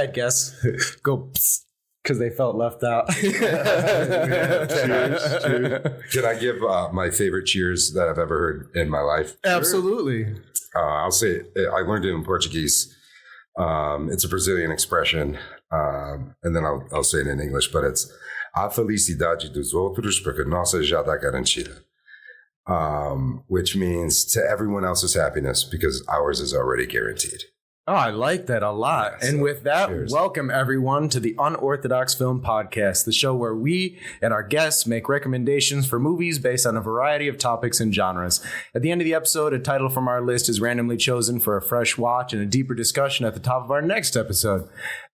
had guests go because they felt left out. Cheers. Can I give my favorite cheers that I've ever heard in my life? Absolutely. I'll say I learned it in Portuguese. It's a Brazilian expression, and then I'll say it in English, but it's a felicidade dos outros porque nossa já está garantida, which means to everyone else's happiness because ours is already guaranteed. Oh, I like that a lot. Yeah, and with that, cheers. Welcome everyone to the Unorthodox Film Podcast, the show where we and our guests make recommendations for movies based on a variety of topics and genres. At the end of the episode, a title from our list is randomly chosen for a fresh watch and a deeper discussion at the top of our next episode.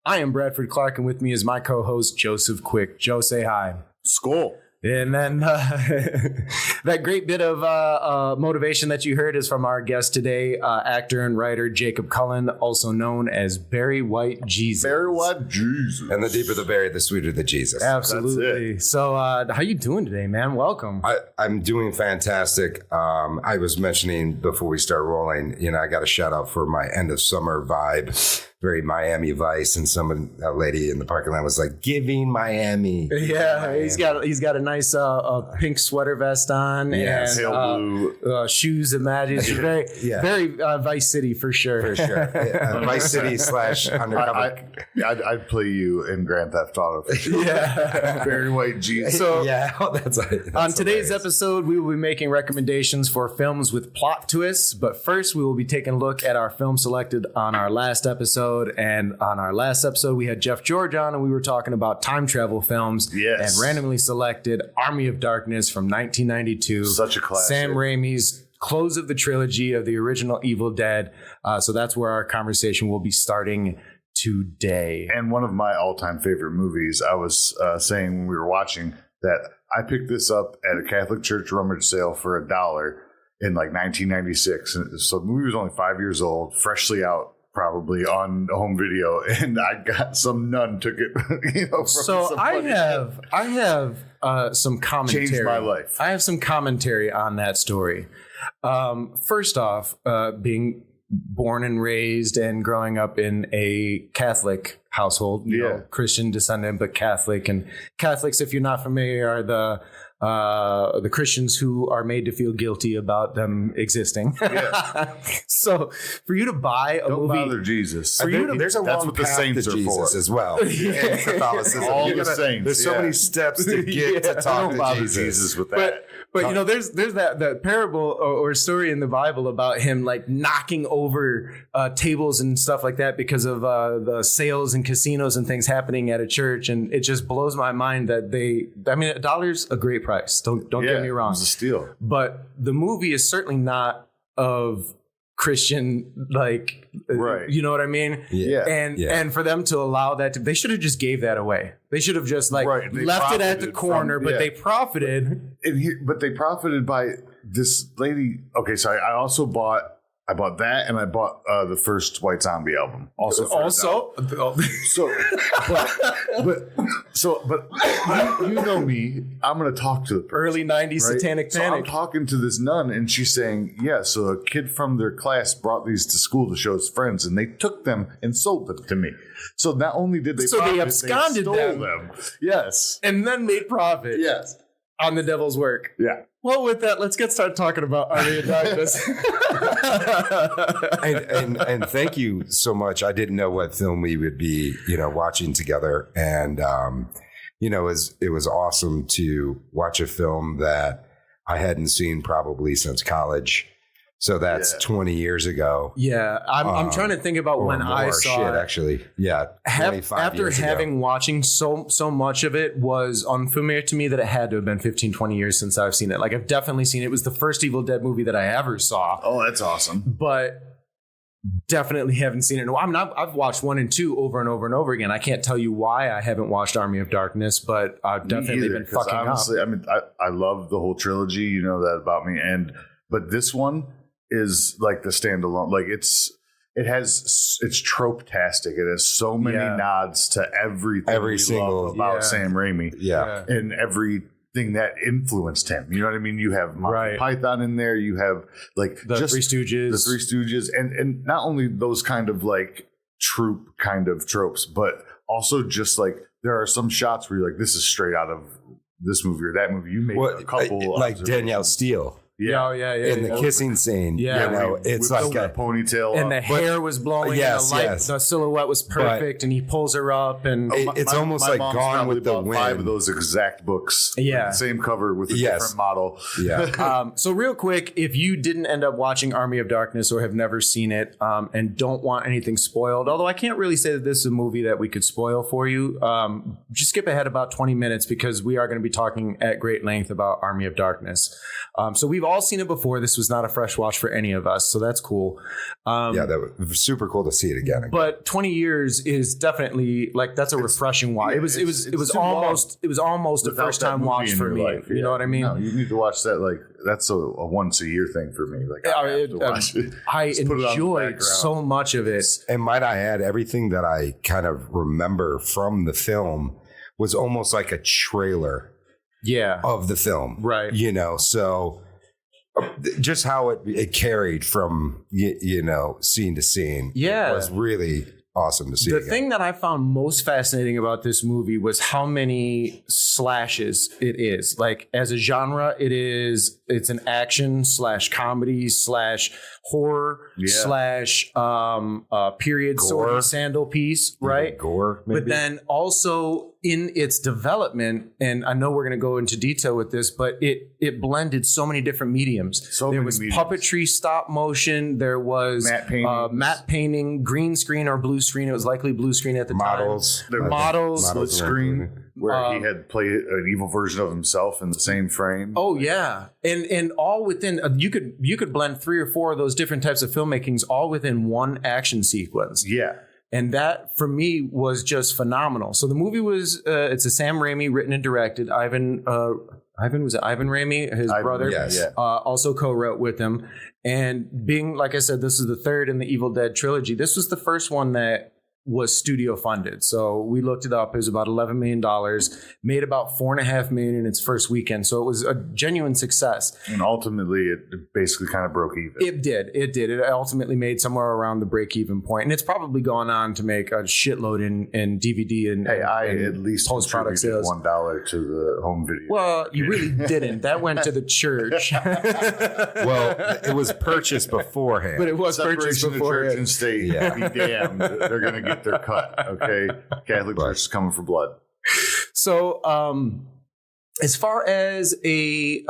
I am Bradford Clark, and with me is my co-host, Joseph Quick. Joe, say hi. Skull. And then that great bit of motivation that you heard is from our guest today, actor and writer Jacob Cullen, also known as Barry White Jesus. Barry White Jesus. And the deeper the berry, the sweeter the Jesus. Absolutely. So how you doing today, man? Welcome. I'm doing fantastic. I was mentioning before we start rolling, I got a shout out for my end of summer vibe. Very Miami Vice, and a lady in the parking lot was like, "Giving Miami." Yeah, Miami. he's got a nice pink sweater vest on, Yes. and blue shoes that matches. Very Vice City for sure. For sure. Vice City / undercover. I'd play you in Grand Theft Auto for sure. Yeah. Barry White Jesus. So that's on today's hilarious. episode, we will be making recommendations for films with plot twists. But first, we will be taking a look at our film selected on our last episode. And on our last episode, we had Jeff George on, and we were talking about time travel films. Yes. And randomly selected Army of Darkness from 1992. Such a classic. Sam Raimi's close of the trilogy of the original Evil Dead. So that's where our conversation will be starting today. And one of my all-time favorite movies, I was saying when we were watching that I picked this up at a Catholic church rummage sale for $1 in like 1996. And so the movie was only 5 years old, freshly out. Probably on home video, and I got some nun took it. From So I have some commentary. Changed my life. I have some commentary on that story. First off, being born and raised and growing up in a Catholic household, you know, Christian descendant, but Catholic. And Catholics, if you're not familiar, are the Christians who are made to feel guilty about them existing. Yeah. So for you to buy a Don't movie, bother Jesus. There's a That's long what the path saints to are Jesus for. as well. In Catholicism. All the saints. There's so many steps to get to talk Don't to bother Jesus. Jesus with that. But there's that parable or story in the Bible about him like knocking over tables and stuff like that because of the sales and casinos and things happening at a church, and it just blows my mind that $1's a great price. Don't get me wrong. It was a steal. But the movie is certainly not of Christian, like, Right. You know what I mean? Yeah. And for them to allow that they should have just gave that away. They should have just left it at the corner, but they profited. But they profited by this lady. Okay, so I also bought that, and I bought the first White Zombie album. Also, but you know me. I'm going to talk to the person, Early 90s Satanic So I'm Panic. talking to this nun, and she's saying, yeah, so a kid from their class brought these to school to show his friends, and they took them and sold them to me. So not only did they profit, absconded they stole them. Yes. And then made profit Yes. on the devil's work. Yeah. Well, with that, let's get started talking about Army of Darkness. and thank you so much. I didn't know what film we would be, watching together. And, it was awesome to watch a film that I hadn't seen probably since college. So that's 20 years ago. Yeah, I'm trying to think about when I saw it. Actually, yeah, 25 after years having ago. watching so much of it was unfamiliar to me that it had to have been 15, 20 years since I've seen it. Like, I've definitely seen it. It was the first Evil Dead movie that I ever saw. Oh, that's awesome. But definitely haven't seen it in a while. I mean, I've watched 1 and 2 over and over and over again. I can't tell you why I haven't watched Army of Darkness, but I've definitely been fucking honestly, up. I mean, I love the whole trilogy. You know that about me. But this one is like the standalone. Like it's trope-tastic. It has so many nods to everything Every single about Sam Raimi. Yeah. And everything that influenced him. You know what I mean? You have Monty Python in there. You have like The Three Stooges. The Three Stooges. And not only those kind of like troop kind of tropes, but also just like there are some shots where you're like, this is straight out of this movie or that movie. You made a couple like Danielle Steele. Yeah, In the kissing scene, it's like a ponytail, and the hair was blowing. Yes, and the silhouette was perfect, and he pulls her up, and it's almost like Gone with the Wind. 5 of those exact books. Yeah, same cover with a different model. Yeah. So real quick, if you didn't end up watching Army of Darkness or have never seen it, and don't want anything spoiled, although I can't really say that this is a movie that we could spoil for you, just skip ahead about 20 minutes because we are going to be talking at great length about Army of Darkness. So we've all seen it before. This was not a fresh watch for any of us, so that's cool. That was super cool to see it again. But 20 years is definitely like that's a refreshing watch. It was almost a first time watch for me. Life. You know what I mean? No, you need to watch that. Like that's a once a year thing for me. Like I have to watch it. I enjoyed so much of it. And might I add, everything that I kind of remember from the film was almost like a trailer. Of the film. Right. So just how it carried from, scene to scene. Yeah. It was really awesome to see. The thing that I found most fascinating about this movie was how many slashes it is. Like as a genre, it's an action / comedy / horror / period sword and sandal piece, right? Gore, maybe. But then also in its development, and I know we're going to go into detail with this, but it blended so many different mediums. There was puppetry, stop motion. There was matte painting, green screen or blue screen. It was likely blue screen at the time. Models, split screen, where he had played an evil version of himself in the same frame. Oh yeah, and all within you could blend 3 or 4 of those different types of filmmakings all within one action sequence. Yeah. And that, for me, was just phenomenal. So the movie was, it's a Sam Raimi written and directed. Ivan Raimi, his brother, also co-wrote with him. And being, like I said, this is the third in the Evil Dead trilogy. This was the first one that was studio funded. So we looked it up. It was about $11 million, made about $4.5 million in its first weekend. So it was a genuine success. And ultimately, it basically kind of broke even. It did. It ultimately made somewhere around the break-even point. And it's probably gone on to make a shitload in DVD and at least post-product sales. $1 to the home video. Well, you really didn't. That went to the church. Well, it was purchased beforehand. But it was purchased beforehand. Church and state, be damned. They're going to get their cut. Okay, Catholic Church is coming for blood. So, as far as a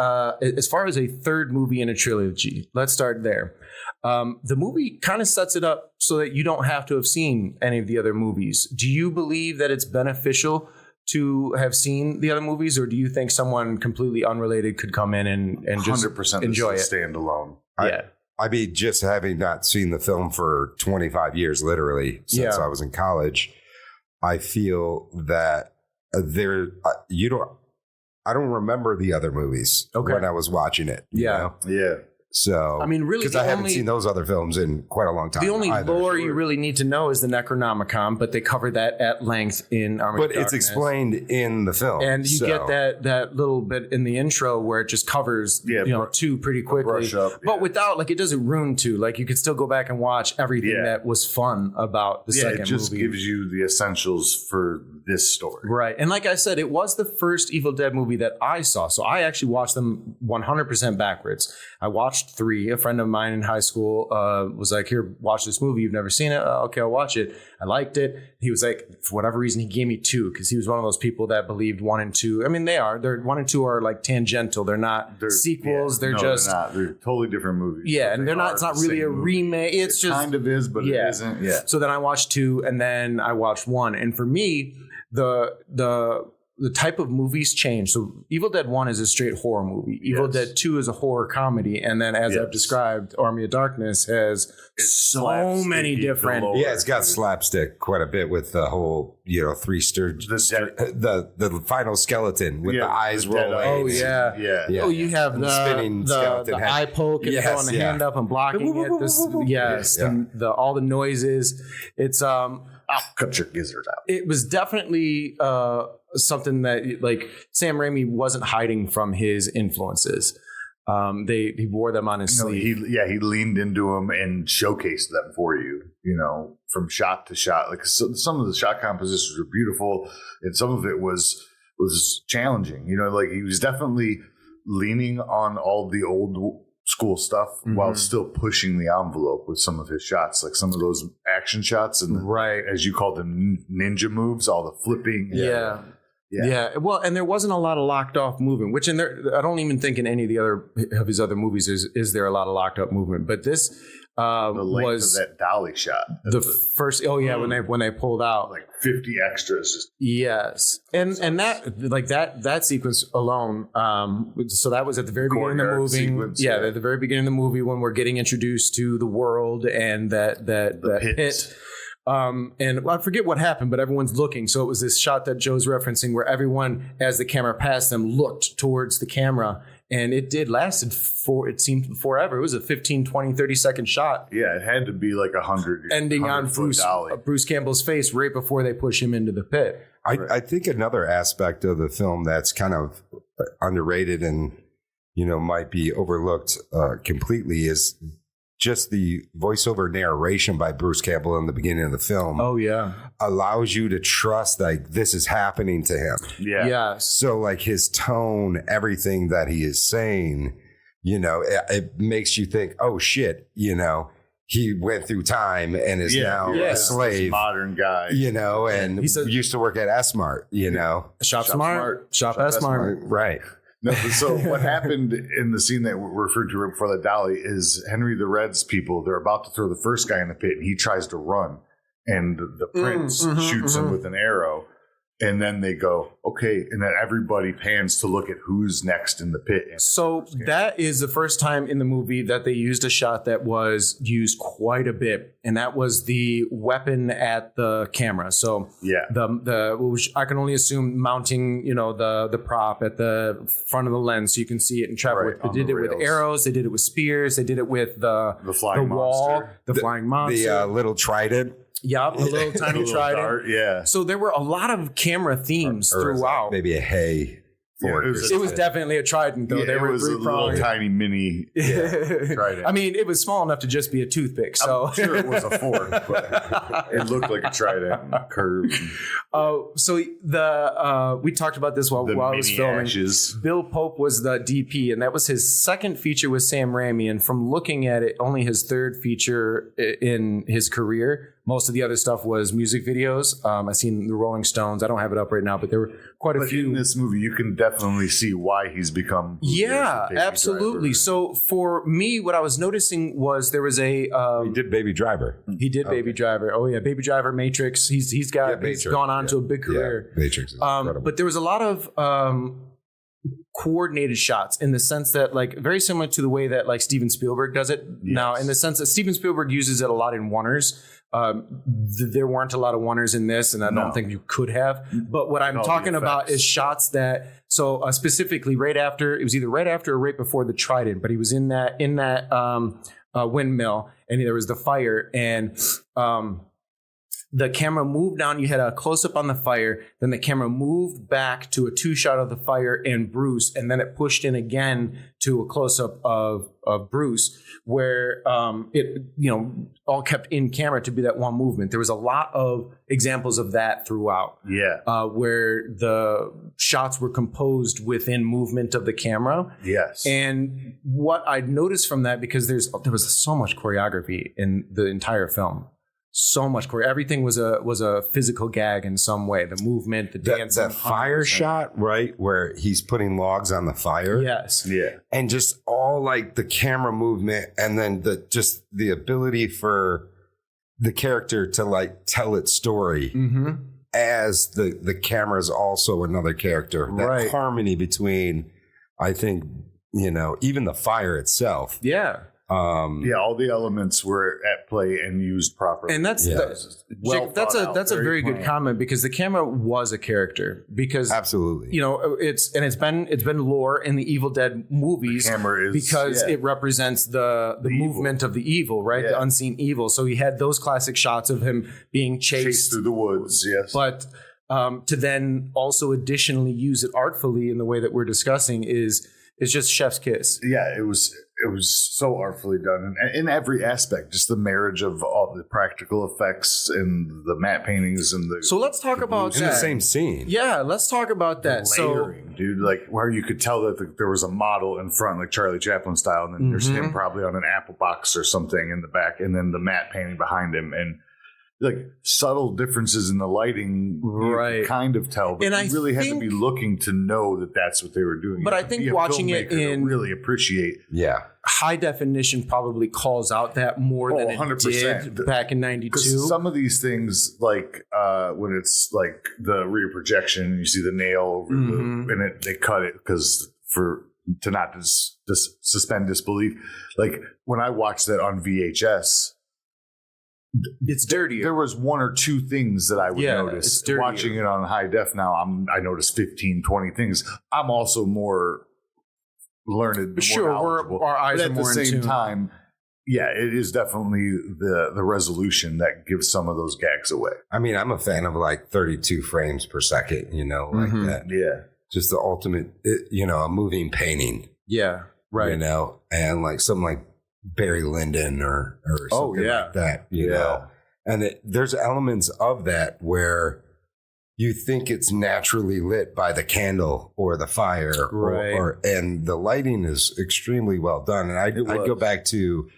third movie in a trilogy, let's start there. The movie kind of sets it up so that you don't have to have seen any of the other movies. Do you believe that it's beneficial to have seen the other movies, or do you think someone completely unrelated could come in and just 100% enjoy it? Standalone. I mean, just having not seen the film for 25 years, literally, since I was in college, I feel that I don't remember the other movies when I was watching it. You know? So, I mean, really, because I haven't seen those other films in quite a long time. The only lore you really need to know is the Necronomicon, but they cover that at length in Army of Darkness. But it's explained in the film. And you get that little bit in the intro where it just covers, 2 pretty quickly. But without, it doesn't ruin 2. You could still go back and watch everything that was fun about the second movie. It just gives you the essentials for this story. Right. And like I said, it was the first Evil Dead movie that I saw. So I actually watched them 100% backwards. I watched 3. A friend of mine in high school was like, here, watch this movie. You've never seen it? Okay, I'll watch it. I liked it. He was like, for whatever reason, he gave me 2 because he was one of those people that believed 1 and 2. I mean, they're 1 and 2 are tangential. They're not sequels. They're not. They're totally different movies. Yeah, and it's not really a remake. It's just kind of is, but it isn't. Yeah. So then I watched 2 and then I watched 1. And for me, the type of movies change. So Evil Dead 1 is a straight horror movie. Evil Dead 2 is a horror comedy. And then as I've described, Army of Darkness has so many different... it's got slapstick quite a bit with the whole, 3 sturge... The final skeleton with the eyes rolling. Oh, yeah. Oh, you have the spinning skeleton the eye poke and throwing the hand up and blocking it. All the noises. It's... I'll cut your gizzard out. It was definitely something that Sam Raimi wasn't hiding from his influences. He wore them on his sleeve. He leaned into them and showcased them for you, from shot to shot. Like some of the shot compositions were beautiful, and some of it was challenging. Like he was definitely leaning on all the old school stuff while still pushing the envelope with some of his shots, like some of those action shots and as you called them, ninja moves, all the flipping. Yeah. Well, and there wasn't a lot of locked off movement, which I don't even think in any of his other movies is there a lot of locked up movement. But this was of that dolly shot. The first. Oh yeah, when they pulled out like 50 extras. Just yes, and that sequence alone. So that was at the very beginning of the movie. Sequence, at the very beginning of the movie when we're getting introduced to the world and that pit. And I forget what happened, but everyone's looking. So it was this shot that Joe's referencing where everyone, as the camera passed them, looked towards the camera. And it it seemed forever. It was a 15, 20, 30-second shot. Yeah, it had to be like 100. Ending on Bruce Campbell's face right before they push him into the pit. I think another aspect of the film that's kind of underrated and, might be overlooked completely is just the voiceover narration by Bruce Campbell in the beginning of the film. Oh, yeah. Allows you to trust like this is happening to him. Yeah. So like his tone, everything that he is saying, it makes you think, oh, shit, he went through time and is now a slave. Modern guy. And he used to work at S-Mart, Shop Smart. Shop S-Mart. Right. No, so what happened in the scene that we referred to right before the dolly is Henry the Red's people, they're about to throw the first guy in the pit and he tries to run and the prince shoots him with an arrow. And then they go, okay. And then everybody pans to look at who's next in the pit. So that is the first time in the movie that they used a shot that was used quite a bit. And that was the weapon at the camera. So I can only assume mounting, the prop at the front of the lens so you can see it and travel with. They did it with arrows. They did it with spears. They did it with the flying wall, the flying monster. The little trident. Yep, a little tiny trident. Dart, yeah. So there were a lot of camera themes throughout. Maybe a hay. It was definitely a trident, though. There was a little tiny mini trident. I mean, it was small enough to just be a toothpick. So I'm sure it was a fork, but it looked like a trident curved. So we talked about this while I was filming. Ashes. Bill Pope was the DP, and that was his second feature with Sam Raimi. And from looking at it, only his third feature in his career. Most of the other stuff was music videos. I've seen the Rolling Stones. I don't have it up right now, but there were quite a few. In this movie, you can definitely see why he's become. Yeah, absolutely. So for me, what I was noticing was there was a. He did Baby Driver. He did Baby Driver. Oh yeah, Baby Driver, Matrix. He's gone on to a big career. Yeah, Matrix is incredible. But there was a lot of coordinated shots in the sense that like very similar to the way that like Steven Spielberg does it now, in the sense that Steven Spielberg uses it a lot in oneers. There weren't a lot of oneers in this, and I don't think you could have. But what I'm talking about is shots that, specifically right after, it was either right after or right before the Trident, but he was in that windmill, and there was the fire, and the camera moved down. You had a close up on the fire. Then the camera moved back to a 2-shot of the fire and Bruce. And then it pushed in again to a close up of Bruce, where it, all kept in camera to be that one movement. There was a lot of examples of that throughout. Yeah. Where the shots were composed within movement of the camera. Yes. And what I noticed from that, because there was so much choreography in the entire film. So much everything was a physical gag in some way. The movement, the dance, that fire shot, right, where he's putting logs on the fire. Yes, yeah, and just all like the camera movement, and then the ability for the character to like tell its story as the camera is also another character. That harmony between, I think, even the fire itself. Yeah. All the elements were at play and used properly, and that's a very good comment, because the camera was a character, because absolutely, it's been lore in the Evil Dead movies. The camera is, because it represents the movement of the evil, right? The unseen evil. So he had those classic shots of him being chased through the woods, yes, but to then also additionally use it artfully in the way that we're discussing is It's just chef's kiss. Yeah, it was so artfully done in every aspect. Just the marriage of all the practical effects and the matte paintings and the. So let's talk about in that. the same scene. Yeah, let's talk about that. Layering, dude, like where you could tell that there was a model in front, like Charlie Chaplin style, and then there's him probably on an apple box or something in the back, and then the matte painting behind him, and like subtle differences in the lighting, right? You can kind of tell, but you really had to be looking to know that that's what they were doing. But I think watching it in really appreciate, high definition probably calls out that more than it 100%. Did back in '92. Some of these things, like when it's like the rear projection, you see the nail over and they cut it to not suspend disbelief. Like when I watched that on VHS. It's dirtier. There was one or two things that I would notice. Watching it on high def now, I notice 15, 20 things. I'm also more learned. Sure, our eyes are more in tune. At the same time, it is definitely the resolution that gives some of those gags away. I mean, I'm a fan of like 32 frames per second, like that. Yeah. Just the ultimate, a moving painting. Yeah, right. And like something like Barry Lyndon or something like that, you know. And there's elements of that where you think it's naturally lit by the candle or the fire, or and the lighting is extremely well done. And I go back to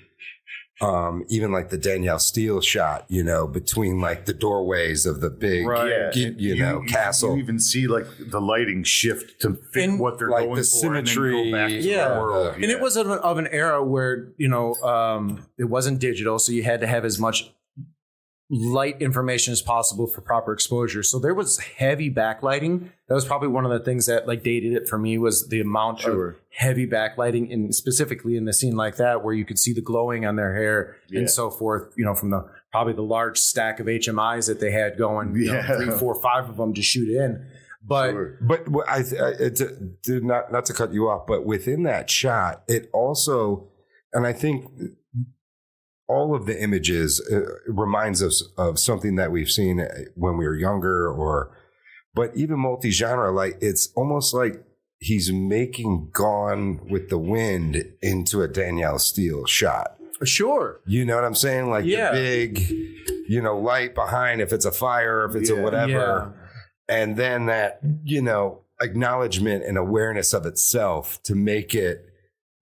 even like the Danielle Steele shot, between like the doorways of the big, castle. You even see like the lighting shift to fit what they're like going the for, symmetry. And then go back to the world. And it was of an era where it wasn't digital, so you had to have as much light information as possible for proper exposure. So there was heavy backlighting. That was probably one of the things that like dated it for me, was the amount of heavy backlighting, and specifically in the scene like that where you could see the glowing on their hair and so forth, from probably the large stack of HMIs that they had going, 3, 4, 5 of them to shoot in. But not to cut you off, but within that shot, it also, and I think all of the images reminds us of something that we've seen when we were younger, but even multi-genre, like it's almost like he's making Gone with the Wind into a Danielle Steele shot. Sure. You know what I'm saying? Like the big, light behind, if it's a fire, if it's a whatever. Yeah. And then that, acknowledgement and awareness of itself to make it,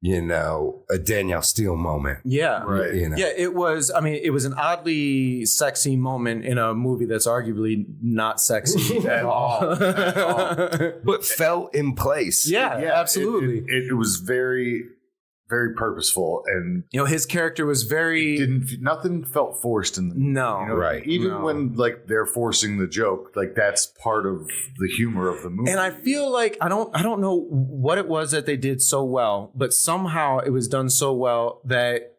a Danielle Steele moment. Yeah. Right. Yeah, it was an oddly sexy moment in a movie that's arguably not sexy at all. But fell in place. Yeah, absolutely. It was very, very purposeful, and his character was very. Nothing felt forced in the movie. No, right. Even when like they're forcing the joke, like that's part of the humor of the movie. And I feel like I don't know what it was that they did so well, but somehow it was done so well that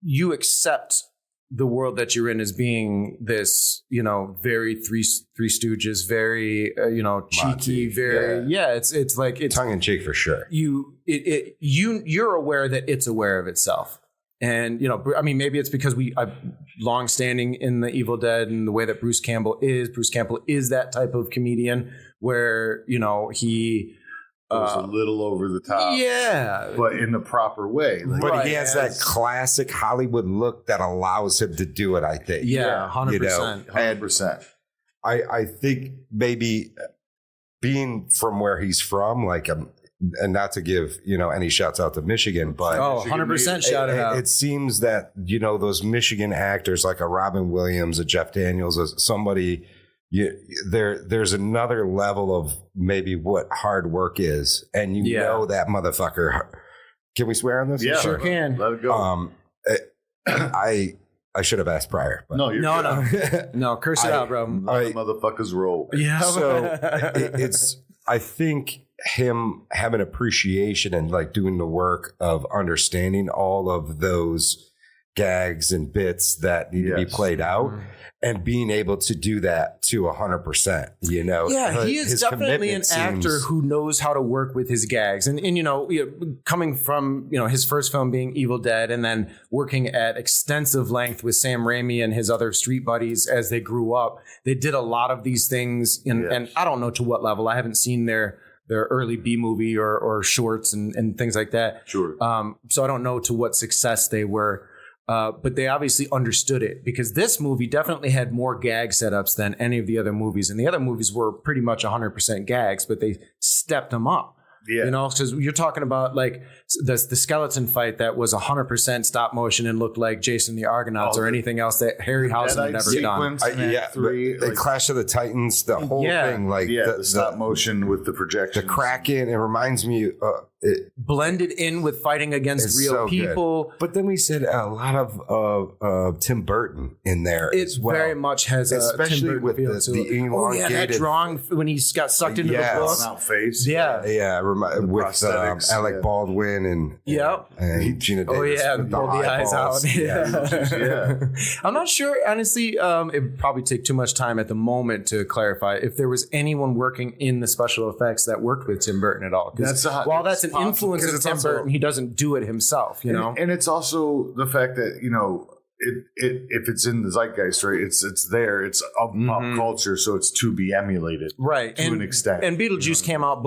you accept the world that you're in as being this, very Three Stooges, very, cheeky, very, it's like it's tongue in cheek for sure. You're aware that it's aware of itself. And, maybe it's because I'm long standing in the Evil Dead and the way that Bruce Campbell is that type of comedian where, he goes a little over the top. Yeah. But in the proper way. But he has that classic Hollywood look that allows him to do it, I think. Yeah, 100%. 100%. I think maybe being from where he's from, like, and not to give, any shouts out to Michigan, but 100% shout it out. It seems that, those Michigan actors like a Robin Williams, a Jeff Daniels, somebody... there's another level of maybe what hard work is, and that motherfucker. Can we swear on this? Yeah, sure can. Let it go. I should have asked prior. But. No, no, curse it out, bro. Motherfuckers roll. Yeah. So I think him having appreciation and like doing the work of understanding all of those gags and bits that need to be played out. And being able to do that to 100%, Yeah, he is definitely an actor who knows how to work with his gags. And coming from, his first film being Evil Dead and then working at extensive length with Sam Raimi and his other street buddies as they grew up, they did a lot of these things. And I don't know to what level. I haven't seen their their early B movie or shorts and things like that. Sure. So I don't know to what success they were. But they obviously understood it, because this movie definitely had more gag setups than any of the other movies. And the other movies were pretty much 100% gags, but they stepped them up. Yeah. You know, because you're talking about like the skeleton fight that was 100% stop motion and looked like Jason the Argonauts or anything else that Harryhausen had never done. The Clash of the Titans, the whole thing, like the stop motion with the projection, the Kraken. It reminds me. It blended in with fighting against real so people. Good. But then we said a lot of Tim Burton in there. It as well. very much has especially Tim Burton with feel the elongated that drawing when he got sucked into the book. Out face. Yeah, with Alec Baldwin and Gina Davis. Oh yeah, with pull the eyes out. Yeah. I'm not sure, honestly. It would probably take too much time at the moment to clarify if there was anyone working in the special effects that worked with Tim Burton at all. That's an influence of Tim Burton, he doesn't do it himself, you know. And it's also the fact that, you know, if it's in the zeitgeist, right? It's there. It's of pop culture, so it's to be emulated, right? To an extent. And Beetlejuice came out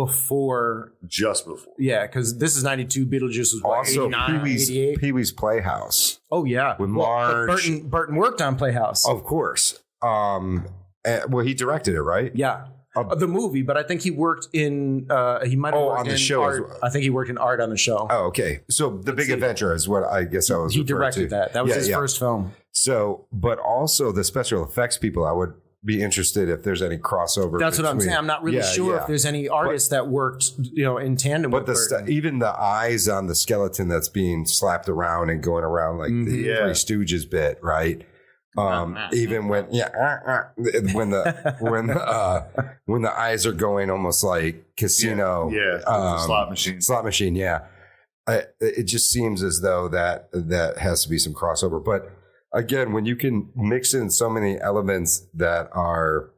just before. Yeah, because this is 92. Beetlejuice was also 89, 88. Pee-wee's Playhouse. Oh yeah, with Marge. Burton worked on Playhouse, of course. He directed it, right? Yeah. The movie, but I think he worked in. He might have worked on the in show. Art. I think he worked in art on the show. Oh, okay. So The Big Adventure is what I guess I was. He directed that. That was his first film. So, but also the special effects people, I would be interested if there's any crossover. That's what I'm saying. I'm not really sure if there's any artists that worked, you know, in tandem. But with even the eyes on the skeleton that's being slapped around and going around like the Three Stooges bit, right? Even when when the eyes are going almost like casino, slot machine, it just seems as though that has to be some crossover. But again, when you can mix in so many elements that are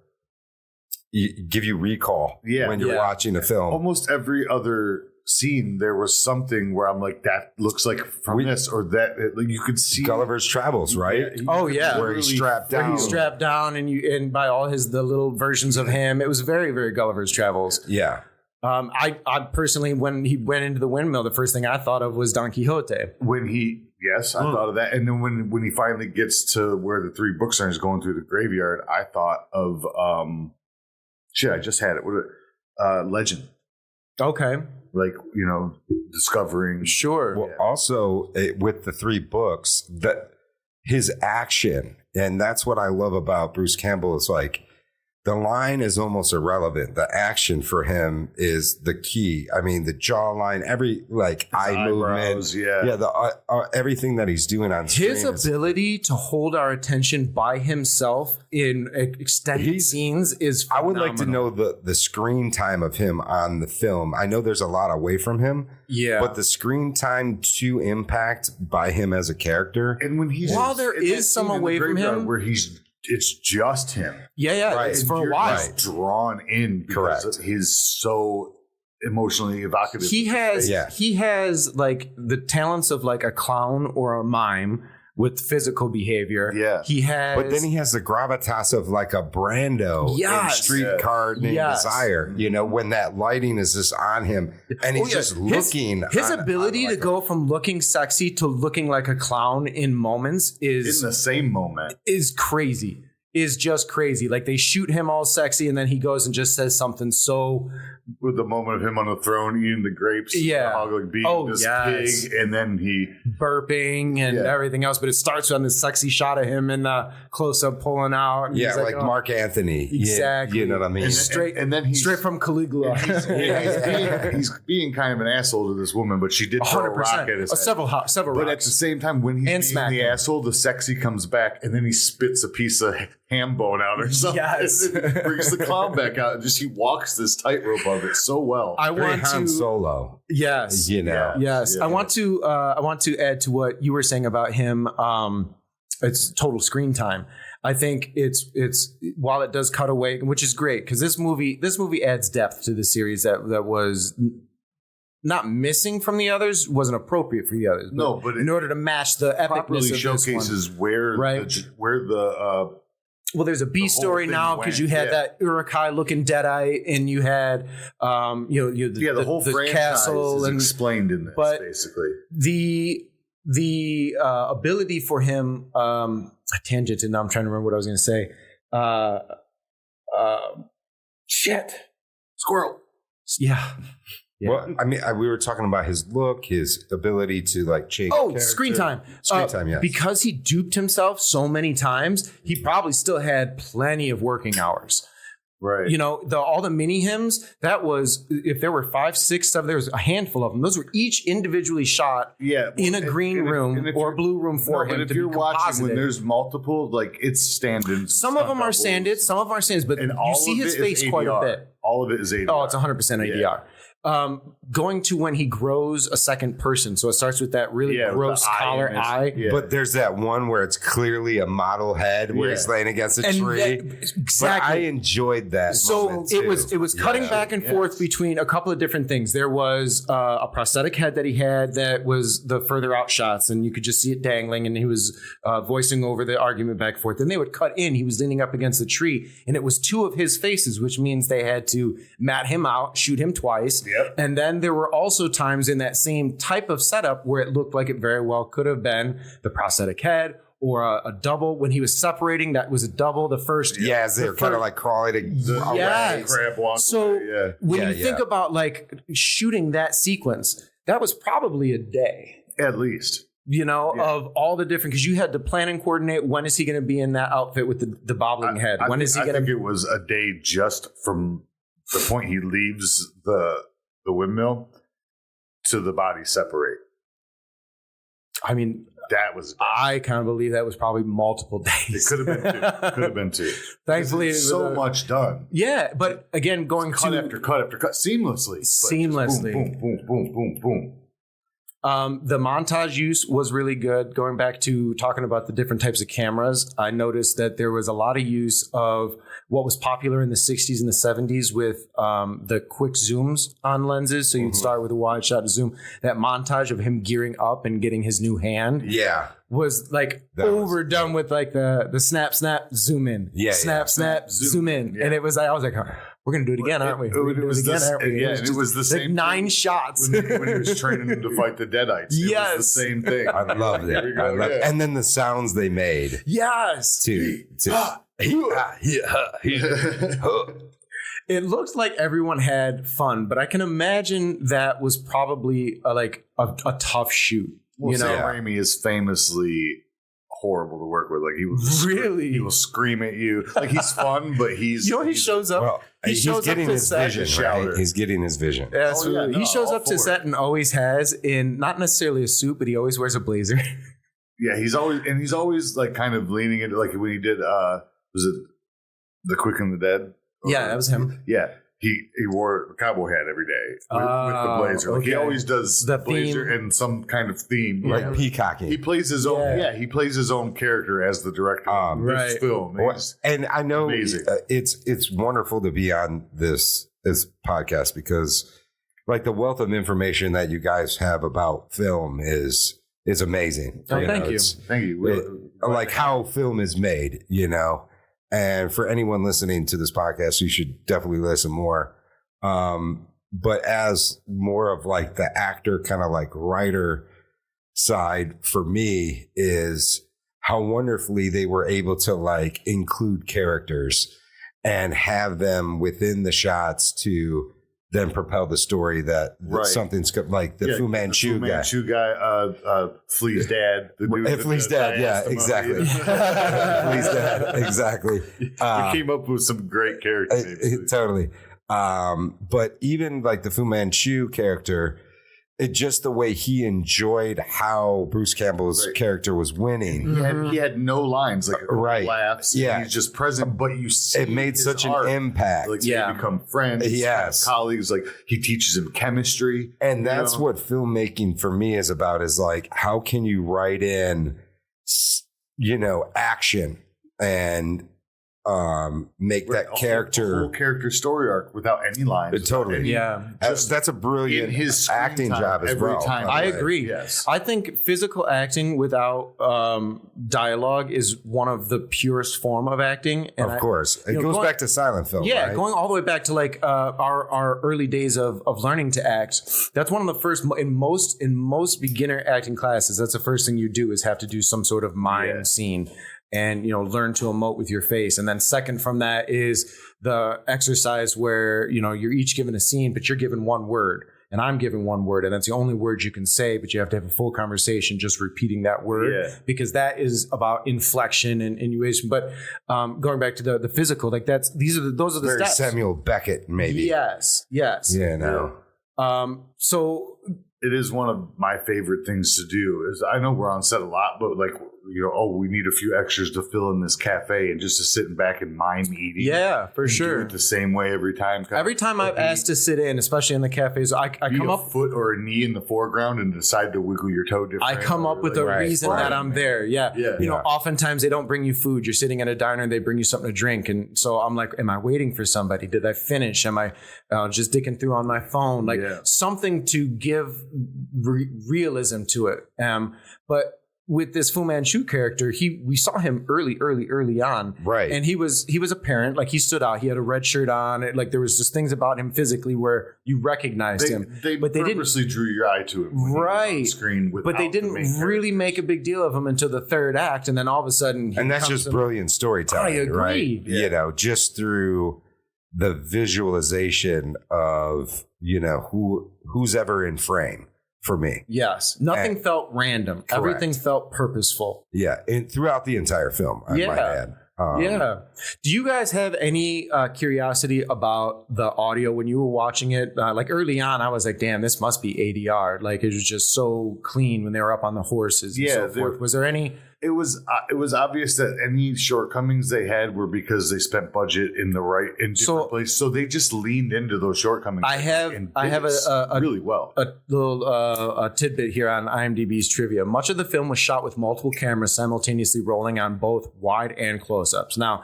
give you recall when you're watching a film, almost every other scene there was something where I'm like, that looks like from this or that. Like, you could see Gulliver's Travels, right? Where he's strapped down. Where he's strapped down, and by all the little versions of him, it was very, very Gulliver's Travels. Yeah. I personally, when he went into the windmill, the first thing I thought of was Don Quixote. I thought of that, and then when he finally gets to where the three books are, and he's going through the graveyard, I thought of I just had it. Legend. Okay. Like, you know, discovering. Sure. Well, also with the three books, that his action, and that's what I love about Bruce Campbell. It's like the line is almost irrelevant. The action for him is the key. I mean, the jawline, every eye movement, everything that he's doing on screen. His ability to hold our attention by himself in extended scenes is phenomenal. I would like to know the screen time of him on the film. I know there's a lot away from him. Yeah. But the screen time to impact by him as a character. And when while there is some away from him where it's just him. Yeah. Right. It's for a while. Drawn in because he's so emotionally evocative. He has like the talents of like a clown or a mime with physical behavior. Yeah. He has. But then he has the gravitas of like a Brando in Streetcar Named Desire. You know, when that lighting is just on him and he's just looking. His ability to go from looking sexy to looking like a clown in moments is in the same moment is crazy. Is just crazy. Like they shoot him all sexy and then he goes and just says something so. With the moment of him on the throne eating the grapes, being this pig, and then he burping and everything else. But it starts on this sexy shot of him in the close up pulling out. And he's like Mark Anthony. Exactly. You know what I mean? And then he's straight from Caligula. He's being kind of an asshole to this woman, but she did throw a rock at his head. Several rocks. But at the same time, when he's being the asshole, the sexy comes back, and then he spits a piece of ham bone out or something. Yes. And brings the clown back out, and he walks this tightrope of it so well. I want Han Solo. Yes. You know. Yes. Yeah. I want to add to what you were saying about him. It's total screen time. I think it's while it does cut away, which is great because this movie adds depth to the series that was not missing from the others, wasn't appropriate for the others. No, but in order to match the epicness of showcases this one, where the Well, there's a B story now because you had that Uruk-hai looking Deadeye, and you had the whole franchise castle is and explained in this, but basically. The ability for him, I tangented. Now I'm trying to remember what I was going to say. Shit, Squirrel. Yeah. Well, I mean, we were talking about his look, his ability to like change. Oh, screen time. Screen time, yes. Because he duped himself so many times, he probably still had plenty of working hours. Right. You know, all the mini hymns, that was, if there were 5, 6, 7, there was a handful of them. Those were each individually shot in a green room or blue room for him. But if you're watching when there's multiple, like it's stand-ins. Some of them are sanded, some of them are sanded, but you see his face quite a bit. All of it is ADR. Oh, it's 100% ADR. Going to when he grows a second person. So it starts with that really gross collar eye. Yeah. But there's that one where it's clearly a model head where he's laying against a tree. Exactly. But I enjoyed that. So it was cutting back and forth between a couple of different things. There was a prosthetic head that he had that was the further out shots, and you could just see it dangling, and he was voicing over the argument back and forth. Then they would cut in. He was leaning up against the tree, and it was 2 of his faces, which means they had to mat him out, shoot him twice. Yep. And then there were also times in that same type of setup where it looked like it very well could have been the prosthetic head or a double. When he was separating, that was a double. The first, they're kind of like crawling. Crab walk. So when you think about like shooting that sequence, that was probably a day, at least. You know, of all the different, because you had to plan and coordinate. When is he going to be in that outfit with the bobbling head? I think it was a day just from the point he leaves the windmill to the body separate. I mean, that was. I kind of believe that was probably multiple days. It could have been 2. Thankfully, it was so much done. Yeah, but again, going cut after cut after cut seamlessly. Boom, boom, boom, boom, boom. The montage use was really good. Going back to talking about the different types of cameras, I noticed that there was a lot of use of what was popular in the 60s and the 70s with the quick zooms on lenses. So you'd start with a wide shot zoom. That montage of him gearing up and getting his new hand was like overdone with like the snap, zoom in. Snap, zoom in. And it was, I was like, we're going to do it again, aren't we? It was the same like 9 shots. When he was training him to fight the Deadites. It was the same thing. I loved it. And then the sounds they made. Yes. It looks like everyone had fun, but I can imagine that was probably a tough shoot. Well, Sam Raimi is famously horrible to work with. Like he will scream at you. Like he's fun, but he shows up. Well, he's getting his vision. Right? He's getting his vision. Absolutely. He shows up to set and always has in not necessarily a suit, but he always wears a blazer. Yeah, he's always like kind of leaning into, like when he did was it The Quick and the Dead? Yeah, that was him. Yeah. He wore a cowboy hat every day with the blazer. Like he always does the blazer and some kind of theme, like peacocking. He plays his own. Yeah, he plays his own character as the director of this film. And I know it's wonderful to be on this podcast because, like, the wealth of information that you guys have about film is amazing. Thank you. Thank you. Like how film is made, you know. And for anyone listening to this podcast, you should definitely listen more. But as more of like the actor, kind of like writer side for me is how wonderfully they were able to like include characters and have them within the shots to then propel the story that something's like the Fu Manchu guy. Flea's dad. Flea's dad, exactly. Flea's dad, exactly. You came up with some great character names. Totally. But even like the Fu Manchu character, it just the way he enjoyed how Bruce Campbell's character was winning. He had no lines, like laughs. Yeah, he's just present, but you see it made such an impact. Like they become friends. Yes, colleagues. Like he teaches him chemistry, and that's what filmmaking for me is about. Is like how can you write in, action and make that character a whole character story arc without any lines. Totally. That's a brilliant his acting job as well. I agree. Yes. I think physical acting without dialogue is one of the purest form of acting. And of course. It goes back to silent film. Yeah, right? going all the way back to like our early days of learning to act. That's one of the first in most beginner acting classes. That's the first thing you do is have to do some sort of mime scene. And, learn to emote with your face. And then second from that is the exercise where, you're each given a scene, but you're given one word and I'm given one word. And that's the only word you can say, but you have to have a full conversation just repeating that word because that is about inflection and innuation. But going back to the physical, like those are the very steps. Samuel Beckett, maybe. Yes. Yeah, no. So it is one of my favorite things to do. Is I know we're on set a lot, but like we need a few extras to fill in this cafe, and just to sit back and mime eating. Yeah, for sure. Do it the same way every time. Every time I've asked to sit in, especially in the cafes, I come up a foot or a knee in the foreground and decide to wiggle your toe different. I come up with a reason that I'm there. Yeah. Oftentimes they don't bring you food. You're sitting at a diner and they bring you something to drink, and so I'm like, am I waiting for somebody? Did I finish? Am I just dicking through on my phone? Like something to give realism to it. But with this Fu Manchu character, we saw him early on. Right. And he was a parent. Like he stood out. He had a red shirt on. Like there was just things about him physically where you recognized him. But they purposely drew your eye to him. Right. On screen but they didn't really make a big deal of him until the third act. And then all of a sudden. And that's just brilliant storytelling. I agree. Right? Yeah. Just through the visualization of, who's ever in frame. For me. Yes. Nothing felt random. Correct. Everything felt purposeful. Yeah. And throughout the entire film, I might add. Do you guys have any curiosity about the audio when you were watching it? Like early on, I was like, damn, this must be ADR. Like it was just so clean when they were up on the horses and so forth. Was there any... It was obvious that any shortcomings they had were because they spent budget in different places. So they just leaned into those shortcomings. I have a really well. A little tidbit here on IMDb's trivia. Much of the film was shot with multiple cameras simultaneously rolling on both wide and close-ups. Now,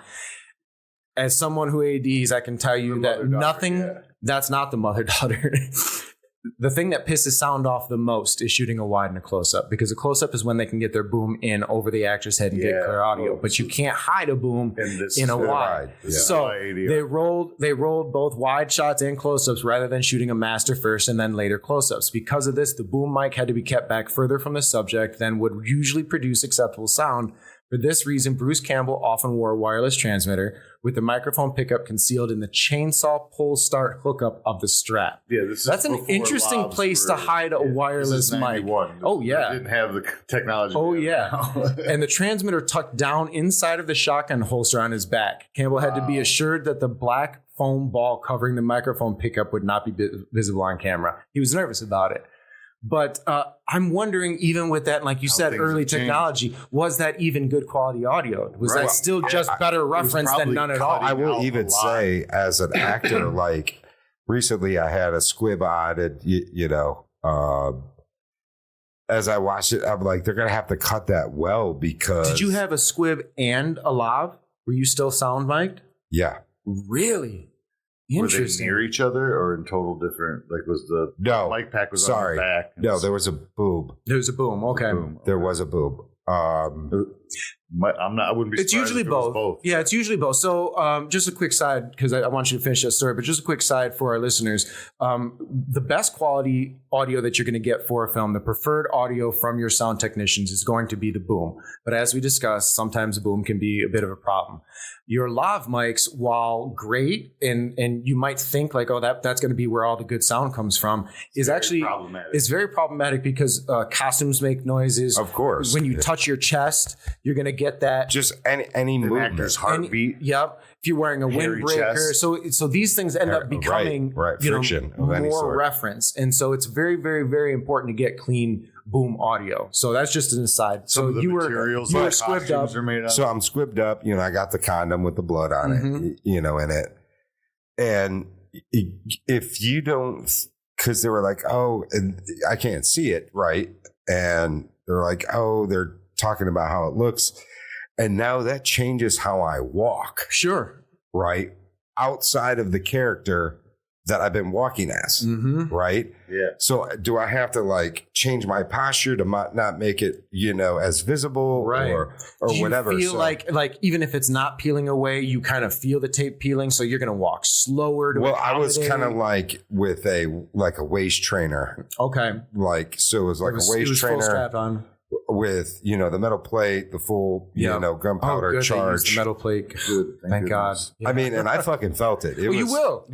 as someone who ADs, I can tell you that that's not the mother-daughter. The thing that pisses sound off the most is shooting a wide and a close-up, because a close-up is when they can get their boom in over the actor's head and get clear audio, but you can't hide a boom in a wide. So they rolled both wide shots and close-ups rather than shooting a master first and then later close-ups. Because of this, the boom mic had to be kept back further from the subject than would usually produce acceptable sound. For this reason, Bruce Campbell often wore a wireless transmitter with the microphone pickup concealed in the chainsaw pull start hookup of the strap. Yeah, that's an interesting place to hide a wireless mic. Oh, yeah. They didn't have the technology. Oh, yeah. And the transmitter tucked down inside of the shotgun holster on his back. Campbell had to be assured that the black foam ball covering the microphone pickup would not be visible on camera. He was nervous about it. But I'm wondering, even with that, like you said, early technology, was that even good quality audio? Was that still just better reference than none at all? I will even say, as an actor, like recently I had a squib on it, as I watched it, I'm like, they're going to have to cut that well because... Did you have a squib and a lav? Were you still sound mic'd? Yeah. Really? Interesting. Were they near each other or in total different? Like, was the mic pack on the back? No, there was a boob. There was a boom. Okay. There was a boob. I wouldn't be. It's usually both. Yeah, it's usually both. So, just a quick side, because I want you to finish that story. But just a quick side for our listeners: the best quality audio that you're going to get for a film, the preferred audio from your sound technicians, is going to be the boom. But as we discussed, sometimes the boom can be a bit of a problem. Your lav mics, while great, and you might think like, oh, that's going to be where all the good sound comes from, is actually problematic. It's very problematic because costumes make noises. Of course, when you touch your chest, you're going to get that. Just any movement, actor's heartbeat. Yep. If you're wearing a windbreaker, so these things end up becoming friction of any more sort. Reference, and so it's very, very, very important to get clean boom audio. So that's just an aside. So you were squibbed up. So I'm squibbed up. I got the condom with the blood on it. In it. And if you don't, because they were like, oh, and I can't see it, right? And they're like, oh, they're talking about how it looks. And now that changes how I walk. Sure. Right? Outside of the character that I've been walking as. Mm-hmm. Right? Yeah. So do I have to like change my posture to not make it, as visible Right. or Do you whatever? feel like even if it's not peeling away, you kind of feel the tape peeling, so you're going to walk slower to I was accommodate? kind of like with a waist trainer. Okay. So it was like a waist full trainer strap on. with, the metal plate, the full, gunpowder good, they used charge. the metal plate. Good. Thank God. I mean, and I fucking felt it. You will.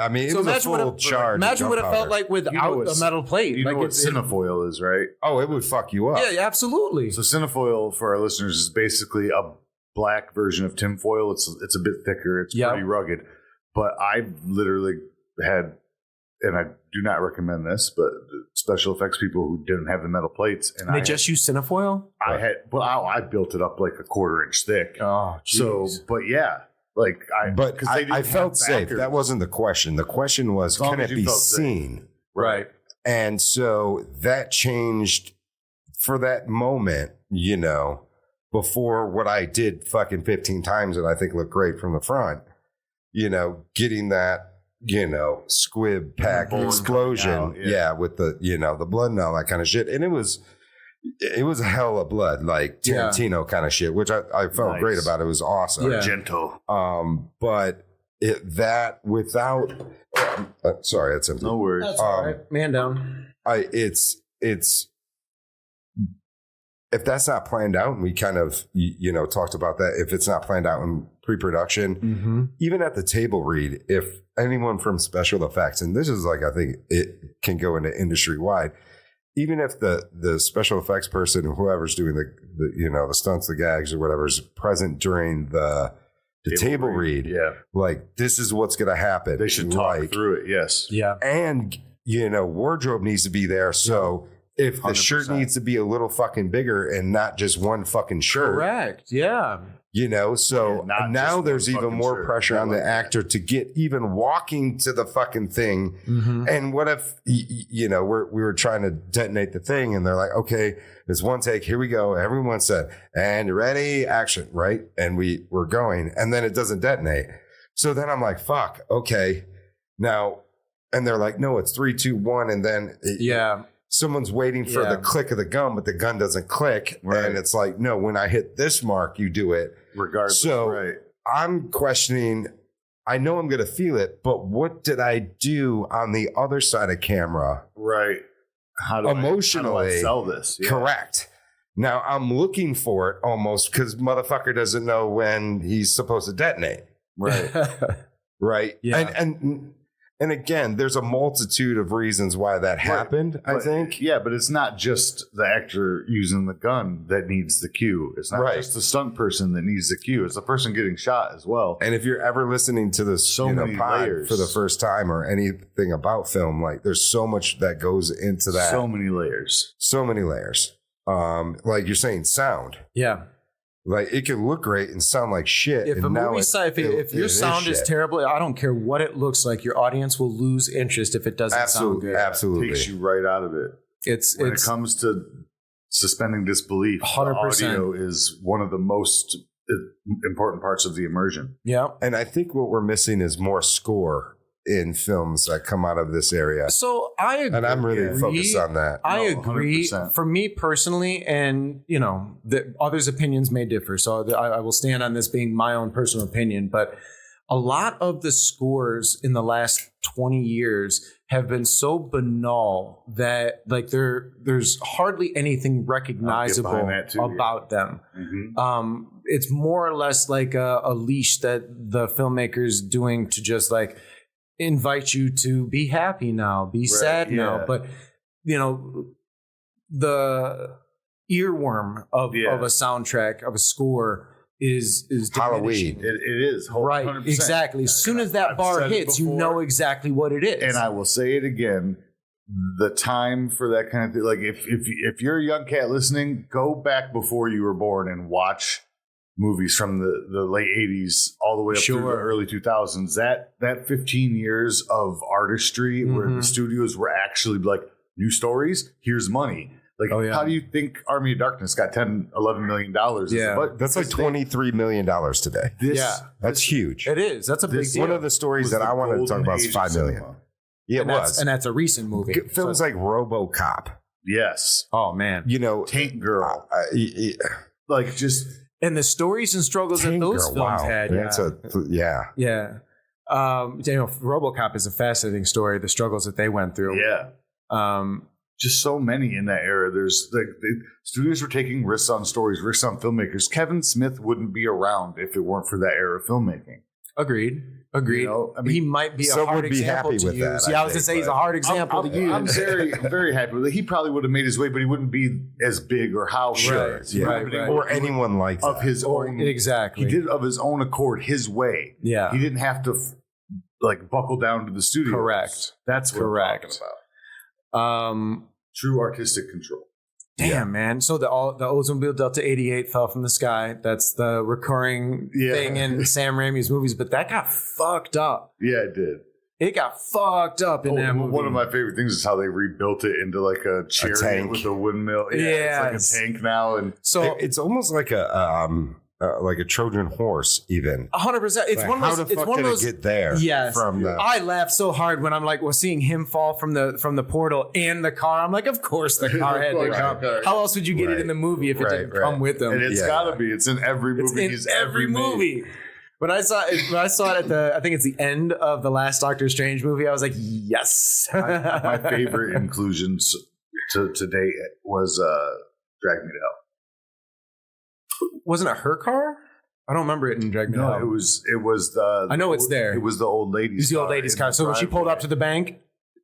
I mean, it So was a imagine full charge. Imagine what it felt like without what a metal plate. You know like what cinefoil is, right? Oh, it would fuck you up. Yeah, absolutely. So cinefoil, for our listeners, is basically a black version of tinfoil. It's a bit thicker. It's pretty rugged. But I literally had, and I do not recommend this, but special effects people who didn't have the metal plates, and they just use cinefoil. I built it up like a 1/4 inch thick. Oh, so, but yeah, like I felt safe. That wasn't the question. The question was, can it be seen? Right. And so that changed for that moment, before what I did fucking 15 times and I think looked great from the front, getting that, squib pack explosion. Out, with the, the blood and all that kind of shit. And it was a hell of blood, like Tarantino kind of shit, which I felt great about. It was awesome. Yeah. Gentle. But without, sorry, that's empty. No worries. That's all right. Man down. It's if that's not planned out, and we kind of, talked about that, if it's not planned out in pre-production, even at the table read, if anyone from special effects, and this is like, I think it can go into industry wide, even if the special effects person, whoever's doing the stunts, the gags or whatever is present during the table read, like this is what's going to happen. They should talk through it. Yes. Yeah. And, wardrobe needs to be there. So if the 100%. Shirt needs to be a little fucking bigger and not just one fucking shirt. Correct. Yeah. So now there's even more pressure on the actor to get even walking to the fucking thing. Mm-hmm. And what if, we were trying to detonate the thing and they're like, okay, there's one take. Here we go. Everyone said, and ready, action. Right. And we're going and then it doesn't detonate. So then I'm like, fuck. Okay. Now, and they're like, no, it's 3, 2, 1. And then someone's waiting for the click of the gun, but the gun doesn't click. Right. And it's like, no, when I hit this mark, you do it. Regardless. So I'm questioning, I know I'm going to feel it, but what did I do on the other side of camera? Right. How do I sell this? Yeah. Correct. Now I'm looking for it almost because motherfucker doesn't know when he's supposed to detonate. Right. Right. Yeah. And again, there's a multitude of reasons why that happened, I think. Yeah, but it's not just the actor using the gun that needs the cue. It's not just the stunt person that needs the cue. It's the person getting shot as well. And if you're ever listening to this pod for the first time or anything about film, like there's so much that goes into that. So many layers. Like you're saying, sound. Yeah. Like it can look great and sound like shit. If your sound is terrible, I don't care what it looks like. Your audience will lose interest if it doesn't sound good. Absolutely, it takes you right out of it. When it comes to suspending disbelief, 100%. The audio is one of the most important parts of the immersion. Yeah, and I think what we're missing is more score in films that come out of this area. So I agree. And I'm really focused on that. I agree. 100%. For me personally, and the others' opinions may differ, so I will stand on this being my own personal opinion, but a lot of the scores in the last 20 years have been so banal that like there's hardly anything recognizable about them. Mm-hmm. It's more or less like a leash that the filmmaker's doing to just like invite you to be happy now, be sad now. But the earworm of a soundtrack, of a score is Halloween. It is right. 100%. Exactly. As soon as that bar hits, you know exactly what it is. And I will say it again. The time for that kind of thing, like if you're a young cat listening, go back before you were born and watch movies from the late 80s all the way up through the early 2000s. That 15 years of artistry where the studios were actually like, new stories, here's money. Like, how do you think Army of Darkness got $10-11 million? Yeah. That's like $23 million today. That's huge. It is. That's a big deal. One of the stories that I wanted to talk about is $5 million. Yeah, it was. And that's a recent movie. Films like RoboCop. Yes. Oh, man. You know, Tank Girl. Like, just... And the stories and struggles that those films had. Yeah. RoboCop is a fascinating story, the struggles that they went through. Yeah. Just so many in that era. There's the studios were taking risks on stories, risks on filmmakers. Kevin Smith wouldn't be around if it weren't for that era of filmmaking. Agreed. You know, I mean, he might be a hard example to use. That, I was going to say he's a hard example to use. I'm very happy with it. He probably would have made his way, but he wouldn't be as big or how or anyone like of his own. Exactly. He did it of his own accord, his way. Yeah. He didn't have to buckle down to the studio. Correct. That's what we're talking about. True artistic control. Damn, man. So the Oldsmobile Delta 88 fell from the sky. That's the recurring thing in Sam Raimi's movies, but that got fucked up. Yeah, it did. It got fucked up in that movie. One of my favorite things is how they rebuilt it into like a chariot with a windmill. Yeah, it's like a tank now, and so it's almost like a Trojan horse, even 100%. It's like, one of those. How the fuck did it get there? Yes. I laughed so hard when I'm seeing him fall from the portal and the car. I'm like, of course the car had to come. How else would you get it in the movie if it didn't come with them? And it's gotta be. It's in every movie. It's in every movie. When I saw it at I think it's the end of the last Doctor Strange movie, I was like, yes. My favorite inclusions to date was Drag Me to Hell. Wasn't it her car? I don't remember it in Drag Me to Hell. It was the. I know it's there. It was the old lady's car. It's the old lady's car. So when she pulled up to the bank, did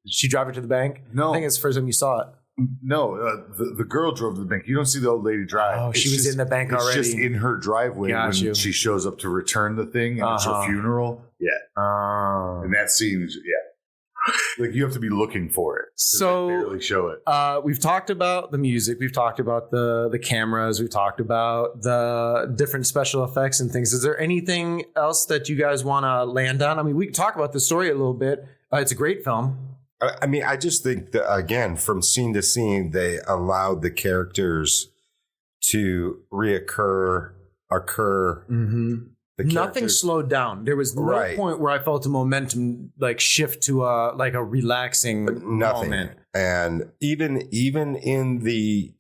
she drive her to the bank? No. I think it's the first time you saw it. No, the girl drove to the bank. You don't see the old lady drive. Oh, she was in the bank already. It's just in her driveway when she shows up to return the thing, and it's her funeral. Yeah. And that scene is, like you have to be looking for it. So they barely show it. We've talked about the music. We've talked about the cameras. We've talked about the different special effects and things. Is there anything else that you guys want to land on? I mean, we can talk about the story a little bit. It's a great film. I mean, I just think that, again, from scene to scene, they allowed the characters to occur. Mm-hmm. Nothing slowed down. There was no point where I felt a momentum shift to a relaxing moment. And even in the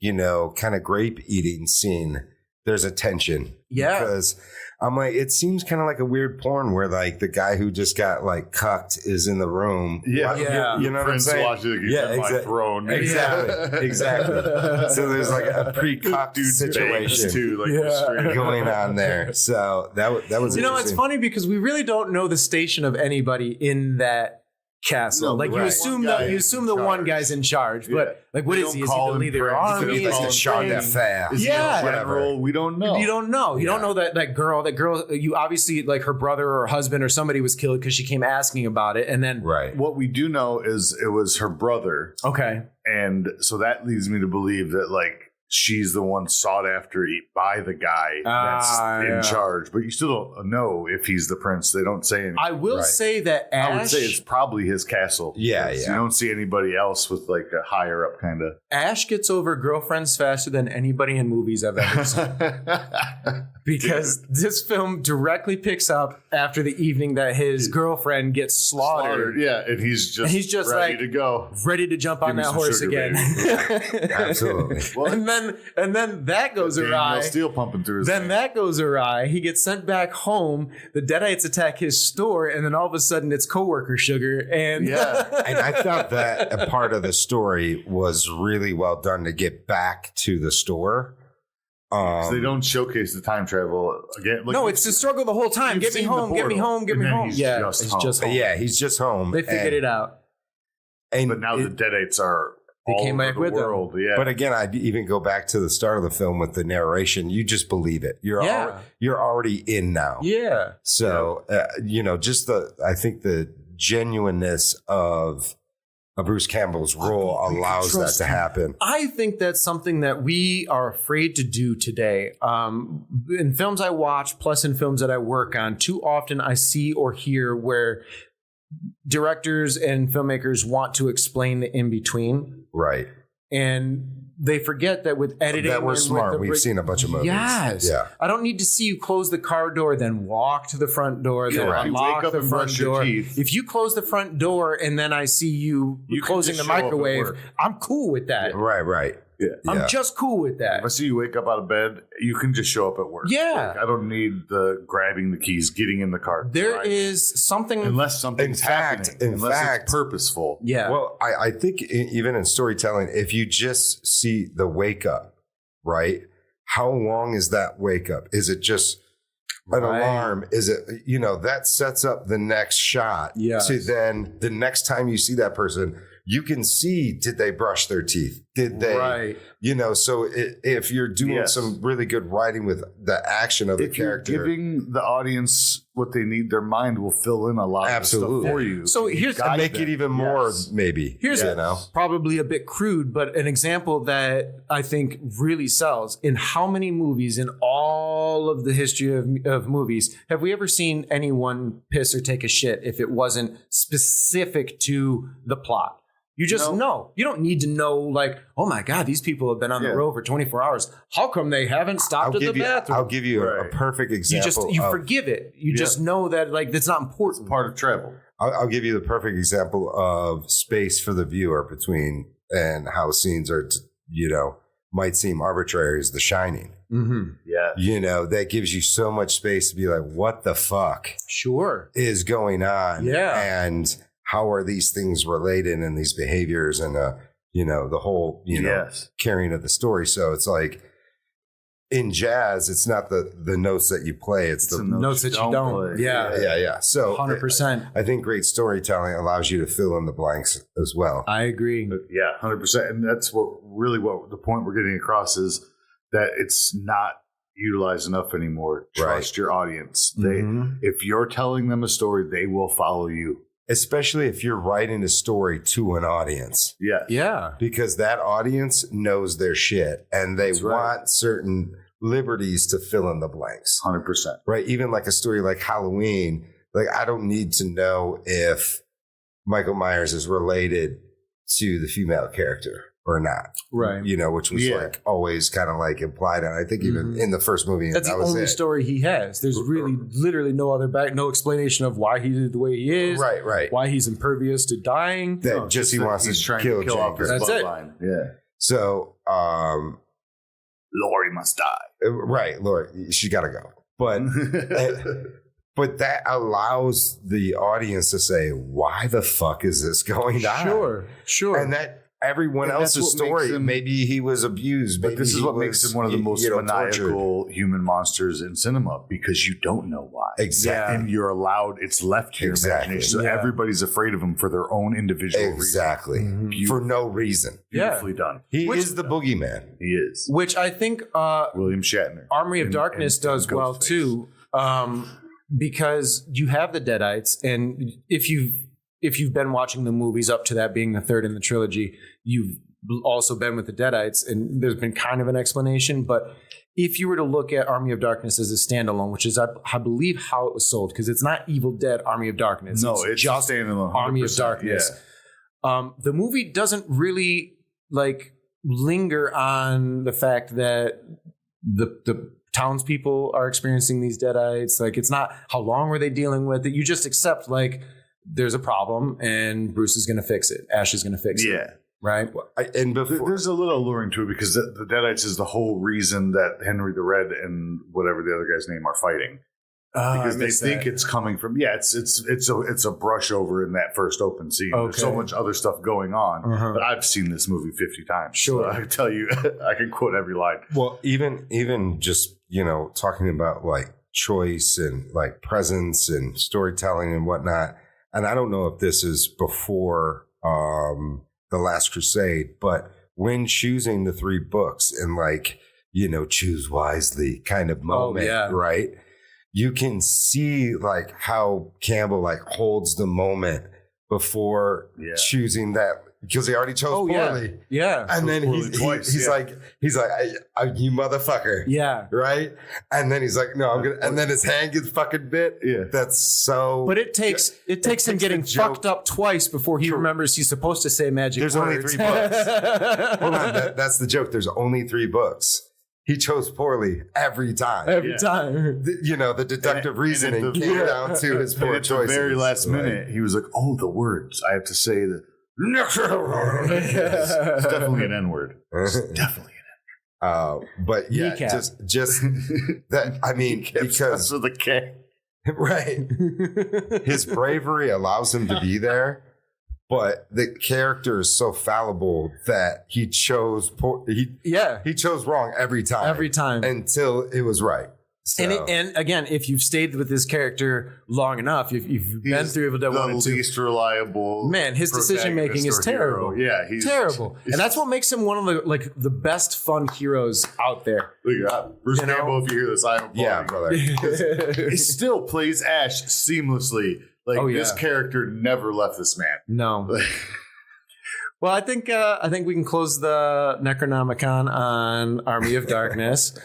kind of grape eating scene, there's a tension. Yeah, because I'm like, it seems kind of like a weird porn where the guy who just got cucked is in the room. Yeah. You know what I'm saying? My throne. Exactly. So there's a pre-cucked situation going on there. So that was it's funny because we really don't know the station of anybody in that castle. You assume the one guy's in charge, but what is he? Is he the leader of the army? Is he the Sean Fast? General? We don't know. You don't know. You don't know that girl. You obviously her brother or husband or somebody was killed because she came asking about it, and then what we do know is it was her brother. Okay, and so that leads me to believe that she's the one sought after by the guy that's in charge, but you still don't know if he's the prince. They don't say anything. I will say that Ash, I would say it's probably his castle. Yeah. You don't see anybody else with a higher up kind of. Ash gets over girlfriends faster than anybody in movies I've ever seen. Because this film directly picks up after the evening that his girlfriend gets slaughtered. Yeah, and he's just ready to go. Ready to jump on that horse again. Absolutely. And then that goes awry. Steel pumping through his Then that goes awry. He gets sent back home. The Deadites attack his store, and then all of a sudden it's coworker sugar. And and I thought that a part of the story was really well done to get back to the store. They don't showcase the time travel again. No, it's the struggle the whole time. Get me home. He's just home. Yeah, he's just home. They figured it out. But now the Deadites are. They came back with them. Yeah. But again, I'd even go back to the start of the film with the narration. You just believe it. You're already in now. Yeah. So, just I think the genuineness of Bruce Campbell's role allows that to happen. I think that's something that we are afraid to do today. In films I watch, plus in films that I work on, too often I see or hear where directors and filmmakers want to explain the in-between. Right. And they forget that with editing, that we're and with smart. the We've seen a bunch of movies. Yes. Yeah. I don't need to see you close the car door, then walk to the front door, then Correct. unlock You wake up the and front brush your door. teeth. If you close the front door and then I see you You can closing just the show up at microwave, work. I'm cool with that. Right. Yeah. I'm just cool with that. If I see you wake up out of bed, you can just show up at work. Yeah. Like, I don't need the grabbing the keys, getting in the car. There driving. is something. Unless something's happening. Unless it's purposeful. Yeah. Well, I think even in storytelling, if you just see the wake up, right? How long is that wake up? Is it just an alarm? Is it, that sets up the next shot. Yeah. So then the next time you see that person, you can see, did they brush their teeth? Did they, Right. So if you're doing some really good writing with the action of the character. You're giving the audience what they need, their mind will fill in a lot of stuff for you. So here's and make it even more, maybe. Here's probably a bit crude, but an example that I think really sells. In how many movies in all of the history of movies have we ever seen anyone piss or take a shit if it wasn't specific to the plot? You just know. You don't need to know, like, oh my God, these people have been on the road for 24 hours. How come they haven't stopped at the bathroom? I'll give you a perfect example. You forgive it. You just know that, like, that's not important. It's part of travel. I'll give you the perfect example of space for the viewer between and how scenes are, might seem arbitrary as The Shining. Mm-hmm. Yeah. That gives you so much space to be like, what the fuck is going on? Yeah. And how are these things related and these behaviors and, the whole, carrying of the story. So it's like in jazz, it's not the notes that you play. It's the notes that you don't. Play. Yeah. So 100%. I think great storytelling allows you to fill in the blanks as well. I agree. Yeah, 100%. And that's what the point we're getting across is that it's not utilized enough anymore. Trust your audience. If you're telling them a story, they will follow you. Especially if you're writing a story to an audience. Yeah. Because that audience knows their shit and they want certain liberties to fill in the blanks. 100%. Right? Even like a story like Halloween, like I don't need to know if Michael Myers is related to the female character or not. Right. Which was like always kind of like implied. And I think even in the first movie, that's the only story he has. There's really literally no other no explanation of why he's the way he is. Right. Why he's impervious to dying. That he wants to kill off his bloodline. Yeah. So, Laurie must die. Right. Laurie, she got to go. But but that allows the audience to say, why the fuck is this going on? Sure. And that everyone else's story, maybe he was abused. But this is what makes him one of the most maniacal human monsters in cinema, because you don't know why. Exactly. And you're allowed, it's left to your imagination. So everybody's afraid of him for their own individual reason. For no reason. Beautifully done. He is the boogeyman. He is. Which I think William Shatner. Army of Darkness does well too, because you have the Deadites, and if you've been watching the movies up to that being the third in the trilogy, you've also been with the Deadites, and there's been kind of an explanation. But if you were to look at Army of Darkness as a standalone, which is, I believe, how it was sold, because it's not Evil Dead Army of Darkness. No, it's just standalone. Army of Darkness. Yeah. The movie doesn't really linger on the fact that the townspeople are experiencing these Deadites. Like, it's not how long were they dealing with it. You just accept there's a problem and Bruce is going to fix it. Ash is going to fix it. Yeah. Right. And before, there's a little alluring to it, because the Deadites is the whole reason that Henry the Red and whatever the other guy's name are fighting. Because they think it's coming from it's a brush over in that first open scene. Okay. There's so much other stuff going on, but I've seen this movie 50 times. Sure, so I can tell you, I can quote every line. Well, even just talking about choice and presence and storytelling and whatnot. And I don't know if this is before The Last Crusade, but when choosing the three books and choose wisely kind of moment, right? You can see how Campbell holds the moment before choosing that because he already chose poorly. Yeah. And then he's like, you motherfucker. Yeah. Right. And then he's like, no, I'm gonna. And then his hand gets fucking bit. Yeah. That's so. But it takes him getting fucked up twice before he remembers he's supposed to say magic There's words. only 3 books. Hold on, that's the joke. There's only 3 books. He chose poorly every time. Every time. The deductive reasoning came down to his poor choices. At the very last minute, he was like, "Oh, the words I have to say that." It's definitely an N-word. Definitely an N-word. But yeah, Kneecap. just that. I mean, because with a K, right? His bravery allows him to be there. But the character is so fallible that he chose he chose wrong every time until it was right. So. And again, if you've stayed with this character long enough, if you've been through Evil Dead 1 and 2, the least reliable. Man, his decision making is terrible. Hero. Yeah, he's terrible, and that's what makes him one of the best fun heroes out there. Look at that, Bruce Campbell. If you hear this, I am yeah, brother. He still plays Ash seamlessly. This character never left this man. No. Well, I think we can close the Necronomicon on Army of Darkness.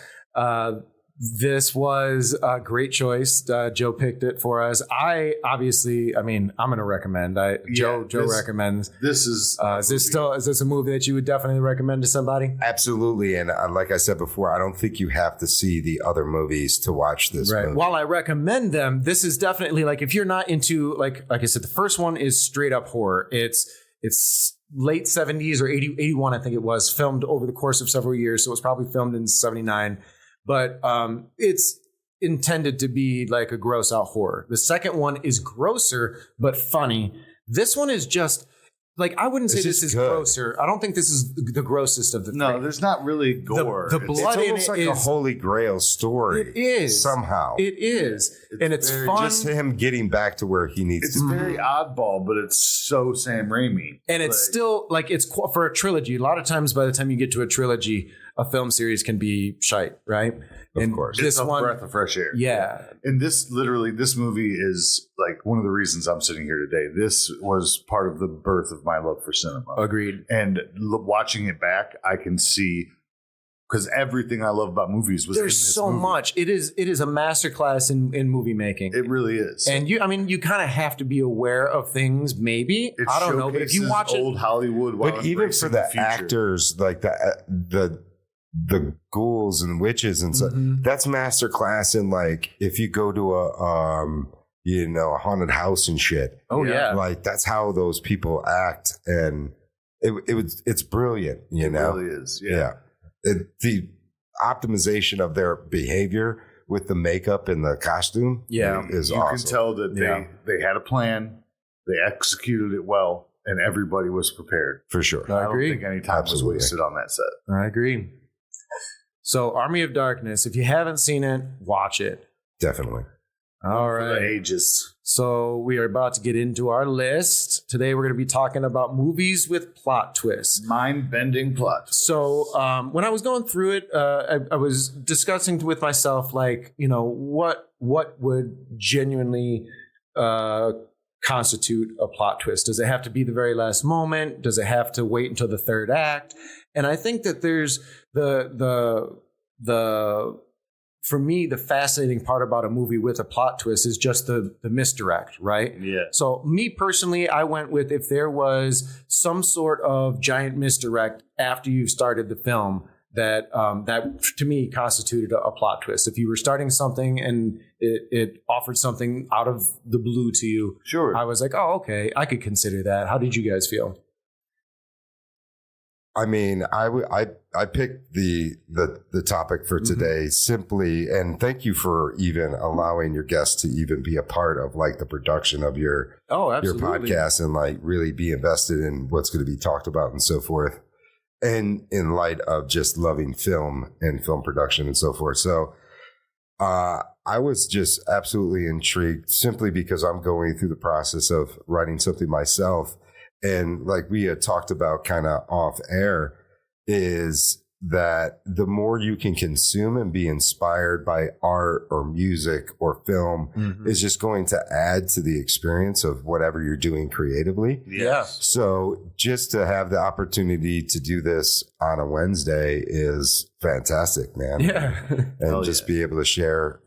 This was a great choice. Joe picked it for us. I'm going to recommend. Joe recommends. This is. Is this a movie that you would definitely recommend to somebody? Absolutely, and like I said before, I don't think you have to see the other movies to watch this. Right. Movie. While I recommend them, this is definitely if you're not into like I said, the first one is straight up horror. It's late 70s or 81, I think it was, filmed over the course of several years. So it was probably filmed in 79. But it's intended to be like a gross out horror. The second one is grosser, but funny. This one is just I wouldn't say this is grosser. I don't think this is the grossest of the three. No, there's not really gore. The blood in it's almost it like is a Holy Grail story. It is. Somehow. It is. And it's fun. Just him getting back to where he needs to be. It's very oddball, but it's so Sam Raimi. And it's still it's for a trilogy. A lot of times by the time you get to a trilogy, a film series can be shite, right? Of course. It's a breath of fresh air. Yeah. And this movie is one of the reasons I'm sitting here today. This was part of the birth of my love for cinema. Agreed. And watching it back, I can see, because everything I love about movies was there's so movie. much. It is a masterclass in movie making. It really is. And you kind of have to be aware of things. Maybe I don't know, but if you watch old Hollywood, but even for the actors, like the ghouls and witches and stuff, that's masterclass in if you go to a haunted house and shit. Oh yeah, that's how those people act, and it's brilliant. It really is. Yeah. The optimization of their behavior with the makeup and the costume, is awesome. You can tell that they had a plan, they executed it well, and everybody was prepared. For sure. I don't agree. think any time was wasted on that set. I agree. So, Army of Darkness, if you haven't seen it, watch it. Definitely. All right. For the ages. So, we are about to get into our list. Today, we're going to be talking about movies with plot twists. Mind-bending plot. So, when I was going through it, I was discussing with myself, what would genuinely constitute a plot twist? Does it have to be the very last moment? Does it have to wait until the third act? And I think that there's for me, the fascinating part about a movie with a plot twist is just the misdirect, right? Yeah. So me personally, I went with if there was some sort of giant misdirect after you started the film, that to me constituted a plot twist. If you were starting something and it offered something out of the blue to you, sure, I was like, oh, okay, I could consider that. How did you guys feel? I mean, I picked the topic for today simply, and thank you for even allowing your guests to even be a part of the production of your podcast and really be invested in what's going to be talked about and so forth. And in light of just loving film and film production and so forth. So I was just absolutely intrigued simply because I'm going through the process of writing something myself. And like we had talked about kind of off air, is that the more you can consume and be inspired by art or music or film is just going to add to the experience of whatever you're doing creatively. Yeah. So just to have the opportunity to do this on a Wednesday is fantastic, man. Yeah. And just be able to share,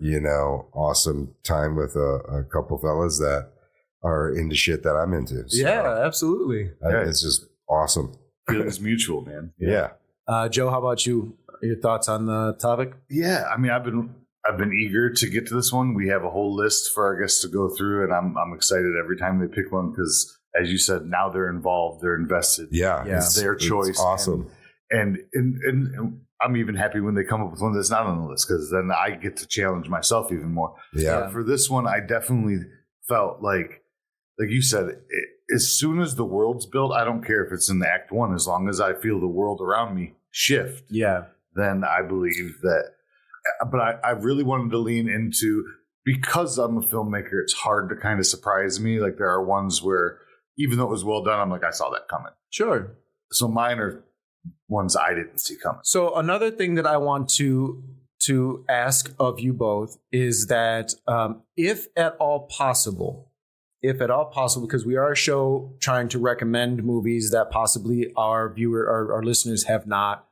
awesome time with a couple fellas that are into shit that I'm into. So, yeah, absolutely. It's just awesome. Feelings mutual, man. Yeah. Joe, how about you? Your thoughts on the topic? Yeah, I mean, I've been eager to get to this one. We have a whole list for our guests to go through, and I'm excited every time they pick one because, as you said, now they're involved, they're invested. Yeah, it's their choice. It's awesome. And I'm even happy when they come up with one that's not on the list because then I get to challenge myself even more. Yeah. For this one, I definitely felt like you said, as soon as the world's built, I don't care if it's in Act 1, as long as I feel the world around me shift. Yeah. Then I believe that. But I really wanted to lean into, because I'm a filmmaker, it's hard to kind of surprise me. Like there are ones where, even though it was well done, I'm like, I saw that coming. Sure. So mine are ones I didn't see coming. So another thing that I want to ask of you both is that if at all possible, because we are a show trying to recommend movies that possibly our listeners have not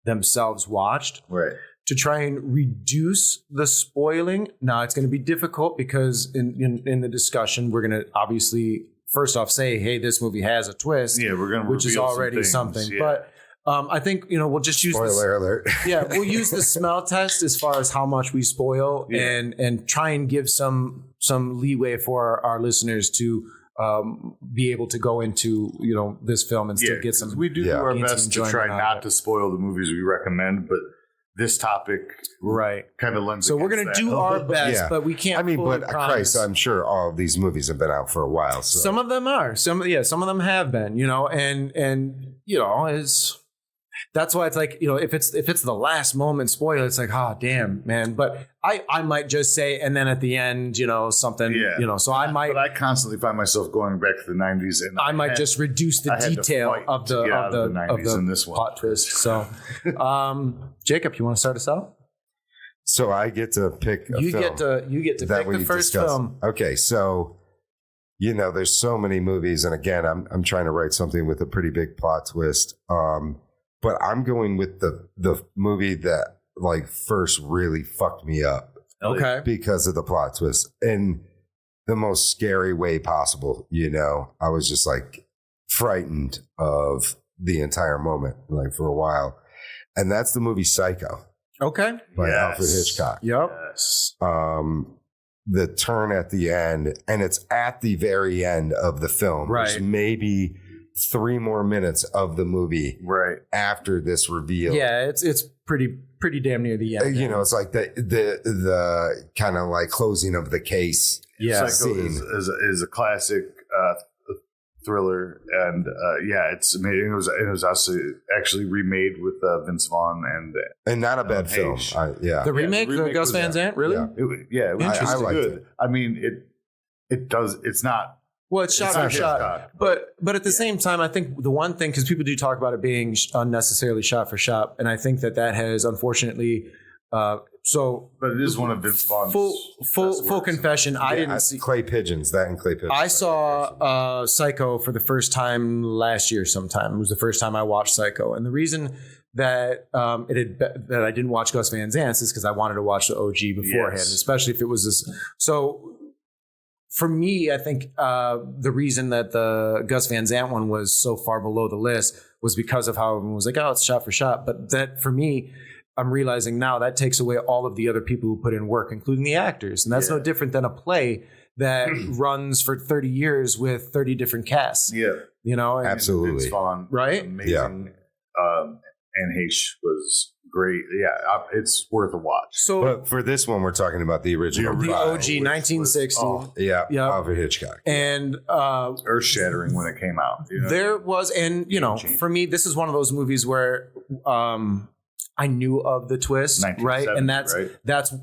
themselves watched, Right. to try and reduce the spoiling. Now it's going to be difficult because in the discussion, we're going to obviously first off say, hey, this movie has a twist, Yeah, we're going to which is already something. Yeah. But I think, we'll just use Spoiler alert. we'll use the smell test as far as how much we spoil and try and give some leeway for our listeners to be able to go into, this film and still get some. We do our gain some best to enjoyment try out of not it. to spoil the movies we recommend, but this topic Right. kind of lends. So we're going to do our best, Yeah. but we can't. I mean, fully but promise. Christ, I'm sure all of these movies have been out for a while. So. Some of them are. Some of them have been. And is. That's why it's like, if it's the last moment spoiler, it's like, oh, damn, man. But I might just say, and then at the end, something, so I might. But I constantly find myself going back to the 90s, and I might just reduce the detail of the 90s in this one. plot twist. So, Jacob, you want to start us out? So I get to pick a You film get to that pick we the first discuss. film. Okay, so there's so many movies, and again, I'm trying to write something with a pretty big plot twist. But I'm going with the movie that first really fucked me up. Okay. Because of the plot twist in the most scary way possible. I was just frightened of the entire moment, for a while. And that's the movie Psycho Okay. by Alfred Hitchcock. Yep. Yes. The turn at the end, and it's at the very end of the film. Right. There's maybe 3 more minutes of the movie Right. after this reveal. Yeah, it's pretty damn near the end. It's like the kind of closing of the case. Yeah. Psycho scene. is a classic thriller, and it's amazing. It was actually remade with Vince Vaughn And not a bad film. Hayes. The remake, the remake Gus was Van Sant, really? Yeah. It was I liked good. it. I mean, it does. It's not. Well, it's shot It's for not shot, Hitchcock. but at the same time, I think the one thing, because people do talk about it being unnecessarily shot for shot, and I think that has unfortunately. But it is one of Vince Vaughn's full confession. I didn't see Clay Pigeons. That and Clay Pigeons. I saw Psycho for the first time last year. Sometime it was the first time I watched Psycho, and the reason that that I didn't watch Gus Van Sant is because I wanted to watch the OG beforehand, especially if it was this. So. For me, I think the reason that the Gus Van Sant one was so far below the list was because of how everyone was like, oh, it's shot for shot. But that, for me, I'm realizing now that takes away all of the other people who put in work, including the actors. And that's no different than a play that runs for 30 years with 30 different casts. Yeah. Absolutely. Vince Vaughn, Right? amazing. And Hayes was great. Yeah, it's worth a watch. So But for this one, we're talking about the original. the vibe. OG 1960. Yeah. Yeah. Alfred Hitchcock. And Earth shattering when it came out. there was, and for me, this is one of those movies where I I knew of the twist, right? And that's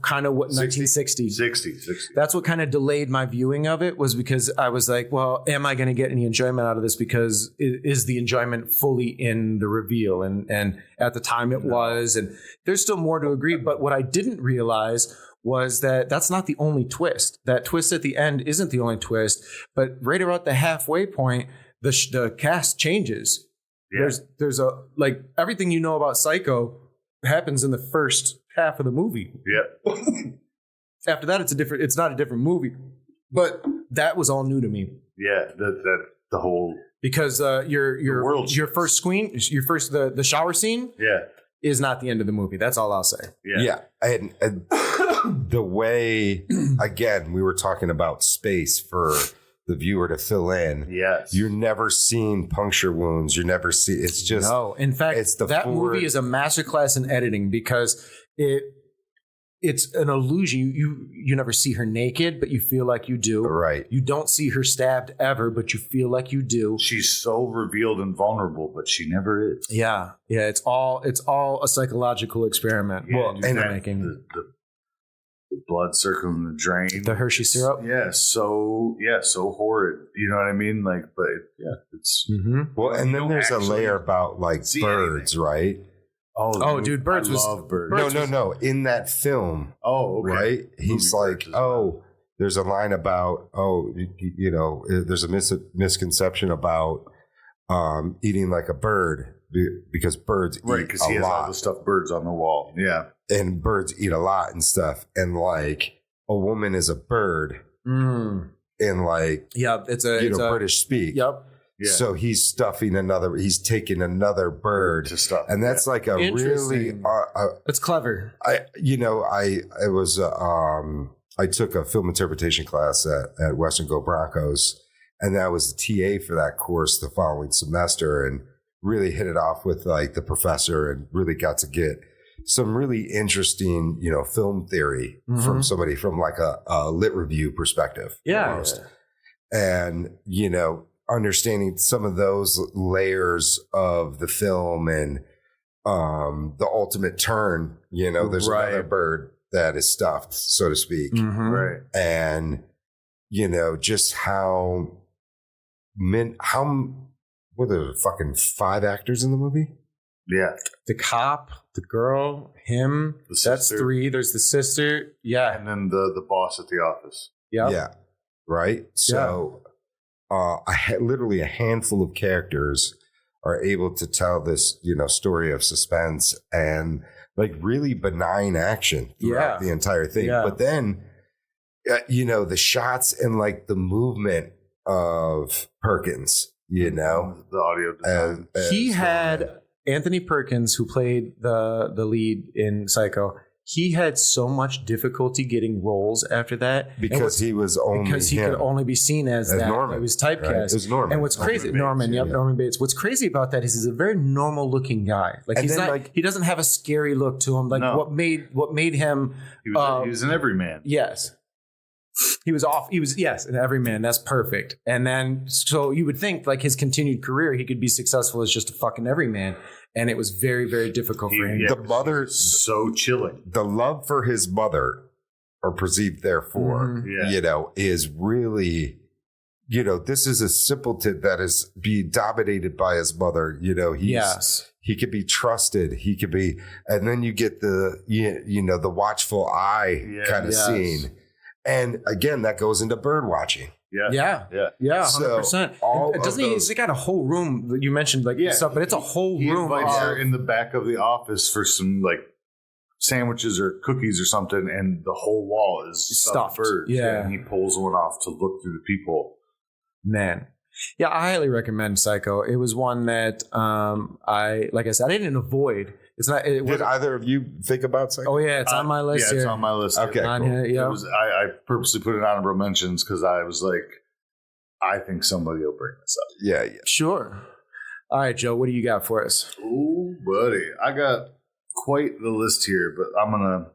kind of what 1960. 60. That's what kind of delayed my viewing of it, was because I was like, well, am I going to get any enjoyment out of this? Because is the enjoyment fully in the reveal? And at the time it was, and there's still more to agree. But what I didn't realize was that that's not the only twist. That twist at the end isn't the only twist, but right about the halfway point, the cast changes. Yeah. There's a, like, everything you know about Psycho happens in the first half of the movie. Yeah. After that, it's not a different movie. But that was all new to me. Yeah, that the whole, because your first screen, the shower scene, is not the end of the movie. That's all I'll say. Yeah. And the way, again, we were talking about space for the viewer to fill in. Yes. You're never seeing puncture wounds. You never see, it's just. No, in fact, movie is a masterclass in editing, because it's an illusion. You never see her naked, but you feel like you do. Right. You don't see her stabbed ever, but you feel like you do. She's so revealed and vulnerable, but she never is. Yeah. Yeah. It's all a psychological experiment. Yeah, well, and making the blood circling the drain, the Hershey syrup. Yeah. So horrid. You know what I mean? Like, but it's well, and then there's a layer about like birds, right? Oh, dude, birds. No. In that film. Oh, okay. Right? He's like, there's a line about, there's a misconception about eating like a bird, because birds eat a lot. Right, because he has all the stuffed birds on the wall. Yeah. And birds eat a lot and stuff. And like, a woman is a bird. In like, it's British speak. Yep. Yeah. So he's taking another bird to stuff, and that's like a really. It's clever. I took a film interpretation class at Western Go Broncos, and that was the TA for that course the following semester, and really hit it off with like the professor, and really got to get some really interesting, film theory from somebody from like a lit review perspective. Yeah. Almost. And, understanding some of those layers of the film and the ultimate turn, there's another bird that is stuffed, so to speak. Right. And, just were there fucking 5 actors in the movie? Yeah. The cop, the girl, him, that's 3. There's the sister. Yeah. And then the boss at the office. Yep. Yeah. Right. So, literally a handful of characters are able to tell this, story of suspense and like really benign action throughout the entire thing. Yeah. But then, the shots and like the movement of Perkins, the audio design. He had Anthony Perkins, who played the lead in Psycho. He had so much difficulty getting roles after that because he could only be seen as that. Norman. It was typepast. Right? It was Norman. And what's crazy, Norman Bates. What's crazy about that is he's a very normal looking guy. Like he doesn't have a scary look to him. Like what made him? He was an everyman. Yes. He was an everyman. That's perfect. And then, so you would think like his continued career, he could be successful as just a fucking everyman. And it was very, very difficult for him. The mother, so chilling. The love for his mother, or perceived therefore, is really, this is a simpleton that is being dominated by his mother. He could be trusted. He could be, and then you get the watchful eye kind of scene. And again, that goes into bird watching. Yeah, 100%. Doesn't he's got a whole room that you mentioned, stuff, but it's a whole room. He invites her in the back of the office for some like sandwiches or cookies or something, and the whole wall is stuffed birds. Yeah, and he pulls one off to look through the people. Man, yeah, I highly recommend Psycho. It was one that I didn't avoid. It's not. Did either of you think about Psycho? Oh yeah, it's on my list. Yeah, it's on my list. Okay, cool. Here, I purposely put it on honorable mentions because I was like, I think somebody will bring this up. Yeah. Sure. All right, Joe, what do you got for us? Oh, buddy, I got quite the list here, but I'm gonna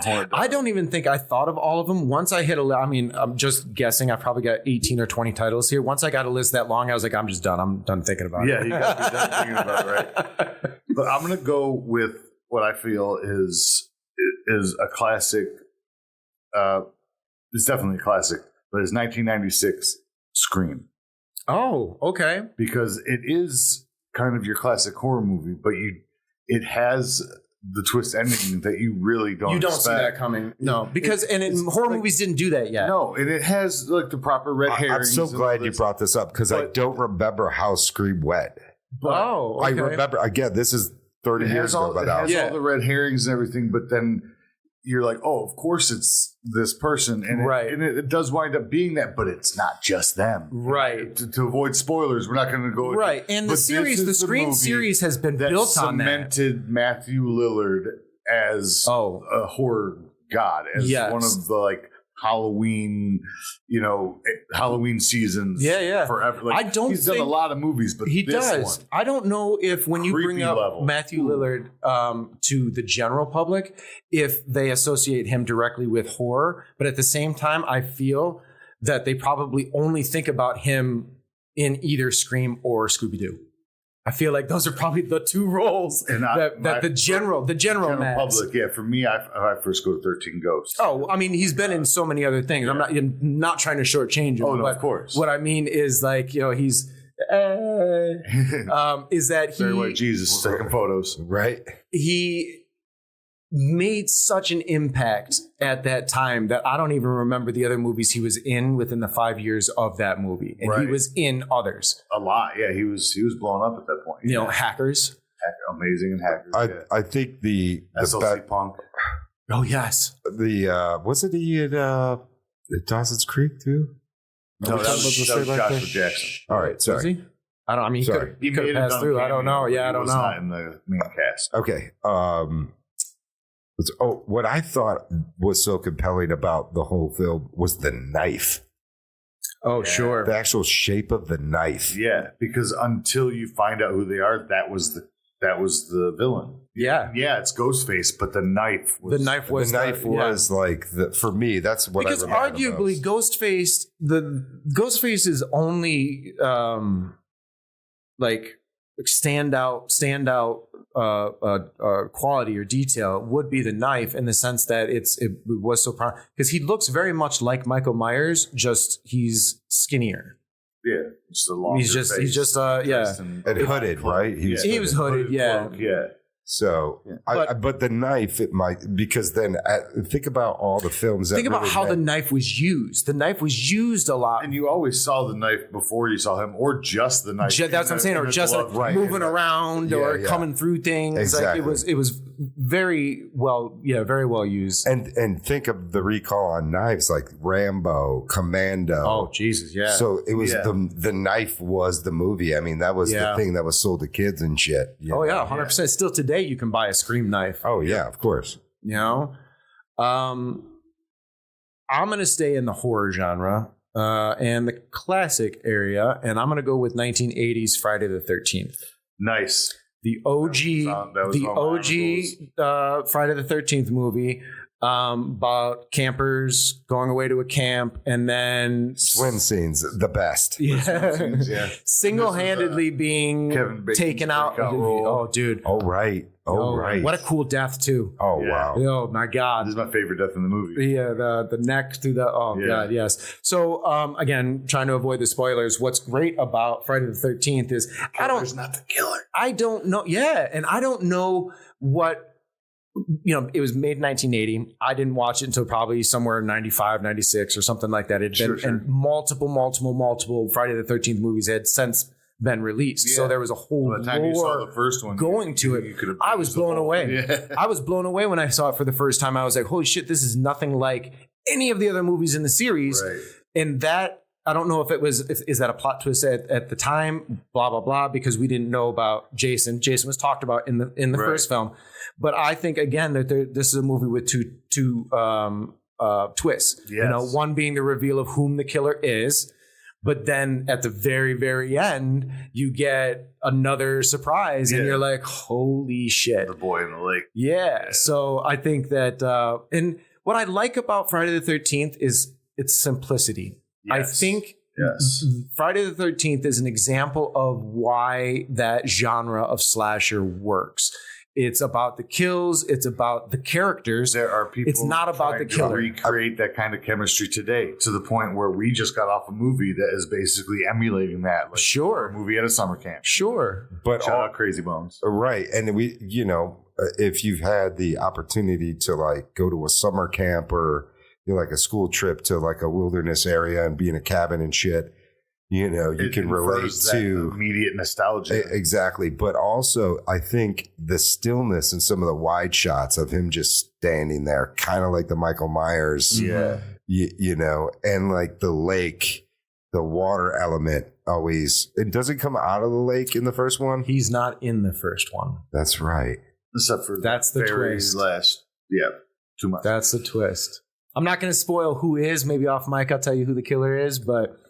hold. I don't even think I thought of all of them. Once I hit I'm just guessing. I probably got 18 or 20 titles here. Once I got a list that long, I was like, I'm just done. I'm done thinking about it. Yeah, you got to be done thinking about it, right? But I'm going to go with what I feel is a classic. It's definitely a classic, but it's 1996 Scream. Oh, okay. Because it is kind of your classic horror movie, but it has the twist ending that you really don't. You don't expect. see that coming, no, because horror movies didn't do that yet. No, and it has like the proper red herrings. I'm so glad you brought this up because I don't remember how Scream went. Okay. I remember again. This is 30 years ago. It has all the red herrings and everything, but then you're like, oh, of course it's this person, and it does wind up being that, but it's not just them, right? To avoid spoilers, we're not going to go right. And the Scream series has been built on that. Cemented Matthew Lillard as a horror god, as one of the Halloween, Halloween seasons. Forever. He's done a lot of movies, but he does. I don't know if when you bring up Matthew Lillard to the general public, if they associate him directly with horror, but at the same time, I feel that they probably only think about him in either Scream or Scooby-Doo. I feel like those are probably the two roles that the general public. For me, I first go to 13 Ghosts. Oh, I mean, he's been in so many other things. I'm not trying to shortchange him. Oh, no, of course. What I mean is he's is that he very white Jesus is taking photos, right? He made such an impact at that time that I don't even remember the other movies he was in within the 5 years of that movie, and he was in others a lot. Yeah, he was blown up at that point. Hackers, amazing, and Hackers. I think the SLC Punk. Oh yes, wasn't he at Dawson's Creek too? No, that was Joshua Jackson. All right, sorry. Was he? I don't. I mean, he could have passed through. I don't know. Yeah, I don't know. Not in the main cast. Okay. What I thought was so compelling about the whole film was the knife. Oh, sure. The actual shape of the knife. Yeah, because until you find out who they are, that was the villain. Yeah. Yeah, it's Ghostface, but the knife was for me, that's what because I remember. Because arguably Ghostface's only standout quality or detail would be the knife, in the sense that it was so prominent, because he looks very much like Michael Myers, just he's skinnier. Yeah, just a longer he's just and hooded, right? He was hooded, yeah. So, but the knife, it might, because then think about all the films. Think about how the knife was used. The knife was used a lot, and you always saw the knife before you saw him, or just the knife. That's what I'm saying, or just moving around or coming through things. Exactly. It was very well used. And think of the recall on knives like Rambo, Commando. Oh Jesus, yeah. So it was the knife was the movie. I mean, that was the thing that was sold to kids and shit. 100%. Still today, you can buy a Scream knife. Oh yeah, of course. I'm gonna stay in the horror genre and the classic area, and I'm gonna go with 1980s Friday the 13th. Nice. The OG Friday the 13th movie, about campers going away to a camp, and then swim scenes, the best. Single-handedly being taken out. Oh, dude. Oh, right. Right. What a cool death too. Oh, wow. Oh my God. This is my favorite death in the movie. Yeah, the neck through the God, yes. So again, trying to avoid the spoilers. What's great about Friday the 13th is Killer's not the killer. I don't know. Yeah, and I don't know what. It was made in 1980. I didn't watch it until probably somewhere in 95, 96 or something like that. And multiple Friday the 13th movies had since been released. So there was a whole by the time you saw the first one going to it. I was blown away. Yeah. I was blown away when I saw it for the first time. I was like, holy shit, this is nothing like any of the other movies in the series. Right. And that, I don't know if it was, is that a plot twist at the time, blah, blah, blah, because we didn't know about Jason. Jason was talked about in the first film. But I think, again, that this is a movie with two twists. Yes. One being the reveal of whom the killer is. But then at the very, very end, you get another surprise, and you're like, holy shit. The boy in the lake. Yeah. So I think that, and what I like about Friday the 13th is its simplicity. Yes. I think Friday the 13th is an example of why that genre of slasher works. It's about the kills. It's about the characters. There are people. It's not about the killer. Recreate that kind of chemistry today to the point where we just got off a movie that is basically emulating that. Like Sure. A movie at a summer camp. Sure. But Shout out Crazy Bones. Right. And we, if you've had the opportunity to like go to a summer camp or like a school trip to like a wilderness area and be in a cabin and shit, you can relate to immediate nostalgia. Exactly. But also, I think the stillness and some of the wide shots of him just standing there, kind of like the Michael Myers, and like the lake, the water element always, it doesn't come out of the lake in the first one. He's not in the first one. That's right. Except for that's the twist. Too much. That's the twist. I'm not going to spoil who is. Maybe off mic, I'll tell you who the killer is, but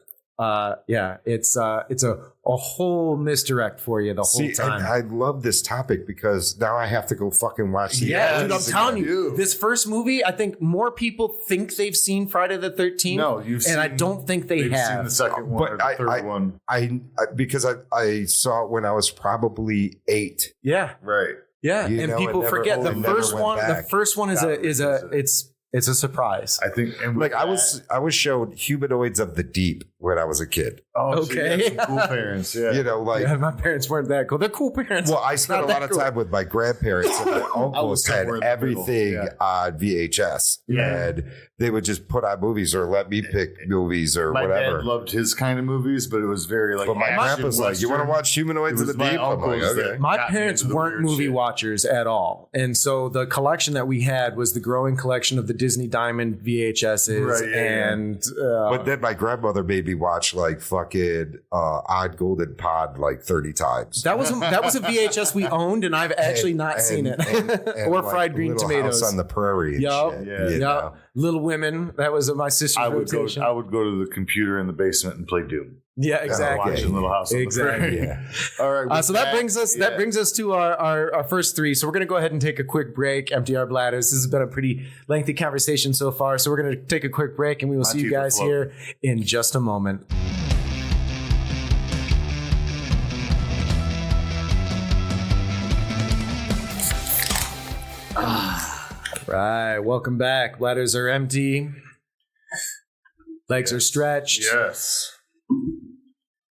it's a whole misdirect for you the whole time. I love this topic because now I have to go fucking watch the dude, I'm telling you, this first movie, I think more people think they've seen Friday the 13th. No, you've seen, and I don't think they have. Seen the second one or the third one. I because I saw it when I was probably 8. Yeah. Right. Yeah. And people forget the first one. The first one it's a surprise. I think. And like I was showed Humanoids of the Deep when I was a kid. Oh, okay. So you had some cool parents. Yeah. My parents weren't that cool. They're cool parents. Well, I spent a lot of time with my grandparents, and my uncles had everything on VHS, and they would just put on movies or let me pick movies or whatever. My dad loved his kind of movies, but it was very like. But my grandpa's like, "You want to watch Humanoids of the Deep?" I'm like, okay. My parents weren't movie watchers at all, and so the collection that we had was the growing collection of the Disney Diamond VHSs, but then my grandmother made me watch like fucking Odd Golden Pod like 30 times. That was a VHS we owned, and I've actually not seen it. Or like Fried Green Tomatoes. House on the Prairie. Yep. Little Women. That was my sister's rotation. I would go to the computer in the basement and play Doom. Yeah, exactly. Watching Little House on the Prairie. Yeah. All right. So that brings us to our first three. So we're going to go ahead and take a quick break, empty our bladders. This has been a pretty lengthy conversation so far. So we're going to take a quick break, and we will see you guys here in just a moment. Right. Welcome back. Bladders are empty. Legs are stretched. Yes.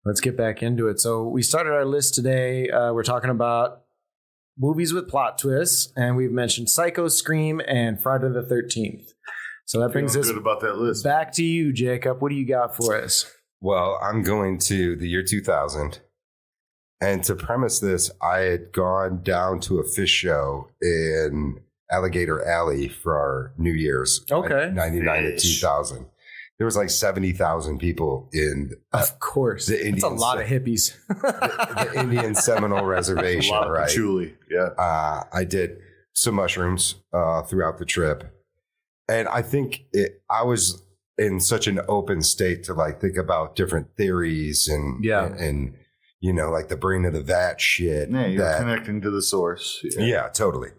Let's get back into it. So we started our list today. We're talking about movies with plot twists, and we've mentioned Psycho, Scream, and Friday the 13th. So that brings us good about that list. Back to you, Jacob. What do you got for us? Well, I'm going to the year 2000. And to premise this, I had gone down to a fish show in Alligator Alley for our New Year's. Okay. 99 to 2000. There was like 70,000 people in. Of course. The Indian, that's a lot of hippies. the Indian Seminole Reservation, a lot of patchouli. Yeah. I did some mushrooms throughout the trip. And I think I was in such an open state to like think about different theories and like the brain of the vat shit. Yeah, you're connecting to the source. Yeah, totally.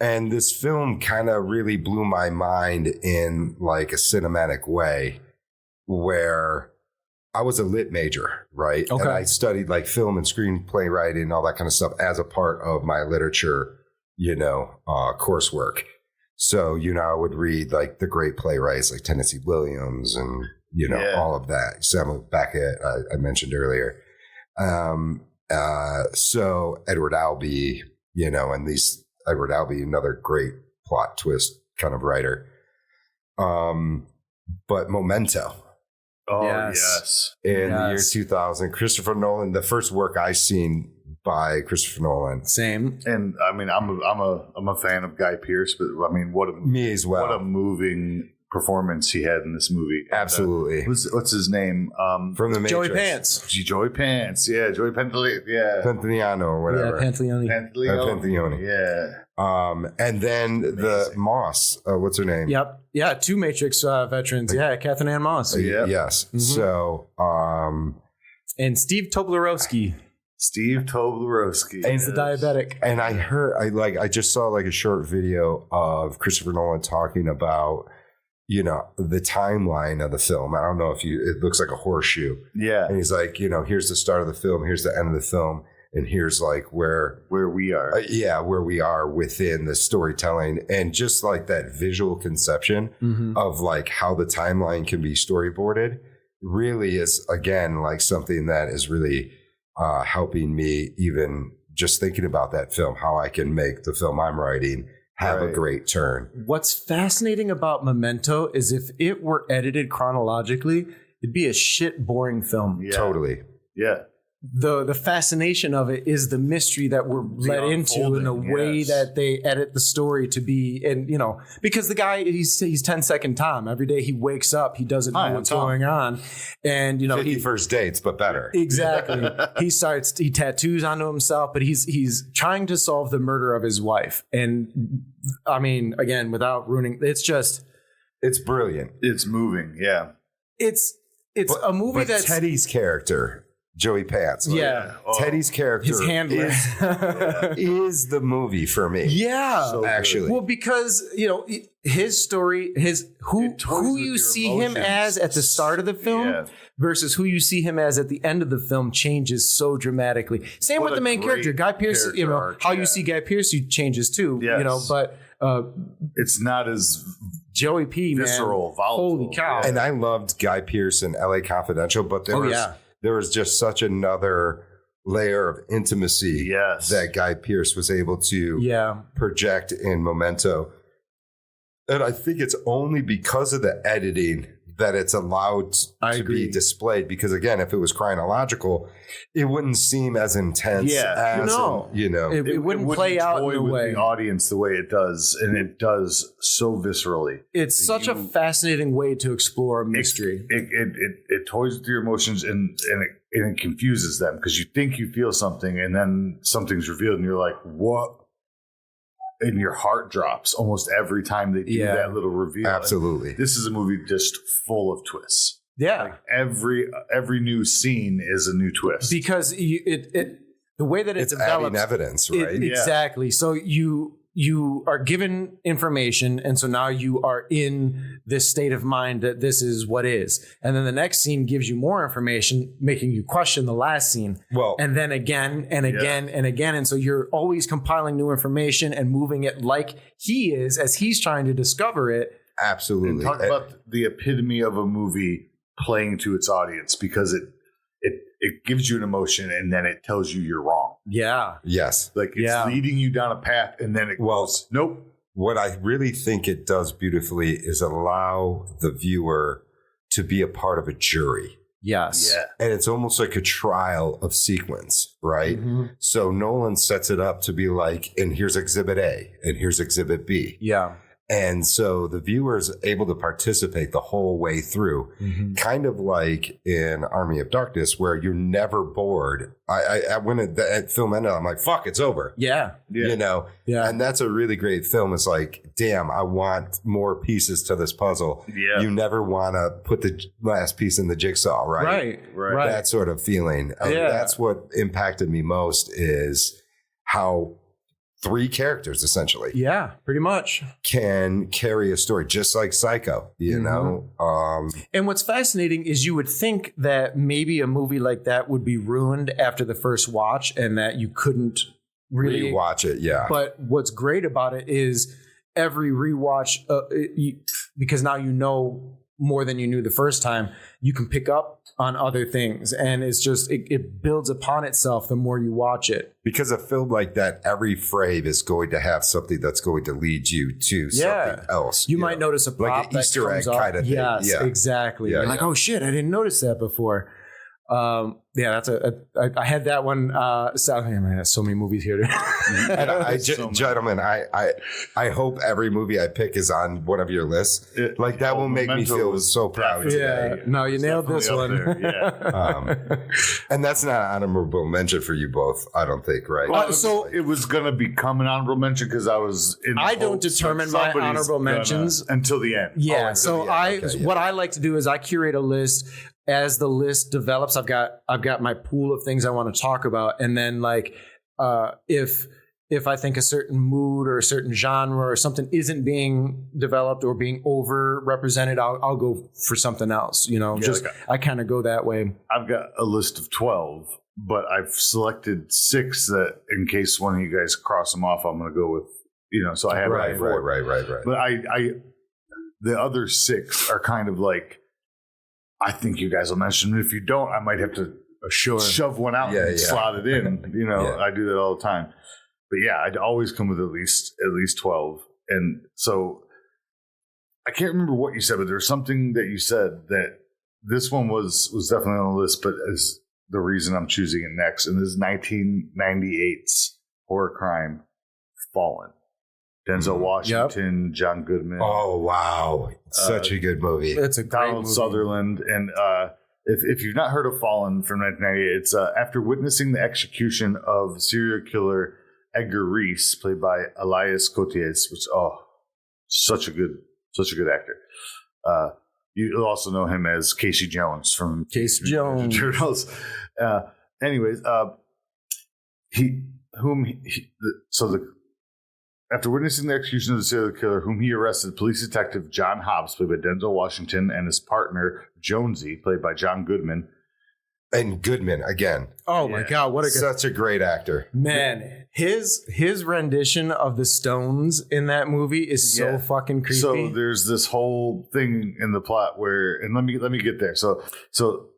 And this film kind of really blew my mind in like a cinematic way where I was a lit major, right? Okay. And I studied like film and screenplay writing and all that kind of stuff as a part of my literature, coursework. So, I would read like the great playwrights like Tennessee Williams and, all of that. Samuel Beckett, I mentioned earlier. So Edward Albee, and these Edward Albee, another great plot twist kind of writer. But Memento. Oh, yes. In the year 2000, Christopher Nolan, the first work I seen by Christopher Nolan. Same. And I mean, I'm a fan of Guy Pearce, but I mean, me as well. What a moving performance he had in this movie. Absolutely. What's his name? From the Matrix. Joey Pants. Joey Pants. Yeah, Joey Pantoliano or whatever. Yeah, Pantoliano. Yeah. And then the Moss. What's her name? Yep. Yeah, 2 Matrix veterans. Yeah, Catherine Ann Moss. Yes. Mm-hmm. So, and Steve Toblerowski. He's the diabetic. And I just saw like a short video of Christopher Nolan talking about, the timeline of the film. I don't know if it looks like a horseshoe. Yeah. And he's like, here's the start of the film. Here's the end of the film. and here's like where we are. Where we are within the storytelling, and just like that visual conception of like how the timeline can be storyboarded really is, again, like something that is really helping me, even just thinking about that film, how I can make the film I'm writing have a great turn. What's fascinating about Memento is if it were edited chronologically, it'd be a shit boring film. Yeah. Totally. Yeah. The fascination of it is the mystery that we're led into and the way that they edit the story to be, and you know, because the guy, he's 10-second Tom. Every day he wakes up, he doesn't know what's going on, and you know, 50 first dates, but better. Exactly. he tattoos onto himself, but he's trying to solve the murder of his wife, and I mean, again, without ruining, it's brilliant. It's moving. Yeah. It's a movie that's Teddy's character. Joey Pants. Yeah. Teddy's character, his handler, is the movie for me. Yeah. So actually. Well, because, you know, his story, who you see him as at the start of the film versus who you see him as at the end of the film changes so dramatically. Same with the main character, Guy Pearce. You know, how you see Guy Pearce changes too. Yes. You know, but it's not as Joey P. visceral, man, volatile. Holy cow! And I loved Guy Pearce in L.A. Confidential, but there was just such another layer of intimacy that Guy Pearce was able to project in Memento. And I think it's only because of the editing that it's allowed to be displayed. Because again, if it was chronological, it wouldn't seem as intense as, it wouldn't play out in a way. The audience the way it does, and it does so viscerally. It's such a fascinating way to explore a mystery. It toys with your emotions, and it confuses them because you think you feel something, and then something's revealed, and you're like, "What?" And your heart drops almost every time they do that little reveal. Absolutely. And this is a movie just full of twists. Yeah. Like every new scene is a new twist. Because the way that it's develops, adding evidence, right? Exactly. So you are given information, and so now you are in this state of mind that this is what is. And then the next scene gives you more information, making you question the last scene. Well, and then again and again and again. And so you're always compiling new information and moving it like he is as he's trying to discover it. Absolutely. And talk about the epitome of a movie playing to its audience, because it gives you an emotion and then it tells you you're wrong. Yeah. Yes. Like it's leading you down a path and then it goes, nope. What I really think it does beautifully is allow the viewer to be a part of a jury. Yes. Yeah. And it's almost like a trial of sequence, right? Mm-hmm. So Nolan sets it up to be like, and here's exhibit A and here's exhibit B. Yeah. And so the viewer is able to participate the whole way through, kind of like in Army of Darkness, where you're never bored. When that film ended, I'm like, fuck, it's over. Yeah. You know? Yeah. And that's a really great film. It's like, damn, I want more pieces to this puzzle. Yeah. You never want to put the last piece in the jigsaw, right? Right. That sort of feeling. That's what impacted me most, is how 3 characters, essentially. Yeah, pretty much. Can carry a story, just like Psycho, you know? And what's fascinating is you would think that maybe a movie like that would be ruined after the first watch and that you couldn't really rewatch it, But what's great about it is every rewatch, because now you know more than you knew the first time, you can pick up on other things, and it's just it builds upon itself the more you watch it. Because a film like that, every frame is going to have something that's going to lead you to something else. You might notice a prop, like an Easter egg kind of thing. Yes, exactly. You're like, oh shit, I didn't notice that before. That's I had that one. I have so many movies here. And gentlemen, I hope every movie I pick is on one of your lists. Like that will make me feel so proud today. No, you nailed this one. And that's not an honorable mention for you both, I don't think, right? Well, so it was going to become an honorable mention because I was in. I don't determine my honorable mentions until the end. Yeah. What I like to do is I curate a list. As the list develops, I've got my pool of things I want to talk about, and then like if I think a certain mood or a certain genre or something isn't being developed or being overrepresented, I'll go for something else. You know, I kind of go that way. I've got a list of 12, but I've selected 6 that in case one of you guys cross them off, I'm going to go with, so I have right. But I the other 6 are kind of like, I think you guys will mention them. If you don't, I might have to shove one out and slot it in. I do that all the time. But yeah, I'd always come with at least 12. And so I can't remember what you said, but there's something that you said that this one was definitely on the list, but as the reason I'm choosing it next. And this is 1998's horror crime, Fallen. Denzel Washington, John Goodman. Oh, wow. Such a good movie. It's a great Donald movie. Sutherland. And if you've not heard of Fallen from 1998, it's after witnessing the execution of serial killer Edgar Reese, played by Elias Cotiez, which, such a good actor. You also know him as Casey Jones from Casey Jones. Turtles. After witnessing the execution of the serial killer, whom he arrested, police detective John Hobbs, played by Denzel Washington, and his partner Jonesy, played by John Goodman. And Goodman again. Oh my God! What Such a great actor. Man, his rendition of the Stones in that movie is so fucking creepy. So there's this whole thing in the plot where, and let me get there. So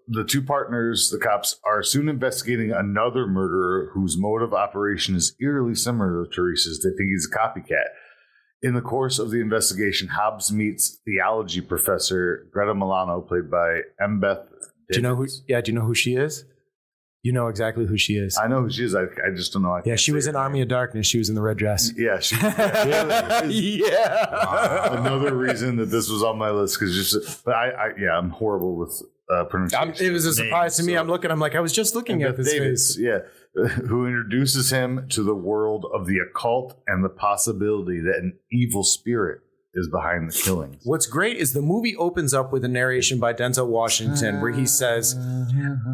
the 2 partners, the cops, are soon investigating another murderer whose mode of operation is eerily similar to Teresa's. They think he's a copycat. In the course of the investigation, Hobbs meets theology professor Greta Milano, played by Mbeth. Do you know who she is? You know exactly who she is. I know who she is. I just don't know. She was in Army of Darkness. She was in the red dress. Yeah, she. Yeah. Wow. Another reason that this was on my list but I'm horrible with pronunciation. It was a surprise to me. I'm like, I was just looking at this face. Yeah, who introduces him to the world of the occult and the possibility that an evil spirit is behind the killings. What's great is the movie opens up with a narration by Denzel Washington where he says,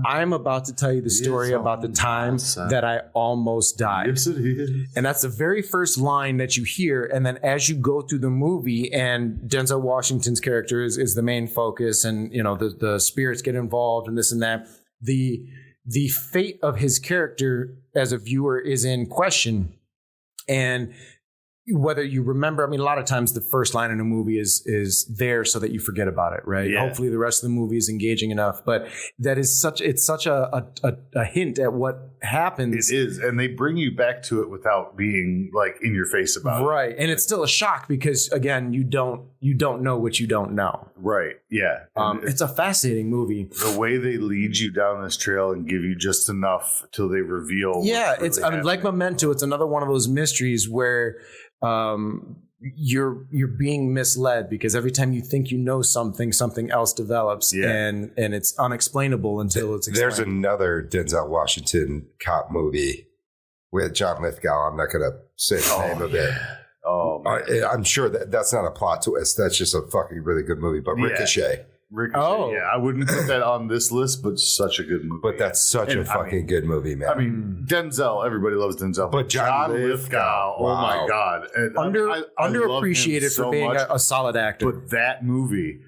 I'm about to tell you the story about the time that I almost died. Yes, it is. And that's the very first line that you hear. And then as you go through the movie and Denzel Washington's character is the main focus and, the spirits get involved and this and that, the fate of his character as a viewer is in question. And whether you remember, a lot of times the first line in a movie is there so that you forget about it, right? Yeah. Hopefully the rest of the movie is engaging enough, but it's such a hint at what happens. It is, and they bring you back to it without being like in your face about it. Right. And it's still a shock because again, you don't know what you don't know. Right. Yeah. It's a fascinating movie. The way they lead you down this trail and give you just enough till they reveal. Yeah, it's like Memento. It's another one of those mysteries where you're being misled because every time you think you know something else develops and it's unexplainable until it's explained. There's another Denzel Washington cop movie with John Lithgow. I'm not going to say the name of it. Oh, man. I'm sure that's not a plot twist. That's just a fucking really good movie. But Ricochet. I wouldn't put that on this list, but such a good movie. But that's such a fucking good movie, man. Denzel, everybody loves Denzel. But John Lithgow, oh my God. And underappreciated for being a solid actor. But that movie,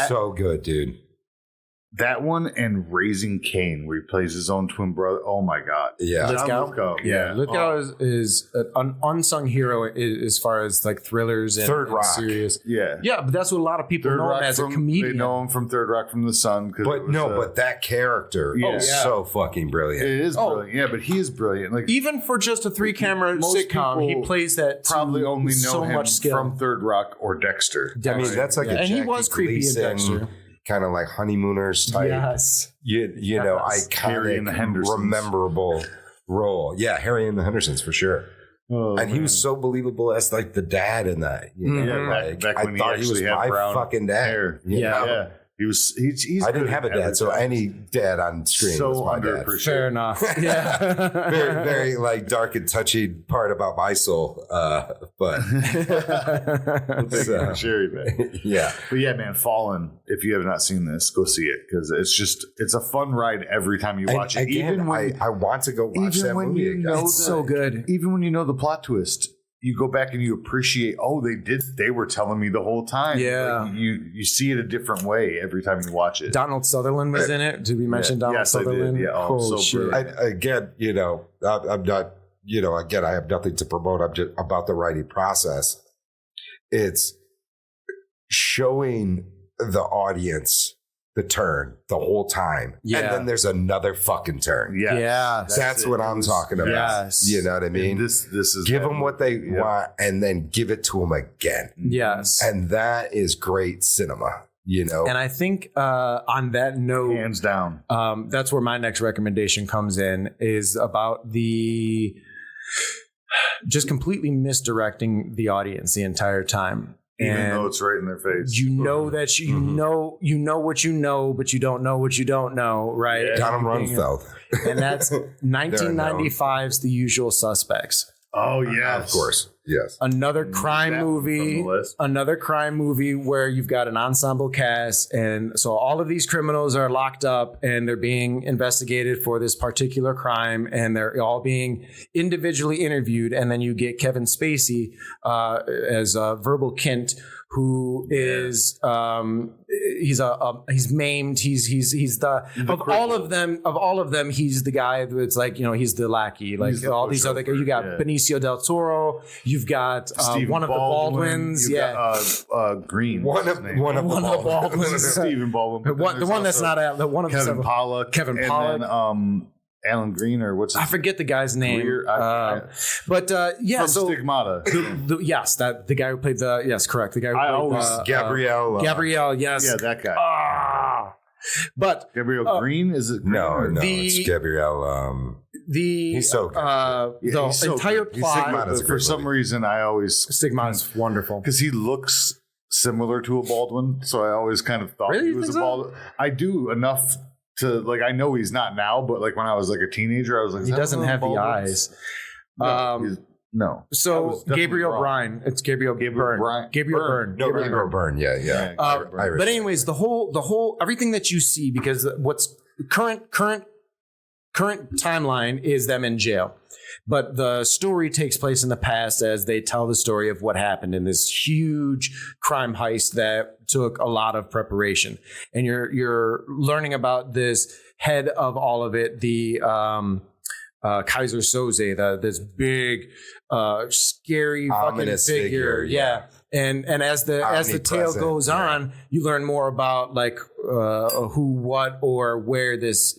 so good, dude. That one and Raising Cain, where he plays his own twin brother. Oh my God! Yeah, Lithgow. Yeah, Lithgow is an unsung hero as far as like thrillers and Third Rock. Serious. Yeah, but that's what a lot of people know him as a comedian. They know him from Third Rock from the Sun. But that character is so fucking brilliant. It is brilliant. Yeah, but he is brilliant. Like even for just a 3-camera sitcom, he plays that. Probably only know so him much skill. From Third Rock or Dexter. That's like a and Jackie he was creepy in Dexter. Kind of like Honeymooners type. Yes. You know, iconic, rememberable role. Yeah, Harry and the Hendersons for sure. Oh, and he was so believable as like the dad in that. You know, back when I thought he was my fucking dad. Hair. Yeah. He was. He's I didn't have a dad, so any dad on screen was my dad. Fair enough. Yeah. very, very like dark and touchy part about my soul. But Sherry, man. Yeah. But yeah, man, Fallen. If you have not seen this, go see it because it's a fun ride every time you watch it. Again, I want to go watch that movie again. It's so good. Even when you know the plot twist, you go back and you appreciate, they were telling me the whole time. Yeah. Like, you see it a different way every time you watch it. Donald Sutherland was in it. Did we mention Donald Sutherland? I did. Yeah. Oh, shit. Again, I'm not, again, I have nothing to promote. I'm just about the writing process. It's showing the audience the turn the whole time. Yeah. And then there's another fucking turn. Yes. Yeah. That's what I'm talking about. Yes. You know what I mean? And this is give them what they want and then give it to them again. Yes. And that is great cinema, And I think on that note, hands down, that's where my next recommendation comes in, is about the just completely misdirecting the audience the entire time. even though it's right in their face. You know that you know what you know, but you don't know what you don't know, right? Yeah. Donald Rumsfeld. And that's 1995's The Usual Suspects. Oh yes, Of course. Yes. Another crime That from the list. another crime movie where you've got an ensemble cast. And so all of these criminals are locked up and they're being investigated for this particular crime, and they're all being individually interviewed. And then you get Kevin Spacey as Verbal Kint, who is he's maimed. He's the of all of them, he's the guy that's like, he's the lackey. Like all these other guys. You got Benicio del Toro. You've got one of the Baldwins. Got, Green. One of the Baldwins. Stephen Baldwin. The one that's not the one of Kevin Pollak. Kevin and Pollak. Then, Alan Green, or what's his I forget the guy's name. From Stigmata. The guy who played correct. The guy who played Gabrielle. Gabrielle, yes. Yeah, that guy. But Gabrielle Green, is it? No, it's Gabrielle. He's so good. He's so entire good. plot. For some reason, I always Stigmata is wonderful because he looks similar to a Baldwin, so I always kind of thought Really? he was a Baldwin. I do enough to I know he's not now, but when I was a teenager, I was like, he doesn't have the eyes. No. So Gabriel Byrne. It's Gabriel Byrne. Gabriel Byrne. No, Gabriel Byrne. Yeah. But anyways, the whole everything that you see, because what's current timeline is them in jail. But the story takes place in the past as they tell the story of what happened in this huge crime heist that took a lot of preparation. And you're learning about this head of all of it, the Kaiser Soze, this big, scary fucking figure. Yeah. And as the tale goes on, you learn more about who, what, or where this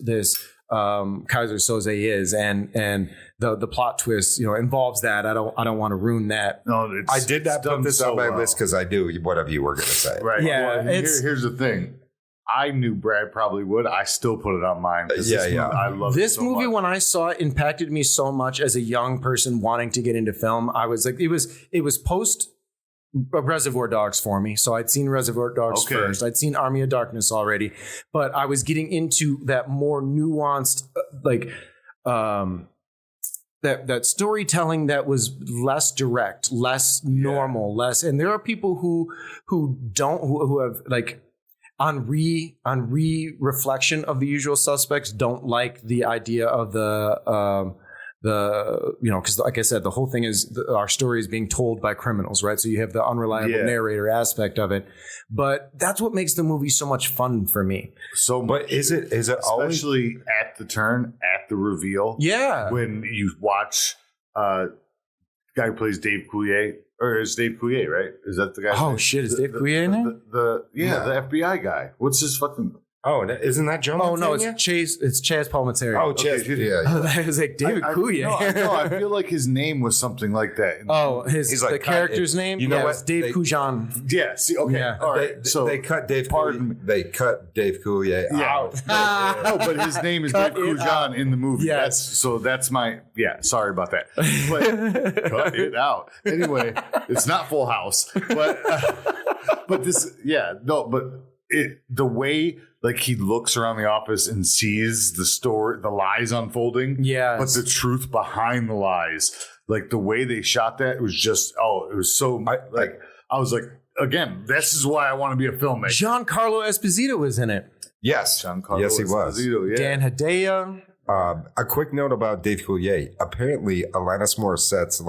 Kaiser Soze is, and the plot twist involves that. I don't want to ruin that. No, I did not put this on my list because I knew whatever you were going to say. Right. Yeah. Well, here's the thing. I knew Brad probably would. I still put it on mine. I love this so movie. much. When I saw it, impacted me so much as a young person wanting to get into film. I was like, it was post Reservoir Dogs for me. So I'd seen Reservoir Dogs first. I'd seen Army of Darkness already, but I was getting into that more nuanced, that storytelling that was less direct, less normal, less. And there are people who have on reflection of The Usual Suspects don't like the idea of because like I said, the whole thing is our story is being told by criminals, right? So you have the unreliable narrator aspect of it, but that's what makes the movie so much fun for me. So much. But is it especially at the turn, at the reveal? Yeah, when you watch the guy who plays Dave Coulier, or is Dave Coulier, right? Is that the guy? Oh shit, is Dave Coulier in it? The FBI guy. What's his fucking? Oh, isn't that Joe? Oh no, it's Chase. It's Chaz Palminteri. Oh, Chaz. I was like David Coulier. No, I feel like his name was something like that. The character's name. It's Dave Coujan. Yeah. See, okay. Yeah. All right. So they cut Dave. They cut Dave Coulier out. No, but his name is Dave Coujan in the movie. Yes. That's my. Yeah. Sorry about that. But cut it out. Anyway, it's not Full House, but this. Yeah. No, but the way. He looks around the office and sees the lies unfolding. Yeah. But the truth behind the lies, the way they shot that, it was just, it was so, I was like, again, this is why I want to be a filmmaker. Giancarlo Esposito was in it. Yes. Yes, he was. Yeah. Dan Hedaya. A quick note about Dave Coulier. Apparently, Alanis Morissette's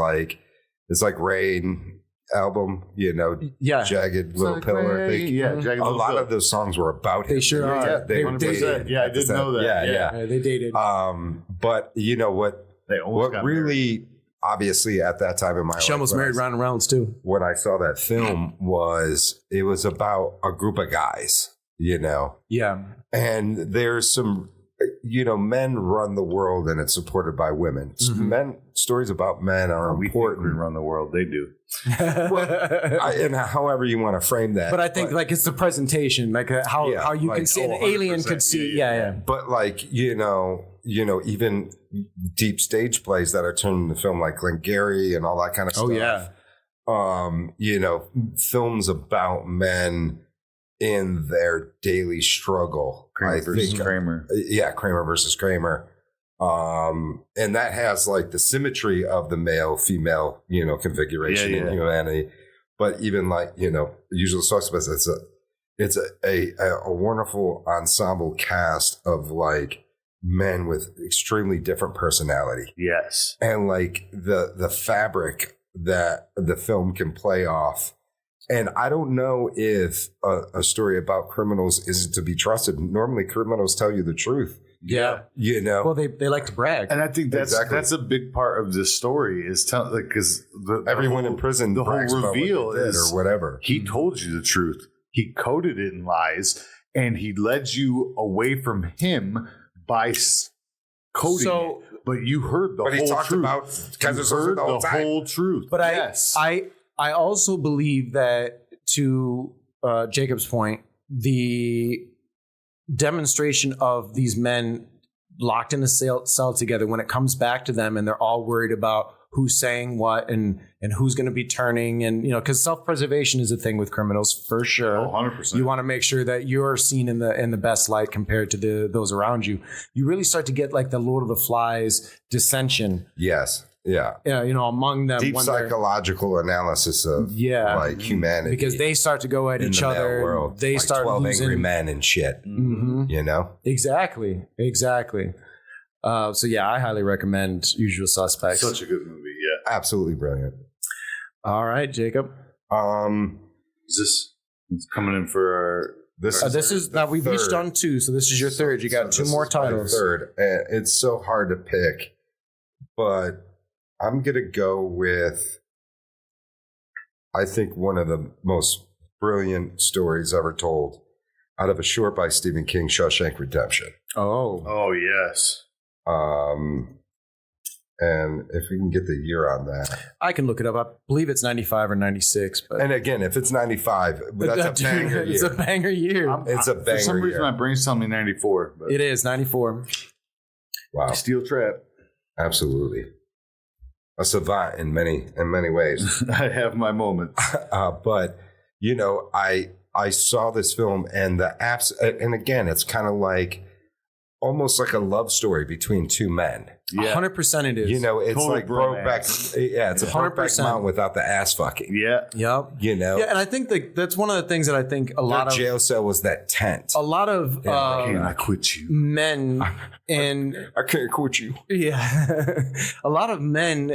It's like Rain album, Jagged Little like Pillar. Rain. Jagged A Little lot Pillar. of those songs were about him. They sure are. Yeah, They were 100%. dated. Yeah, I did know that. Yeah. They dated. But you know what? They almost got really, obviously, at that time in my life, She almost married Ryan Reynolds too. when I saw that film it was about a group of guys, Yeah. and there's some, men run the world and it's supported by women. Stories about men are We important. run the world. They do. And however you want to frame that. But I think like it's the presentation, like how you can see an alien could see. Yeah. But like, even deep stage plays that are turned into film like Glengarry and all that kind of stuff. Oh yeah. Films about men in their daily struggle. Kramer versus Kramer. Yeah, Kramer versus Kramer. And that has like the symmetry of the male female, configuration in humanity. But even like, Usual Suspects, it's a wonderful ensemble cast of like men with extremely different personality. Yes. And like the fabric that the film can play off. And I don't know if a story about criminals isn't to be trusted. Normally criminals tell you the truth. Yeah. Well, they like to brag. And I think that's a big part of this story is because everyone in prison, the whole reveal is or whatever. He told you the truth. He coded it in lies, and he led you away from him by coding it. But you heard the whole truth. But he talked about because you heard the whole truth. But I also believe that, to Jacob's point, the demonstration of these men locked in a cell together, when it comes back to them and they're all worried about who's saying what and who's going to be turning, and because self-preservation is a thing with criminals for sure. 100%. You want to make sure that you're seen in the best light compared to those around you. You really start to get like the Lord of the Flies dissension. Yes. Yeah. Among them. Deep psychological analysis of like humanity. Because they start to go at each other. World. They like start 12 losing. Angry Men and shit. Mm-hmm. Exactly. So yeah, I highly recommend Usual Suspects. Such a good movie. Yeah. Absolutely brilliant. All right, Jacob. Is this coming in for our... This is now we've each done two, so this is your third. You got two more titles. Third. And it's so hard to pick, but I'm going to go with, I think, one of the most brilliant stories ever told out of a short by Stephen King, Shawshank Redemption. Oh, yes. And if we can get the year on that. I can look it up. I believe it's 95 or 96. But and again, if it's 95, that's a banger year. It's a banger year. It's a banger year. For some reason, my brain's telling me 94. But it is 94. Wow. Steel Trap. Absolutely. A savant in many ways. I have my moments. But, I saw this film and the apps, and again, it's kind of like almost like a love story between two men. Yeah. 100% it is. It's Total like Brokeback. Yeah, it's a 100% Mountain without the ass fucking. Yeah. Yep. Yeah, and I think that's one of the things that I think a lot of jail cell was that tent. A lot of I quit you. Men and I can't quit you. Yeah, a lot of men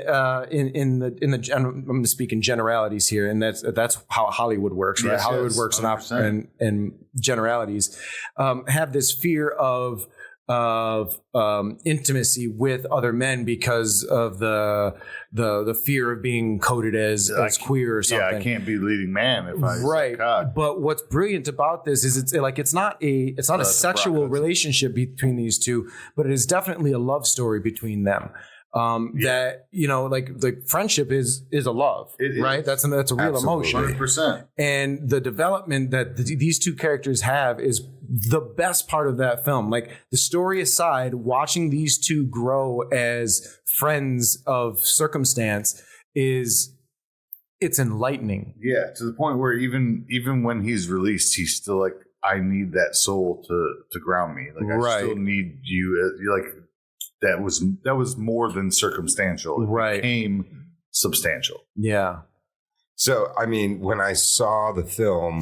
in the I'm going to speak in generalities here, and that's how Hollywood works, right? Yes, Hollywood works in generalities. Have this fear of intimacy with other men because of the fear of being coded as queer or something. Yeah, I can't be leading man if I right. But what's brilliant about this is it's not a sexual relationship between these two, but it is definitely a love story between them. That like friendship is a love, right? That's a real Absolutely. emotion, 100%. And the development that these two characters have is the best part of that film. Like, the story aside, watching these two grow as friends of circumstance it's enlightening. Yeah, to the point where even when he's released, he's still like, I need that soul to ground me. Like, I still need you. You're like, that was more than circumstantial. It became substantial. Yeah. So, I mean, when I saw the film,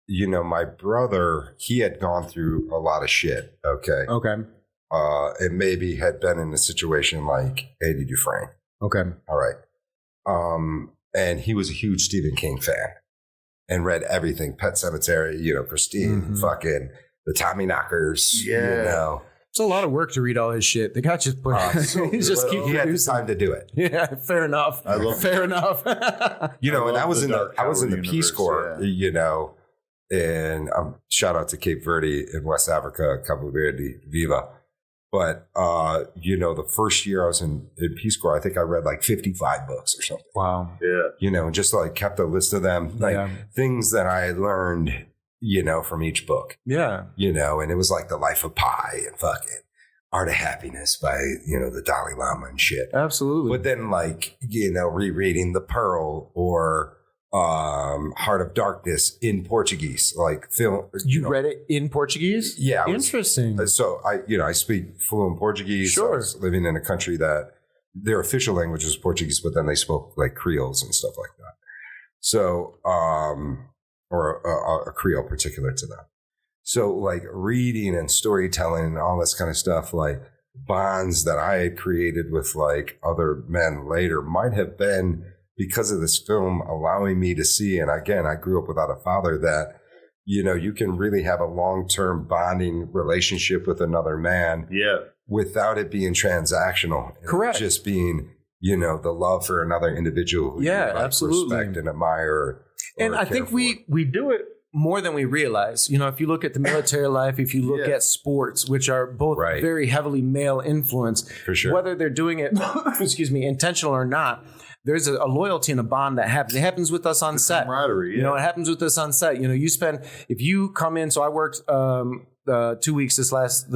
my brother, he had gone through a lot of shit. Okay. And maybe had been in a situation like Eddie Dufresne. Okay. All right. And he was a huge Stephen King fan and read everything, Pet Sematary, Christine, fucking the Tommyknockers, It's a lot of work to read all his shit. The guy just he had the time to do it. Yeah, fair enough. Fair enough. And I was in the Peace Corps, and shout out to Cape Verde in West Africa, Cabo Verde, Viva. But, the first year I was in Peace Corps, I think I read like 55 books or something. Wow. Yeah. And just like kept a list of them, things that I learned, from each book. Yeah. And it was like The Life of Pi and fucking Art of Happiness by, the Dalai Lama and shit. Absolutely. But then rereading The Pearl or Heart of Darkness in Portuguese, like film. You read it in Portuguese? Yeah. Interesting. So I speak fluent Portuguese. Sure. I was living in a country that their official language is Portuguese, but then they spoke like Creoles and stuff like that. So, or a Creole particular to them. So like reading and storytelling and all this kind of stuff, like bonds that I had created with like other men later might have been because of this film allowing me to see. And again, I grew up without a father, that, you can really have a long-term bonding relationship with another man without it being transactional. Correct. Just being, the love for another individual who you absolutely respect and admire. And I think we do it more than we realize. If you look at the military life, if you look at sports, which are both very heavily male influenced, for sure, whether they're doing it, intentional or not, there's a loyalty and a bond that happens. It happens with us on set. Camaraderie, it happens with us on set. If you come in, so I worked 2 weeks this last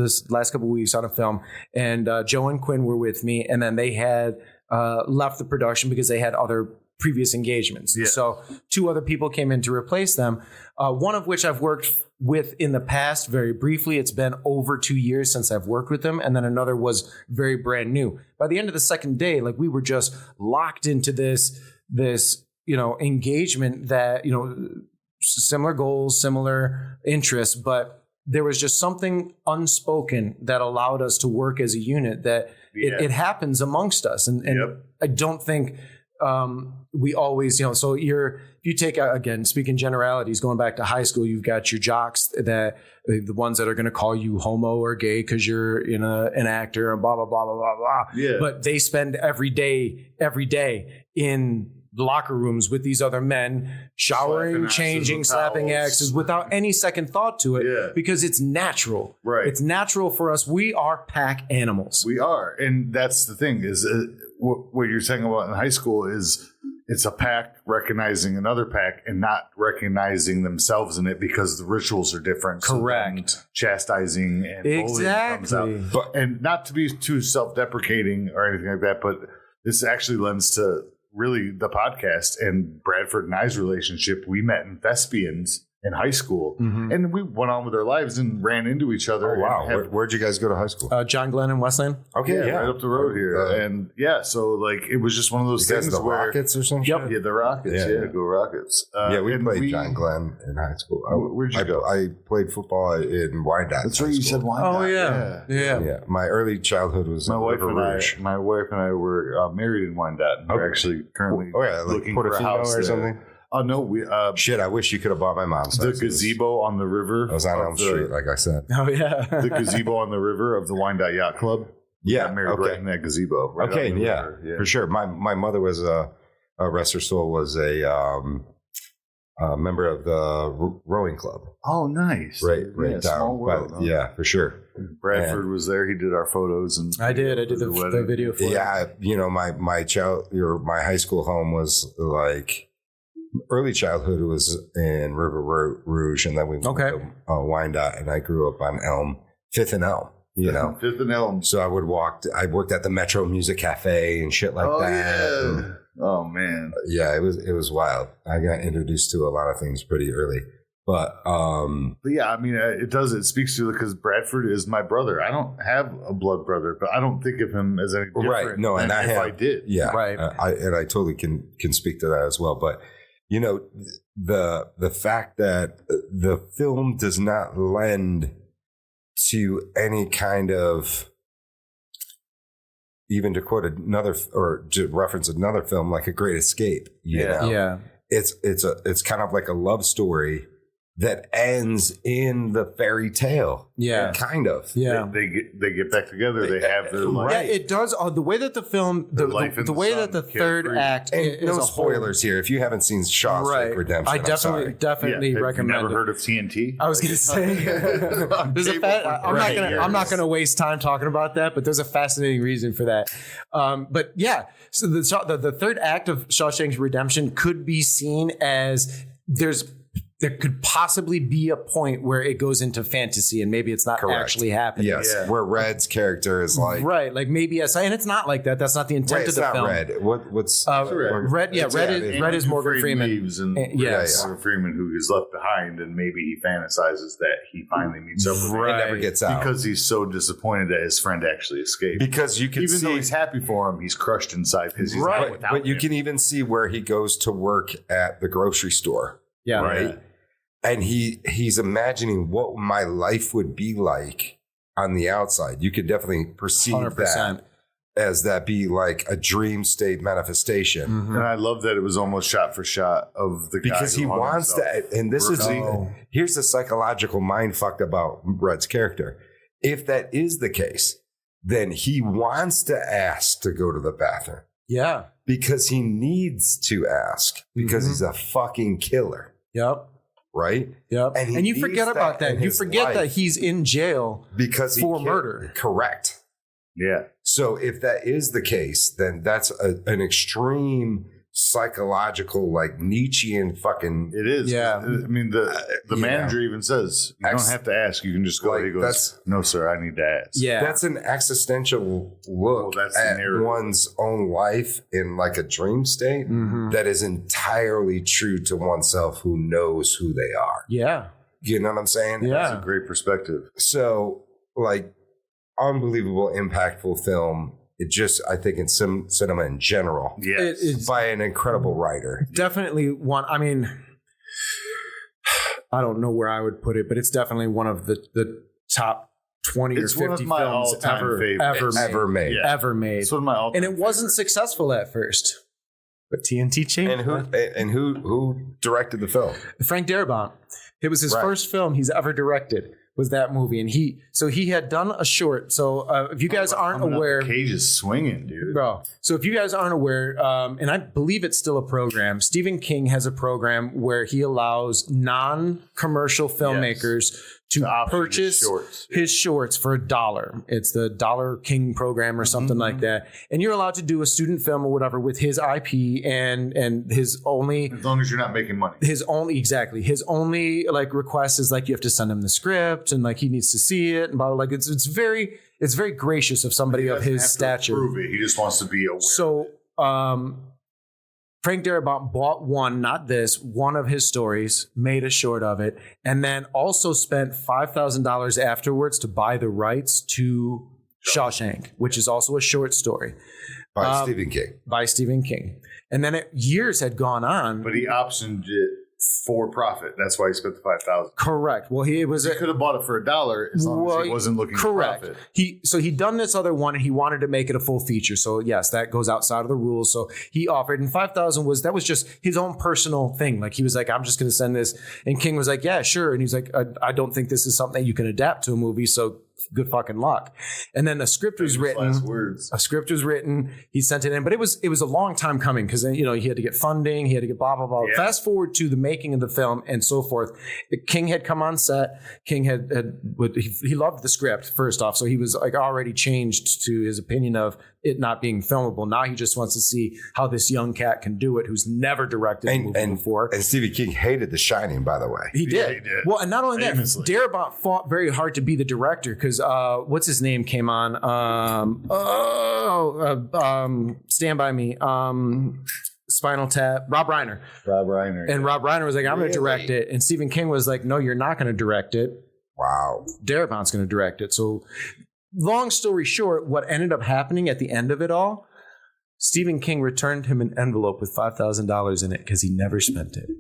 couple of weeks on a film, and Joe and Quinn were with me, and then they had left the production because they had other previous engagements. Yeah. So 2 other people came in to replace them, one of which I've worked with in the past very briefly. It's been over 2 years since I've worked with them. And then another was very brand new. By the end of the second day, like we were just locked into this engagement that, similar goals, similar interests, but there was just something unspoken that allowed us to work as a unit that it happens amongst us. And I don't think, we always, so if you take, again, speaking generalities, going back to high school, you've got your jocks that the ones that are going to call you homo or gay because you're an actor and blah, blah, blah, blah, blah, blah. Yeah. But they spend every day in the locker rooms with these other men, showering, changing, slapping axes without any second thought to it because it's natural. Right. It's natural for us. We are pack animals. We are. And that's the thing is what you're saying about in high school is it's a pack recognizing another pack and not recognizing themselves in it because the rituals are different. Correct. So chastising and bullying comes out. And not to be too self-deprecating or anything like that, but this actually lends to really the podcast and Bradford and I's relationship. We met in Thespians in high school, and we went on with our lives and ran into each other. Oh, wow. Where'd you guys go to high school? John Glenn and Westland. Okay, right up the road here. So like it was just one of those things. The where Rockets or something? Yep. Yeah, the Rockets. Yeah, go Rockets. We played John Glenn in high school. Where'd you go? I played football in Wyandotte. That's right, you said Wyandotte. Oh, yeah. My early childhood was my wife and I were married in Wyandotte. We're actually currently looking for a house or something. Oh, no. We shit, I wish you could have bought my mom's house. The gazebo on the river. I was on Elm Street, like I said. Oh, yeah. The gazebo on the river of the Wyandotte Yacht Club. Yeah. Got married right in that gazebo. Right for sure. My mother was rest her soul, was a member of the rowing club. Oh, nice. Right down. Small world, yeah, for sure. Bradford was there. He did our photos, and I did the video for my high school home was like early childhood was in River Rouge, and then we moved to Wyandotte, and I grew up on Fifth and Elm. Fifth and Elm. So I worked at the Metro Music Cafe and shit like that. Yeah. Oh man. Yeah, it was wild. I got introduced to a lot of things pretty early. But yeah, I mean, it speaks to because Bradford is my brother. I don't have a blood brother, but I don't think of him as any different. Right. No, and I did. Yeah. Right. I totally can speak to that as well. But the fact that the film does not lend to any kind of even to quote another or to reference another film like A Great Escape, you know? Yeah. It's kind of like a love story that ends in the fairy tale. Yeah. Kind of. Yeah. They get back together. They have their life. Yeah, it does. The way that the film, the way that the third act, And is no a spoilers here. If you haven't seen Shawshank Redemption, I definitely Have recommend you never it. heard of TNT? I was going to say, I'm not going to waste time talking about that, but there's a fascinating reason for that. But yeah, so the third act of Shawshank's Redemption could be seen as there could possibly be a point where it goes into fantasy and maybe it's not actually happening. Yes, where Red's character is like like maybe and it's not like that. That's not the intent of the film. Red. What's Red? Yeah, Red is Morgan Freeman. Yes, Morgan Freeman, who is left behind, and maybe he fantasizes that he finally meets up with him. Right. Never gets out because he's so disappointed that his friend actually escaped. Because you can even though he's happy for him, he's crushed inside because he's not without But you him. can even see where he goes to work at the grocery store. Yeah, right. Yeah. And he's imagining what my life would be like on the outside. You could definitely perceive 100%. that as that be like a dream state manifestation. Mm-hmm. And I love that it was almost shot for shot of the guy because he wants that. And this is here's the psychological mind fuck about Red's character. If that is the case, then he wants to ask to go to the bathroom. Yeah. Because he needs to ask because he's a fucking killer. Yep. Right? Yep. And you forget about that. You forget that he's in jail because for murder. Correct. Yeah. So if that is the case, then that's an extreme psychological, like Nietzschean fucking. It is. Yeah. I mean, the manager even says, you don't have to ask. You can just go. Like, he goes, no, sir, I need to ask. Yeah. That's an existential look at one's own life in like a dream state that is entirely true to oneself who knows who they are. Yeah. You know what I'm saying? Yeah. That's a great perspective. So, like, unbelievable, impactful film. It just, I think, in cinema in general, it's by an incredible writer. Definitely one. I mean, I don't know where I would put it, but it's definitely one of the top 20 or 50 films ever made. It's one of my all-time and it wasn't successful at first, but TNT changed. And who directed the film? Frank Darabont. It was his first film he's ever directed. Was that movie, and he had done a short. So if you guys aren't aware, Cage is swinging, dude, bro. So if you guys aren't aware, and I believe it's still a program, Stephen King has a program where he allows non-commercial filmmakers to purchase his shorts for $1. It's the Dollar King program or something like that, and you're allowed to do a student film or whatever with his IP and his only, as long as you're not making money. His only like request is like you have to send him the script and like he needs to see it and blah, blah, like it's very gracious of somebody of his stature. Prove it. He just wants to be aware. So Frank Darabont bought one of his stories, made a short of it, and then also spent $5,000 afterwards to buy the rights to Shawshank, which is also a short story by Stephen King. And then years had gone on, but he optioned it for profit. That's why he spent the $5,000. Correct. Well, he could have bought it for $1 as long as he wasn't looking for profit. He'd done this other one and he wanted to make it a full feature. So yes, that goes outside of the rules. So he offered, and $5,000 was just his own personal thing. Like he was like, I'm just going to send this, and King was like, yeah, sure. And he's like, I don't think this is something that you can adapt to a movie. So good fucking luck. And then a script was written. He sent it in, but it was a long time coming because he had to get funding, he had to get blah blah blah. Yeah. Fast forward to the making of the film and so forth. King had come on set. King he loved the script first off, so he was like already changed to his opinion of it not being filmable. Now he just wants to see how this young cat can do it, who's never directed a movie before. And Stephen King hated The Shining, by the way. He did. Well, and not only famously. That, Darabont fought very hard to be the director because what's his name came on? Stand By Me. Spinal Tap. Rob Reiner. And Rob Reiner was like, I'm going to direct it. And Stephen King was like, no, you're not going to direct it. Wow. Darabont's going to direct it. So long story short, what ended up happening at the end of it all, Stephen King returned him an envelope with $5,000 in it because he never spent it.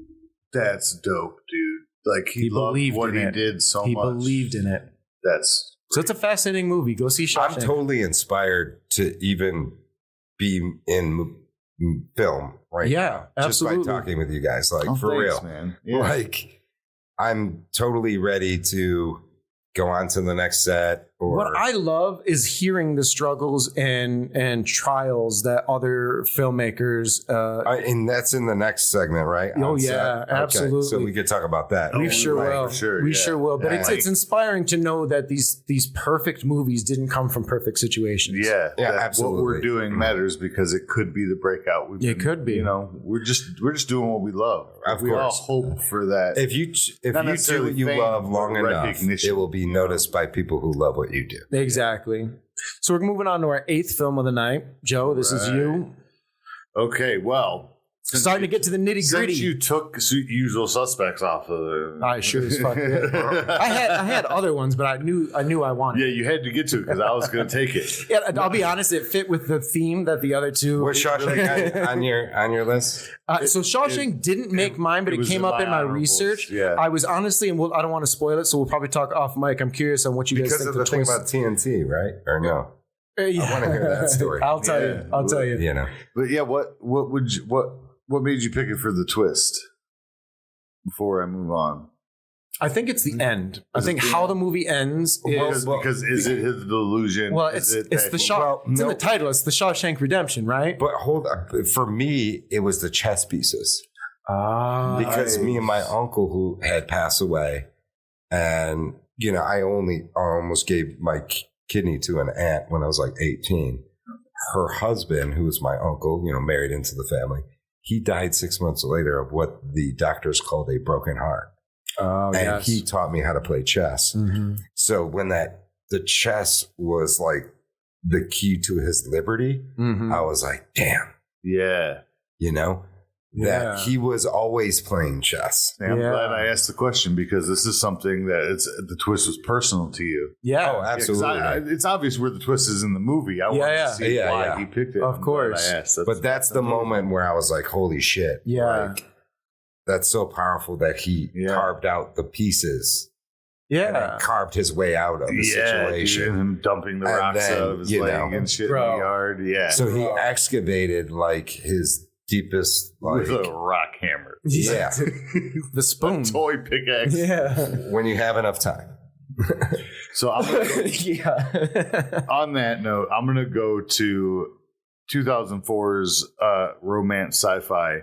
That's dope, dude. Like he loved what he did so much. He believed in it. That's So it's a fascinating movie. Go see Shawshank. I'm totally inspired to even be in film right now. Absolutely. Just by talking with you guys. Like, for thanks, real. man. Yeah. Like, I'm totally ready to go on to the next set. Or What I love is hearing the struggles and trials that other filmmakers. and that's in the next segment, right? Oh, On yeah, set? absolutely. Okay, so we could talk about that. We sure will. sure, We yeah. sure will. But Yeah. it's inspiring to know that these perfect movies didn't come from perfect situations. Yeah, Yeah, that absolutely. What we're doing matters because it could be the breakout. It could be. You know, we're just doing what we love. Of we all course. hope for that. If you do necessarily what you fame, love long but enough, recognition. it will be noticed by people who love what you do. Exactly. So we're moving on to our 8th film of the night. Joe, this is you. Okay, well, Starting to get to the nitty since gritty. you took Usual Suspects off of the, I sure as fuck did. I had other ones, but I knew I wanted. yeah, you had to get to it because I was going to take it. Yeah, I'll be honest, it fit with the theme that the other two. What's Shawshank on your list? So Shawshank didn't make mine, but it it was came in up my in my honorables, research. yeah. I was honestly, and I don't want to spoil it, so we'll probably talk off mic. I'm curious on what you guys Because think of the thing about TNT, right? Or no? Yeah. I want to hear that story. I'll tell you. I'll tell you. You know. But yeah, what made you pick it for the twist? Before I move on, I think it's the end. I think how the movie ends is because is it his delusion? well, Is it's it the that- Shaw. It's in the title. It's the Shawshank Redemption, right? But hold on. For me, it was the chess pieces. Because Nice. me and my uncle who had passed away, and I almost gave my kidney to an aunt when I was like 18. Her husband, who was my uncle, married into the family, he died 6 months later of what the doctors called a broken heart. And he taught me how to play chess. Mm-hmm. So when the chess was like the key to his liberty, Mm-hmm. I was like, damn, Yeah. that he was always playing chess. I'm Yeah. glad I asked the question because this is something that the twist was personal to you. Yeah. Oh, absolutely. Yeah, 'cause it's obvious where the twist is in the movie. I want to see why he picked it. Of I'm course. glad I asked. But that's the moment where I was like, holy shit. Yeah. Like, that's so powerful that he carved out the pieces. And then carved his way out of the situation. Dude, and him dumping the And rocks then, out of his leg and shit in the yard. Yeah. So he excavated like his deepest, like, with a rock hammer. yeah, The spoon. A toy pickaxe. Yeah. when you have enough time. So I'm gonna Yeah. on that note, I'm going to go to 2004's romance sci-fi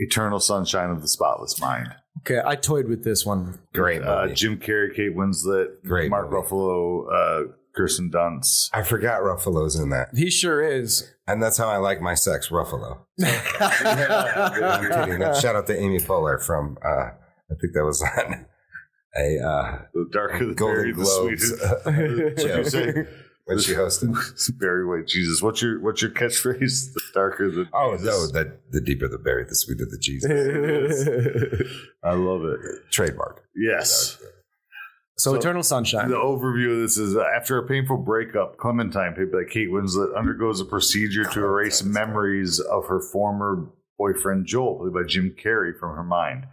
Eternal Sunshine of the Spotless Mind. Okay, I toyed with this one. Great movie. Jim Carrey, Kate Winslet, Great Mark movie. Ruffalo, Kirsten Dunst. I forgot Ruffalo's in that. He sure is. And that's how I like my sex, Ruffalo. I'm kidding. Shout out to Amy Poehler from, I think that was on The darker the berry, Golden the Globes sweeter. What'd you say? when she hosted. Berry White Jesus. What's your catchphrase? The darker the Oh, Jesus. no, the deeper the berry, the sweeter the Jesus. I love it. Trademark. Yes. So Eternal Sunshine. The overview of this is after a painful breakup, Clementine, played by Kate Winslet, undergoes a procedure to erase memories of her former boyfriend Joel, played by Jim Carrey, from her mind.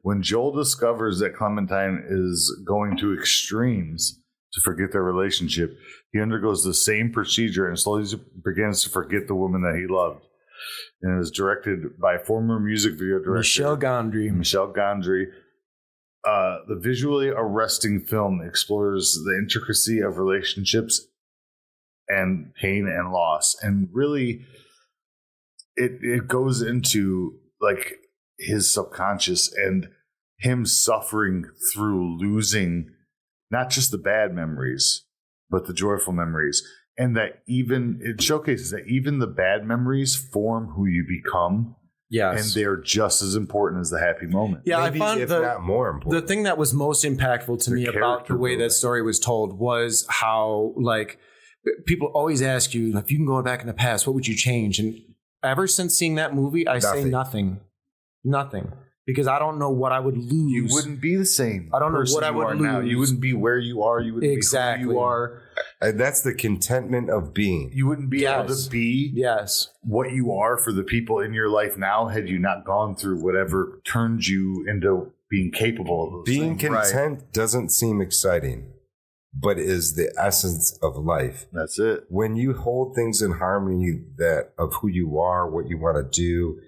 When Joel discovers that Clementine is going to extremes to forget their relationship, he undergoes the same procedure and slowly begins to forget the woman that he loved. And it is directed by former music video director Michel Gondry. Michel Gondry. The visually arresting film explores the intricacy of relationships and pain and loss. And really, it goes into like his subconscious and him suffering through losing not just the bad memories, but the joyful memories. And that it showcases that even the bad memories form who you become. Yes. And they're just as important as the happy moment. Yeah, Maybe, I found if not more important. the thing that was most impactful to me about the way that story was told was how, like, people always ask you, if you can go back in the past, what would you change? And ever since seeing that movie, I say nothing. Because I don't know what I would lose. You wouldn't be the same. I don't know what I would now. lose. You wouldn't be where you are. You wouldn't be who you are. And that's the contentment of being. You wouldn't be able to be what you are for the people in your life now had you not gone through whatever turned you into being capable of those Being things. content doesn't seem exciting. but is the essence of life. That's it. When you hold things in harmony that of who you are, what you want to do,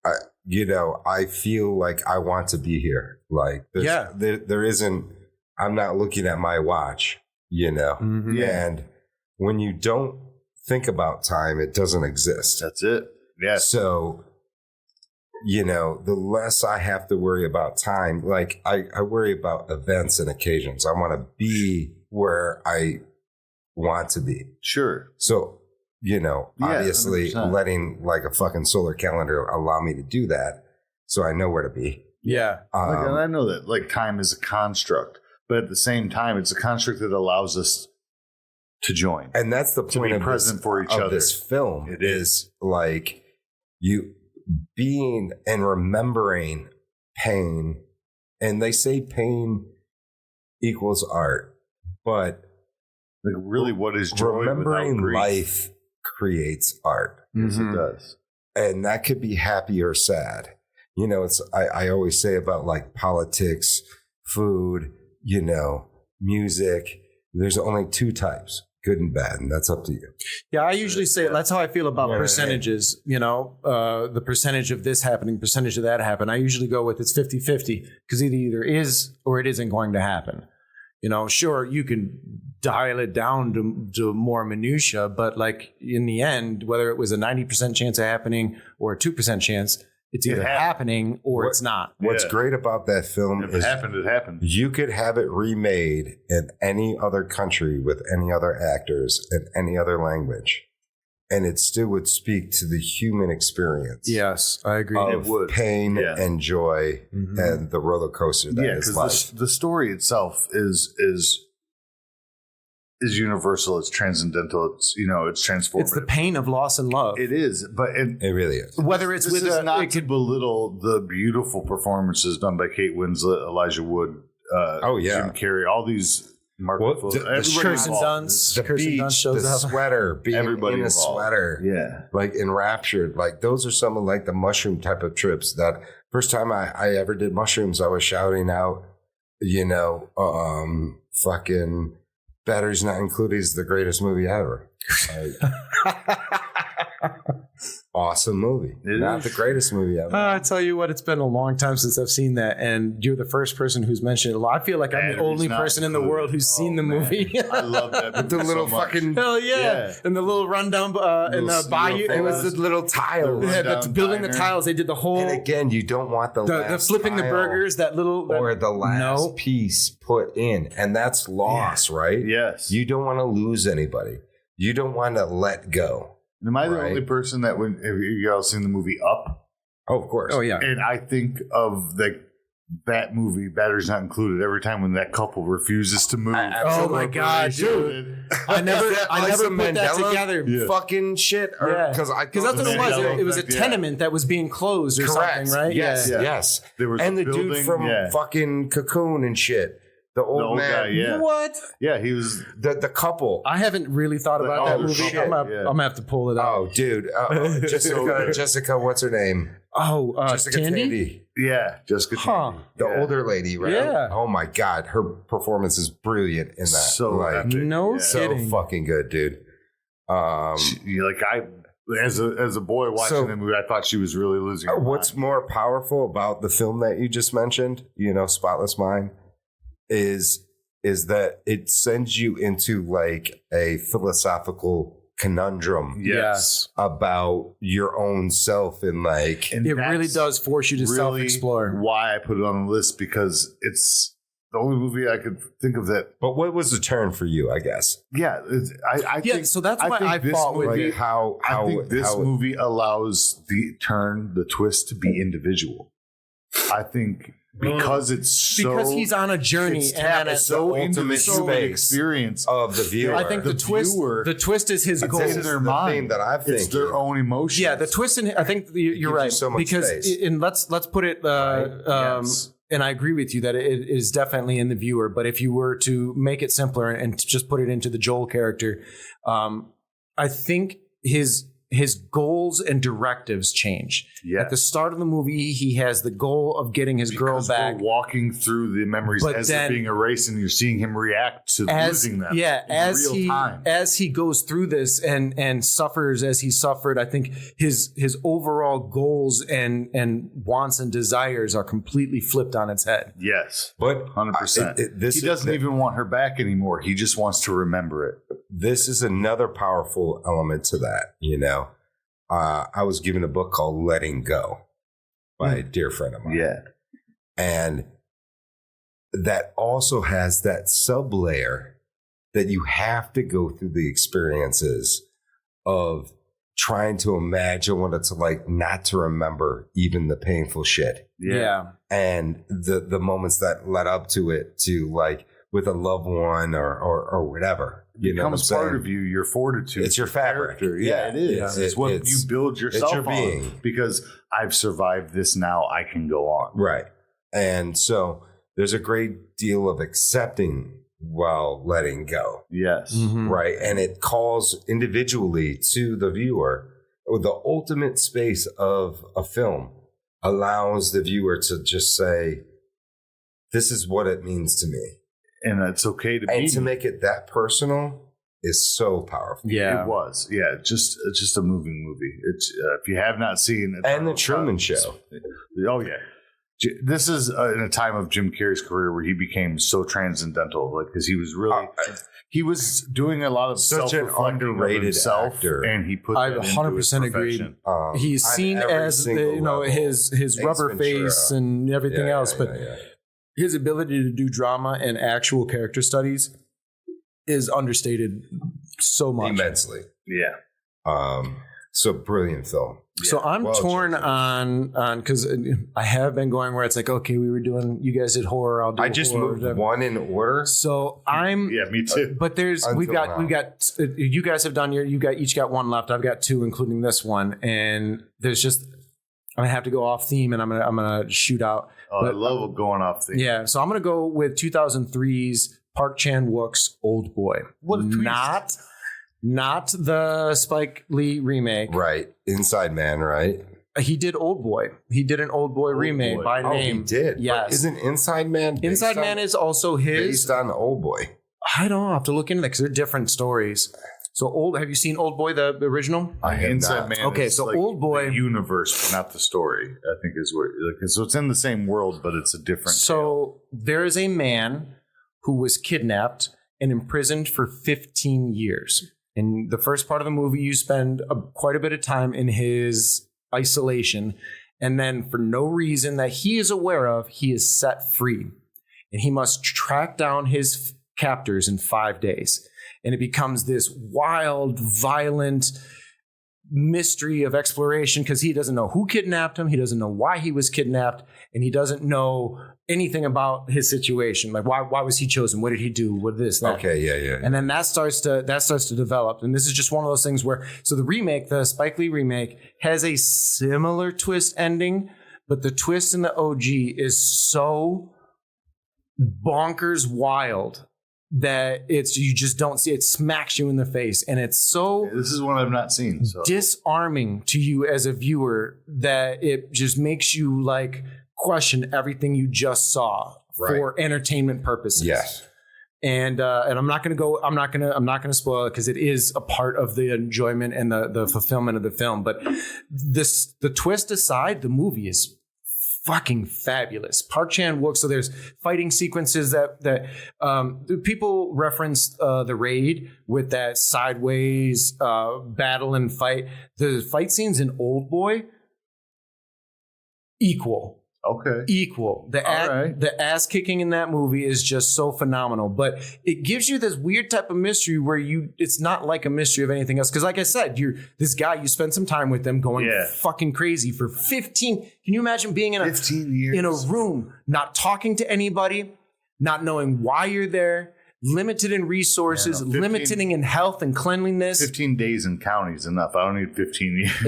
I feel like I want to be here. Like, there isn't, I'm not looking at my watch, Mm-hmm. and when you don't think about time, it doesn't exist. That's it. Yeah. So, the less I have to worry about time, like I worry about events and occasions. I want to be where I want to be. Sure. So, obviously 100%. letting like a fucking solar calendar allow me to do that. So I know where to be. Yeah. And I know that like time is a construct, but at the same time, it's a construct that allows us to join. And that's the To point be of present for each other. this film. It is like you being and remembering pain. And they say pain equals art, but Like really, what is joy remembering without grief? life creates art. Yes, Mhm. it does. And that could be happy or sad. I always say about like politics, food, music, there's only two types, good and bad, and that's up to you. Yeah, I usually say that's how I feel about Yeah. percentages, the percentage of this happening, percentage of that happen. I usually go with it's 50-50 because it either is or it isn't going to happen. Sure, you can dial it down to more minutia, but like in the end, whether it was a 90% chance of happening or a 2% chance, it's either happening or it's not. What's Yeah. great about that film If it is happened, it happened. you could have it remade in any other country with any other actors in any other language, and it still would speak to the human experience. Yes, I agree. Of It would. pain Yeah. and joy Mhm. and the roller coaster that Yeah, is life. because the story itself is universal. It's transcendental. It's transformative. It's the pain of loss and love. It is, but It really is. Whether it's this with is not it to could belittle the beautiful performances done by Kate Winslet, Elijah Wood, Jim Carrey, all these. Mark Well, Ruffalo, the everybody Kirsten involved. Dunst. The Kirsten beach, Dunst shows the up. sweater, being Everybody in a involved. sweater, Yeah, like enraptured. Like those are some of like the mushroom type of trips. That first time I ever did mushrooms, I was shouting out, fucking Batteries Not Included is the greatest movie ever. Like, awesome movie. It Not is. the greatest movie ever. I tell you what, it's been a long time since I've seen that, and you're the first person who's mentioned it. I feel like I'm the Batteries only Not person in the Included. world who's seen the man. movie. I love that. With the movie little so much. fucking Hell yeah. Yeah. And the little rundown in the Little bayou. steel it was the little tile. The Yeah, rundown building the diner. tiles. They did the whole And again, you don't want the last flipping the tile burgers. That little or the last piece put in, and that's loss, right? Yes. You don't want to lose anybody. You don't want to let go. Am I the Right. only person that have you guys seen the movie Up? Oh, of course. Oh yeah. And I think of that movie, Batteries Not Included, every time when that couple refuses to move. Oh my God, dude. I never put that together. Yeah. Fucking shit. Because Because that's what it was. Mandela It was a effect, yeah. tenement that was being closed or correct. something, right? Yes, Yeah. yes. There was And a the dude building, from yeah. fucking Cocoon and shit. The The old old man. guy, yeah. What? Yeah, he was. The couple. I haven't really thought about Oh, that movie. shit, I'm yeah. gonna have to pull it out. Oh, dude. Jessica, what's her name? Jessica Tandy? Yeah, Jessica. Huh. Tandy. The Yeah. older lady, right? Yeah. Oh my God. Her performance is brilliant in that. So like, epic. No Yeah. so kidding. fucking good, dude. As a boy watching So- the movie, I thought she was really losing her What's mind. more powerful about the film that you just mentioned, Spotless Mind, is that it sends you into like a philosophical conundrum Yes. about your own self and like And It really that's does force you to really self-explore. why I put it on the list, because it's the only movie I could think of that. but what was the turn for you, I guess? Yeah, I Yeah, think so that's why think I this fought with movie- Like how I think this how movie allows the twist to be individual. I think because it's so Because he's on a journey it's and tapped then so ultimate into the space experience. of the viewer. I think the viewer- twist is his goal. this is their the mind. thing that I'm It's thinking. their own emotions. Yeah, the twist in I think you're gives you right so much because space. and let's put it Yes. and I agree with you that it is definitely in the viewer, but if you were to make it simpler and to just put it into the Joel character, I think his his goals and directives change. Yeah. At the start of the movie, he has the goal of getting his girl back. We're walking through the memories as they're being erased, and you're seeing him react to losing them. Yeah, in real time. as he goes through this and suffers as he suffered, I think his overall goals and wants and desires are completely flipped on its head. Yes, but 100%. He doesn't even want her back anymore. He just wants to remember it. This is another powerful element to that. You know, I was given a book called Letting Go by a dear friend of mine. Yeah. And that also has that sub layer that you have to go through the experiences of trying to imagine what it's like not to remember even the painful shit. Yeah. And the moments that led up to it, to like with a loved one or whatever. It becomes part of you, your fortitude. It's your fabric. Yeah, it is. It's what you build yourself your being. on. Because I've survived this, now I can go on. Right. And so there's a great deal of accepting while letting go. Yes. Mm-hmm. Right. And it calls individually to the viewer. The ultimate space of a film allows the viewer to just say, this is what it means to me. And it's okay to be. And to make it that personal is so powerful. Yeah. It was. Yeah. It's just a moving movie. It's if you have not seen it. And the Truman Show. Oh, yeah. This is in a time of Jim Carrey's career where he became so transcendental, like because he was really he was doing a lot of such an underrated actor, and he put. I 100% agree. He's seen as his rubber face and everything else, but his ability to do drama and actual character studies is understated so much, immensely. Yeah. So brilliant film. So I'm torn on because I have been going where it's like, okay, you guys did horror, I'll do horror. I just moved one in order. So yeah, me too. But we got you guys have done each got one left. I've got two, including this one, and there's just I'm gonna have to go off theme, and I'm gonna shoot out. I love going off theme. Yeah, so I'm gonna go with 2003's Park Chan-wook's Old Boy. What a twist. Not the Spike Lee remake. Right. Inside Man, right? He did Old Boy. He did an Old Boy remake by name. He did? Yes. But isn't Inside Man Inside Man is also his. Based on Old Boy. I don't know. I have to look into that because they're different stories. So have you seen Old Boy, the original? I have Inside not. Man. Okay, so like Old Boy. The universe, but not the story, I think is where. So it's in the same world, but it's a different. So there is a man who was kidnapped and imprisoned for 15 years. In the first part of the movie, you spend quite a bit of time in his isolation. And then for no reason that he is aware of, he is set free. And he must track down his captors in 5 days. And it becomes this wild, violent mystery of exploration because he doesn't know who kidnapped him. He doesn't know why he was kidnapped. And he doesn't know anything about his situation. Like, why was he chosen? What did he do? What this, that? Okay, yeah. And then that starts to develop. And this is just one of those things where, so the remake, the Spike Lee remake, has a similar twist ending, but the twist in the OG is so bonkers wild that you just don't see it. Smacks you in the face, and it's so this is one I've not seen, so disarming to you as a viewer that it just makes you like question everything you just saw for entertainment purposes. Yes. And I'm not going to spoil it because it is a part of the enjoyment and the fulfillment of the film. But the twist aside, the movie is fucking fabulous. Park Chan-wook. So there's fighting sequences that people referenced the Raid with that sideways battle and fight. The fight scenes in Old Boy equal. The ass kicking in that movie is just so phenomenal, but it gives you this weird type of mystery where it's not like a mystery of anything else. Cause like I said, you spend some time with them going fucking crazy for 15. Can you imagine being in 15 years in a room, not talking to anybody, not knowing why you're there, limited in resources, limited in health and cleanliness. 15 days and counting is enough. I don't need 15 years.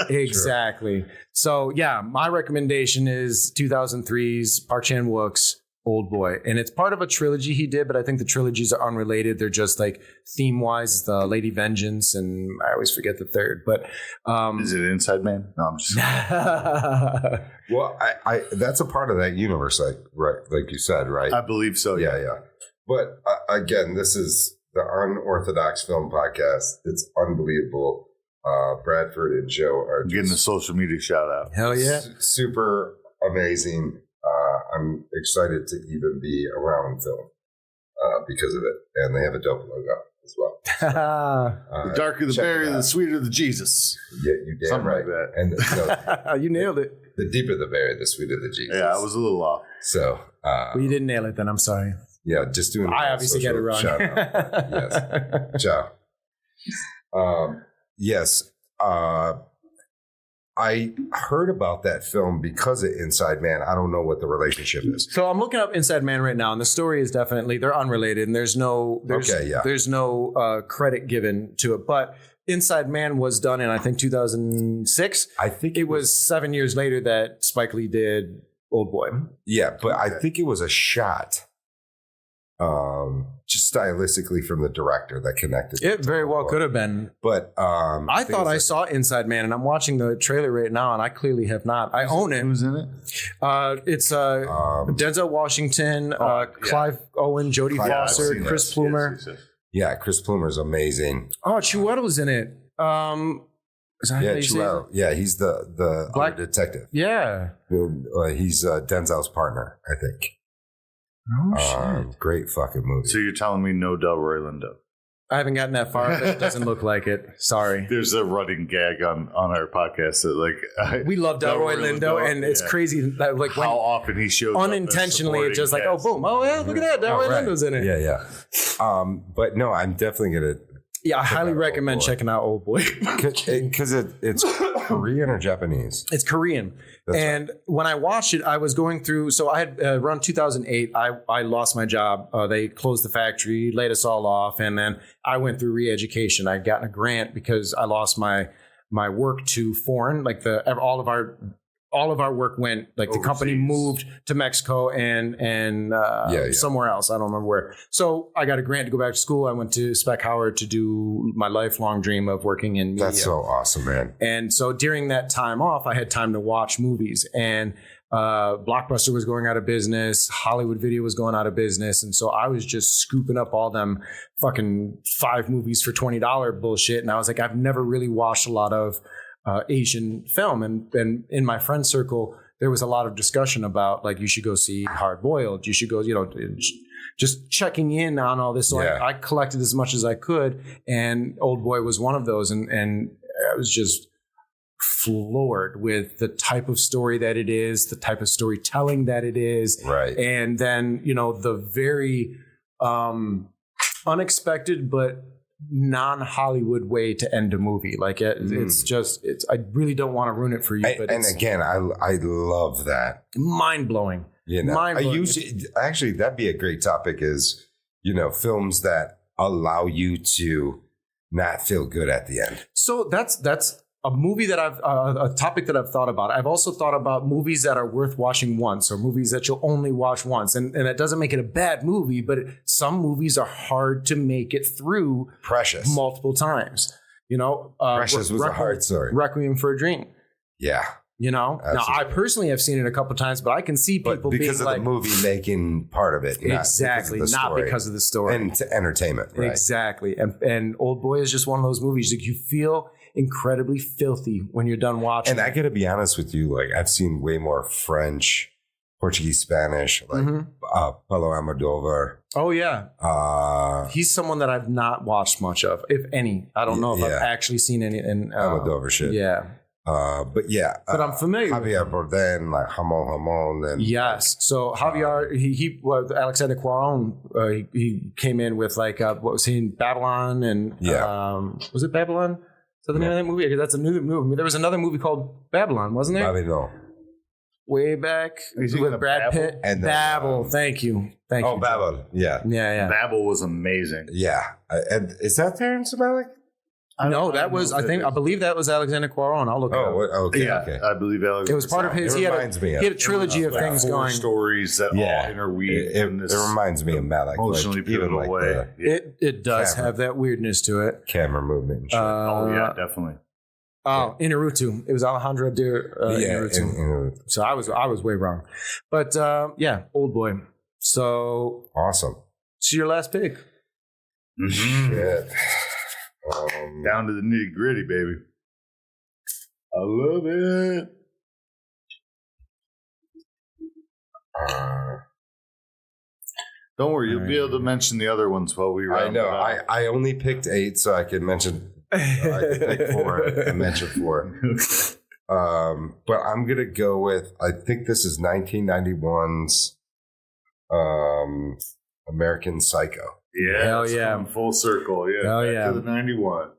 Exactly. So yeah, my recommendation is 2003's Park Chan-wook's Old Boy, and it's part of a trilogy he did, but I think the trilogies are unrelated. They're just like theme wise, the Lady Vengeance, and I always forget the third. But is it Inside Man? No, I'm just Well, I that's a part of that universe, like you said, right? I believe so. Yeah. But again, this is the Unorthodox Film Podcast. It's unbelievable. Bradford and Joe are Getting the social media shout out. Hell yeah. Super amazing. I'm excited to even be around film because of it. And they have a dope logo as well. The darker the berry, the sweeter the Jesus. Yeah, you damn Something right. like that. And You nailed it. the deeper the berry, the sweeter the Jesus. Yeah, I was a little off. So, Well, you didn't nail it then. I'm sorry. yeah, just doing. I obviously get it wrong. Shout out. Yes. Ciao. Yes. I heard about that film because of Inside Man. I don't know what the relationship is. So I'm looking up Inside Man right now, and the story is definitely they're unrelated, and there's no credit given to it. But Inside Man was done in I think 2006. I think it was 7 years later that Spike Lee did Old Boy. Yeah, but I think it was a shot, just stylistically from the director that connected. It very well could have been. But I thought I saw Inside Man, and I'm watching the trailer right now, and I clearly have not. I own it. Who's in it? It's Denzel Washington, Clive Owen, Jodie Foster, Chris Plummer. Yes. Yeah, Chris Plummer's amazing. Oh, Chiwetel's in it. Is that how you say it? Chiwetel. Yeah, he's the Black detective. Yeah. He's Denzel's partner, I think. Oh, shit. Great fucking movie. So you're telling me no Delroy Lindo? I haven't gotten that far, but it doesn't look like it. Sorry. There's a running gag on our podcast that We love Delroy Lindo, and it's crazy that like how often he shows unintentionally up it's just like, oh, boom. Oh, yeah, look at that. Delroy Lindo's in it. Yeah. But no, I'm definitely going to. Yeah, I highly recommend checking out Old Boy. Because it's Korean or Japanese? It's Korean. That's and when I watched it, I was going through. So I had around 2008, I lost my job. They closed the factory, laid us all off. And then I went through re-education. I'd gotten a grant because I lost my work to foreign. Like all of our work went, like the company moved to Mexico and somewhere else. I don't remember where. So I got a grant to go back to school. I went to Spec Howard to do my lifelong dream of working in media. That's so awesome, man. And so during that time off, I had time to watch movies, and Blockbuster was going out of business. Hollywood Video was going out of business. And so I was just scooping up all them fucking 5 movies for $20 bullshit. And I was like, I've never really watched a lot of Asian film, and in my friend circle there was a lot of discussion about like you should go see Hard Boiled, you should go, just checking in on all this. So I collected as much as I could, and Old Boy was one of those, and I was just floored with the type of story that it is, the type of storytelling that it is, right? And then the very unexpected but non-Hollywood way to end a movie. Like I really don't want to ruin it for you. But again, I love that. Mind-blowing. Mind-blowing. Actually, that'd be a great topic is, films that allow you to not feel good at the end. So that's a movie that a topic that I've thought about. I've also thought about movies that are worth watching once, or movies that you'll only watch once. And that doesn't make it a bad movie, but some movies are hard to make it through Precious multiple times. Precious was a hard story. Requiem for a Dream. Yeah. Now I personally have seen it a couple times, but I can see people because being of the movie making part of it. Exactly. Not because of the story. And to entertainment. Right? Exactly. And Old Boy is just one of those movies that you feel incredibly filthy when you're done watching. And I got to be honest with you, like I've seen way more French, Portuguese, Spanish, like Paulo Almodovar. Oh yeah, he's someone that I've not watched much of, if any. I don't know if I've actually seen any. Almodovar shit. Yeah. But I'm familiar. Javier Bardem, like Hamon, and yes. So Javier, he Alexander Cuarón, he came in with like what was he in Babylon, and was it Babylon? Is that the name of that movie? That's a new movie. There was another movie called Babylon, wasn't there? Babylon. Way back with Brad Pitt and Babel. Thank you. Oh, Babel. Yeah. Babel was amazing. Yeah. And is that Terrence Malick? No, that was, I believe that was Alexander Cuarón. I'll look it up. Okay. Yeah, Okay. I believe Alexander. It was part of his. He had a trilogy of things four going. stories that all interweave. It reminds me of Matt, emotionally pivotal way. It does have that weirdness to it. Camera movement. And shit. Yeah, definitely. Oh, Inarritu. It was Alejandro de Inarritu. So I was way wrong, but Old Boy. So awesome. So your last pick. Mm-hmm. Shit. Down to the nitty gritty, baby. I love it. Don't worry, you'll be able to mention the other ones while we round. I know. I only picked 8 so I could mention. I could pick 4 and mention 4. But I'm gonna go with. I think this is 1991's American Psycho. Yeah, hell yeah, full circle. Yeah, hell yeah, to the 91.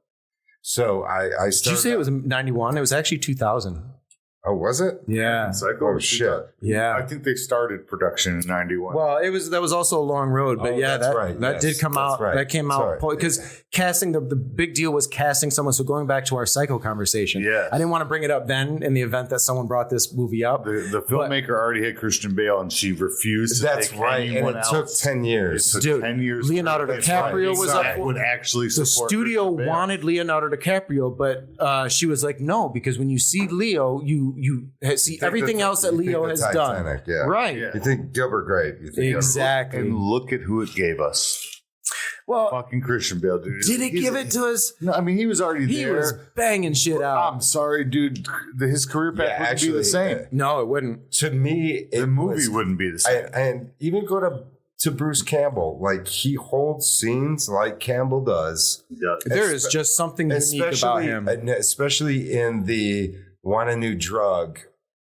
So I started. Did you say it was 91? It was actually 2000. Oh, was it? Yeah. Psycho. Oh shit. Yeah. I think they started production in 91. Well, that was also a long road, but that did come out. Right. That came out because casting the big deal was casting someone. So going back to our Psycho conversation, I didn't want to bring it up then in the event that someone brought this movie up. The filmmaker already had Christian Bale, and she refused. That's right, and it took 10 years. It took 10 years. Leonardo DiCaprio was up. Would actually the studio wanted Leonardo DiCaprio, but she was like, no, because when you see Leo, you see everything else that Leo has done. Yeah. Right. Yeah. You think Gilbert Grape. Exactly. And look at who it gave us. Well, fucking Christian Bale, dude. Did it give it to us? No, I mean, he was already there. He was banging shit out. I'm sorry, dude. His career path wouldn't be the same. No, it wouldn't. To me, the movie wouldn't be the same. And even go to Bruce Campbell. Like, he holds scenes like Campbell does. Yeah. There is just something unique about him. Especially in the Want a New Drug,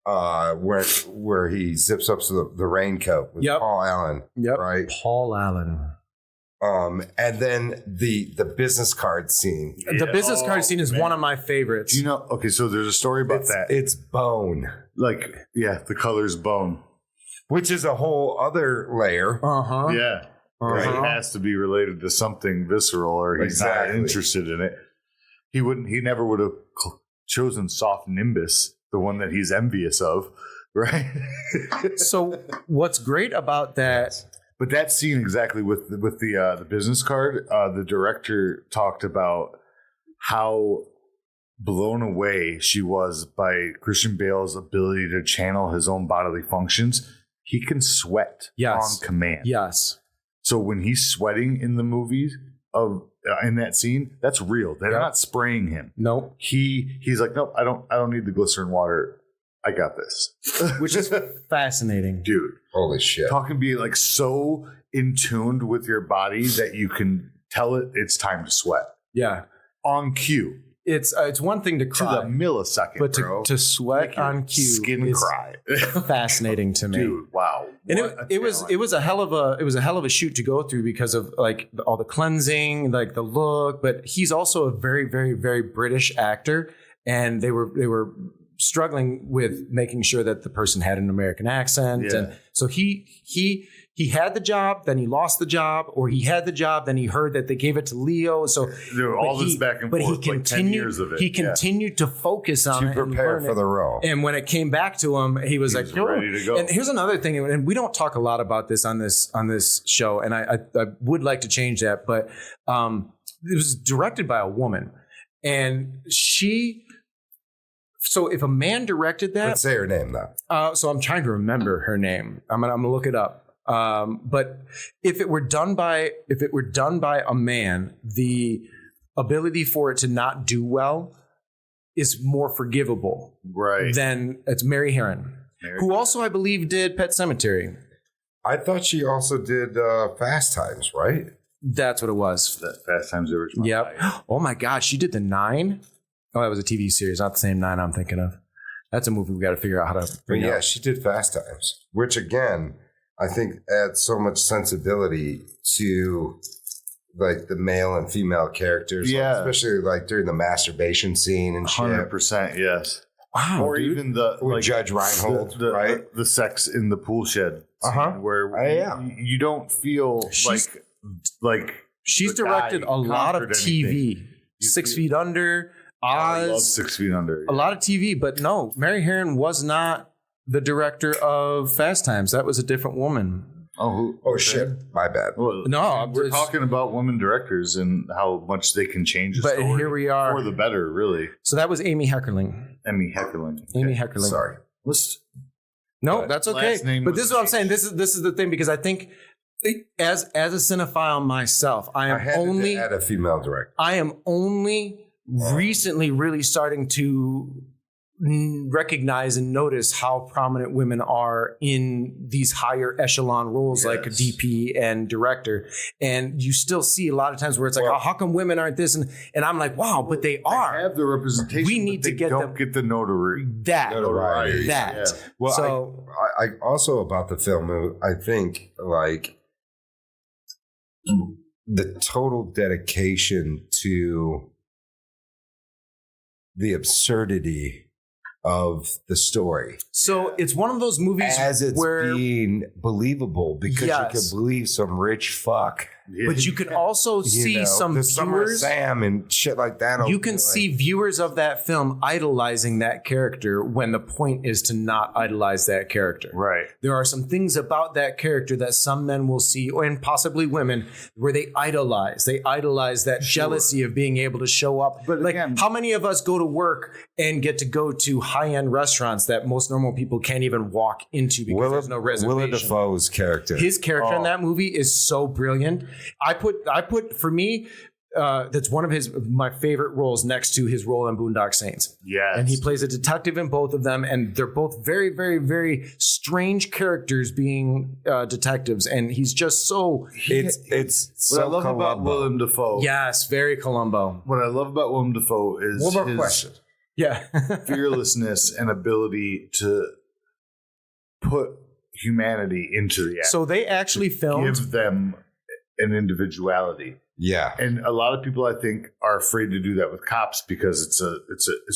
where he zips up to the raincoat with Paul Allen. Yep. Right? Paul Allen. And then the business card scene. The business card scene is one of my favorites. Do you know? Okay, so there's a story about that. It's bone. Like, the color's bone. Which is a whole other layer. Uh-huh. Yeah. Right. It has to be related to something visceral, or he's not interested in it. He never would have chosen Soft Nimbus, the one that he's envious of, right? So what's great about that? But that scene exactly with the business card, the director talked about how blown away she was by Christian Bale's ability to channel his own bodily functions. He can sweat on command. Yes. So when he's sweating in the movies in that scene, that's real. They're not spraying him. Nope. He's like, nope, I don't need the glycerin water. I got this. Which is fascinating. Dude. Holy shit. Talking be like so in tuned with your body that you can tell it's time to sweat. Yeah. On cue. It's one thing to cry. To the millisecond, but bro. to sweat on cue skin is cry. Fascinating to me. Dude, wow. And it was a hell of a shoot to go through because of like all the cleansing, like the look, but he's also a very, very, very British actor, and they were struggling with making sure that the person had an American accent. Yeah. And so he had the job, then he lost the job, or he had the job, then he heard that they gave it to Leo. So all this back and forth, he continued, like 10 years of it. He continued to focus on it to prepare for the role. And when it came back to him, he was like, ready to go. And here's another thing, and we don't talk a lot about this on this show, and I would like to change that, but it was directed by a woman, and so if a man directed that, Let's say her name though. So I'm trying to remember her name. I'm gonna look it up. But if it were done by a man, the ability for it to not do well is more forgivable. Right. Than it's Mary Herron, who also I believe did Pet Sematary. I thought she also did Fast Times, right? That's what it was. Fast Times at Ridgemont. Yep. Oh my God, she did the 9. Oh, that was a TV series, not the same 9 I'm thinking of. That's a movie we got to figure out how to bring out. She did Fast Times, which again, I think adds so much sensibility to like the male and female characters. Yeah. Especially like during the masturbation scene and shit. 100%, yes. Wow, or dude. even the Judge Reinhold, right? The sex in the pool shed scene where you don't feel like she's directed a lot of TV. 6 Feet Under, Oz. I love 6 Feet Under. A lot of TV, but no, Mary Herron was not the director of Fast Times. That was a different woman. Oh shit! My bad. Well, No, we're talking about women directors and how much they can change. But story here we are. for the better, really. So that was Amy Heckerling. Amy Heckerling. Amy Heckerling. Sorry. No, that's okay. But this is what I'm saying. This is the thing, because I think as a cinephile myself, I am only add a female director. I am only recently really starting to recognize and notice how prominent women are in these higher echelon roles, like a DP and director. And you still see a lot of times where it's like, how come women aren't this? And I'm like, wow, but they are. They have the representation. We need to get the notoriety. That. Yeah. Well, so I also about the film, I think like the total dedication to the absurdity of the story. So it's one of those movies as it's where being believable, because you can believe some rich fuck. But you can also see some the Summer viewers, Sam and shit like that. You can see viewers of that film idolizing that character when the point is to not idolize that character. Right. There are some things about that character that some men will see, and possibly women, where they idolize. They idolize that jealousy of being able to show up. But like, again, how many of us go to work and get to go to high-end restaurants that most normal people can't even walk into because there's no reservation? Willem Dafoe's character. His character in that movie is so brilliant. I put for me, that's one of my favorite roles next to his role in Boondock Saints. Yes. And he plays a detective in both of them, and they're both very, very, very strange characters being detectives, and he's just so... It's what so I love about Willem Dafoe. Yes, very Columbo. What I love about Willem Dafoe is one more his question. Yeah. fearlessness and ability to put humanity into the act. So they actually filmed... Give them an individuality. Yeah. And a lot of people, I think, are afraid to do that with cops because it's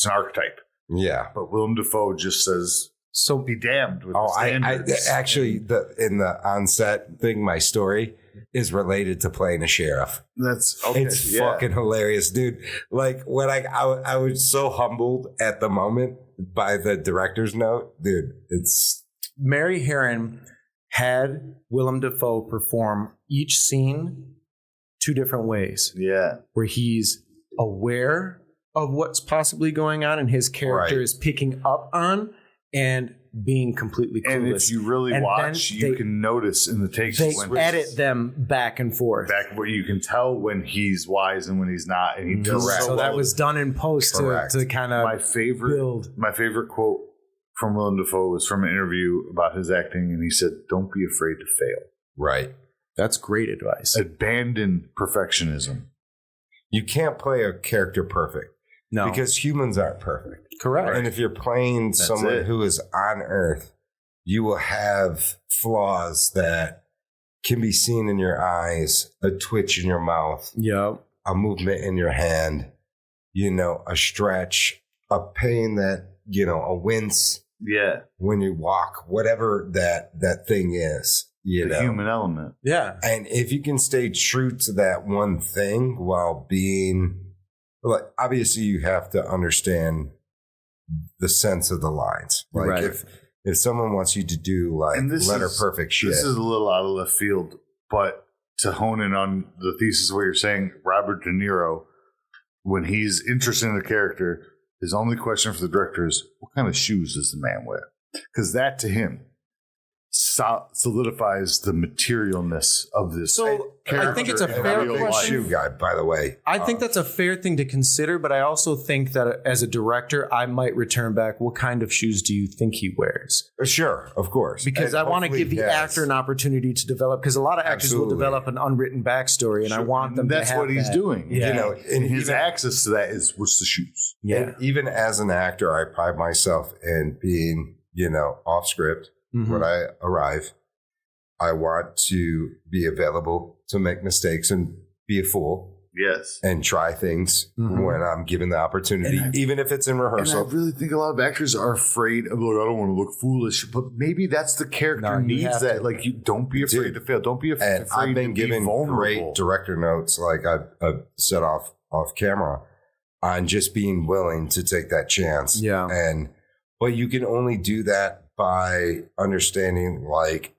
an archetype. Yeah. But Willem Dafoe just says, "So be damned with the standards." I actually in the onset thing, my story is related to playing a sheriff. That's okay. It's fucking hilarious, dude. Like when I was so humbled at the moment by the director's note, dude. It's Mary Herron had Willem Dafoe perform each scene 2 different ways. Yeah. Where he's aware of what's possibly going on and his character is picking up on, and being completely clueless. And if you really watch, you can notice in the takes. They edit them back and forth. Back where you can tell when he's wise and when he's not. And he does so that was done in post to kind of my favorite quote from Willem Dafoe was from an interview about his acting, and he said, "Don't be afraid to fail." Right. That's great advice. Abandon perfectionism. You can't play a character perfect. No. Because humans aren't perfect. Correct. And if you're playing someone who is on Earth, you will have flaws that can be seen in your eyes, a twitch in your mouth, a movement in your hand, a stretch, a pain that, a wince when you walk, whatever that thing is. The human element. Yeah. And if you can stay true to that one thing while being, like, obviously you have to understand the sense of the lines. Like if someone wants you to do like letter perfect shit. This is a little out of left field, but to hone in on the thesis where you're saying Robert De Niro, when he's interested in the character, his only question for the director is, what kind of shoes does the man wear? Because that to him solidifies the materialness of this. So I think it's a fair question. Shoe guy, by the way. I think that's a fair thing to consider, but I also think that as a director, I might return back. What kind of shoes do you think he wears? Sure, of course. Because I want to give the actor an opportunity to develop, because a lot of actors will develop an unwritten backstory, and I want them to have that's what he's doing. Yeah. And his access to that is, what's the shoes? Yeah. And even as an actor, I pride myself in being, off script. When I arrive, I want to be available to make mistakes and be a fool. Yes. And try things when I'm given the opportunity, even if it's in rehearsal. And I really think a lot of actors are afraid of, like, I don't want to look foolish, but maybe that's the character needs that. Like, you don't be afraid to fail. Don't be afraid to be vulnerable. I've been given great director notes, like I've said off camera, on just being willing to take that chance. Yeah. But you can only do that by understanding, like,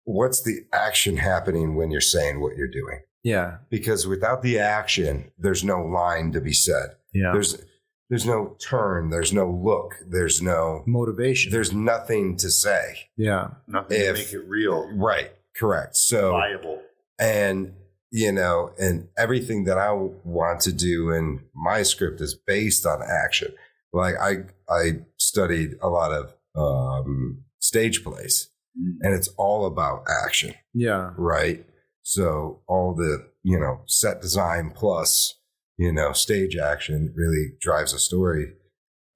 what's the action happening when you're saying what you're doing? Yeah. Because without the action, there's no line to be said. Yeah. There's no turn. There's no look. There's no motivation. There's nothing to say. Yeah. Nothing to make it real. Right. Correct. So viable. And, and everything that I want to do in my script is based on action. Like I studied a lot of stage plays, and it's all about action. Yeah. Right. So all the, set design plus, stage action really drives a story.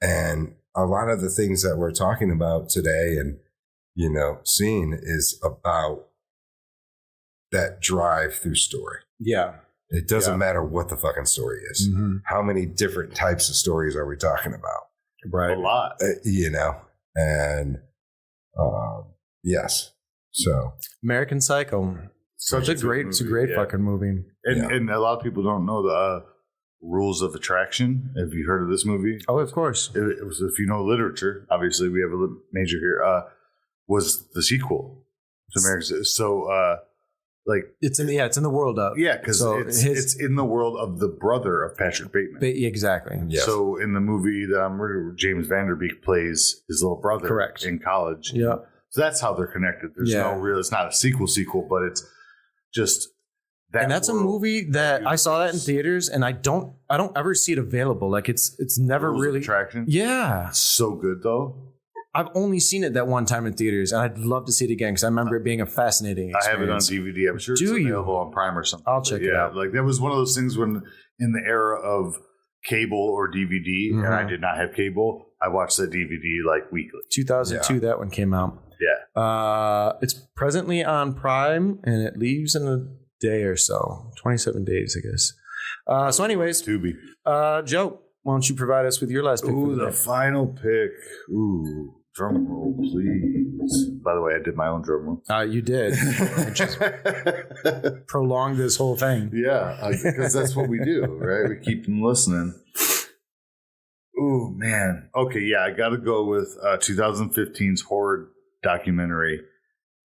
And a lot of the things that we're talking about today and, seeing is about that drive through story. Yeah. It doesn't matter what the fucking story is. Mm-hmm. How many different types of stories are we talking about? Right. A lot. And yes. So American Psycho. It's a great fucking movie. And a lot of people don't know the Rules of Attraction. Have you heard of this movie? Oh, of course. It was, if you know literature, obviously we have a major here, was the sequel to American. So, it's in the world of. Yeah, because it's in the world of the brother of Patrick Bateman. Exactly. Yes. So in the movie that James Van Der Beek plays his little brother. Correct. In college. Yeah. So that's how they're connected. There's no real, it's not a sequel, but it's just that. And that's a movie that I saw that in theaters, and I don't ever see it available. Like it's never Rules of really. Attraction. Yeah. So good though. I've only seen it that one time in theaters, and I'd love to see it again because I remember it being a fascinating experience. I have it on DVD. I'm sure it's available on Prime or something. I'll check it out. Like that was one of those things when in the era of cable or DVD, and I did not have cable, I watched that DVD like weekly. 2002, that one came out. Yeah. It's presently on Prime, and it leaves in a day or so. 27 days, I guess. So anyways, Tubi. Joe, why don't you provide us with your last pick? Ooh, the final pick. Ooh. Drum roll, please. By the way, I did my own drum roll. You did. Just prolong this whole thing. Yeah, because that's what we do, right? We keep them listening. Ooh, man. Okay, yeah, I got to go with 2015's horror documentary.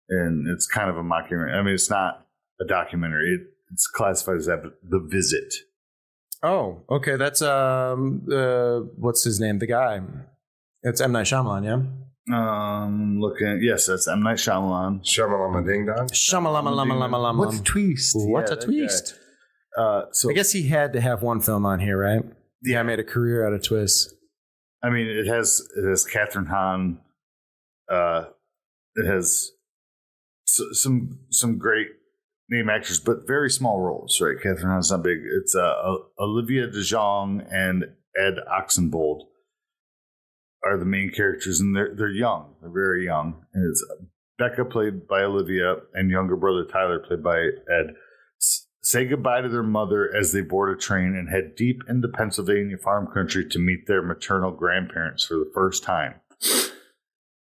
And it's kind of a mockumentary. I mean, it's not a documentary. It's classified as that, but The Visit. Oh, okay. That's, what's his name? The guy. It's M. Night Shyamalan, yeah? Yes, that's M. Night Shyamalan. Shamalama Ding Dong. Shamalama. What a twist. What a twist. So I guess he had to have one film on here, right? Yeah, I made a career out of twists. I mean, it has Catherine Hahn. It has some great name actors, but very small roles, right? Catherine Hahn's not big. It's Olivia DeJonge and Ed Oxenbould are the main characters, and they're young. They're very young. And it's Becca, played by Olivia, and younger brother Tyler, played by Ed, say goodbye to their mother as they board a train and head deep into Pennsylvania farm country to meet their maternal grandparents for the first time.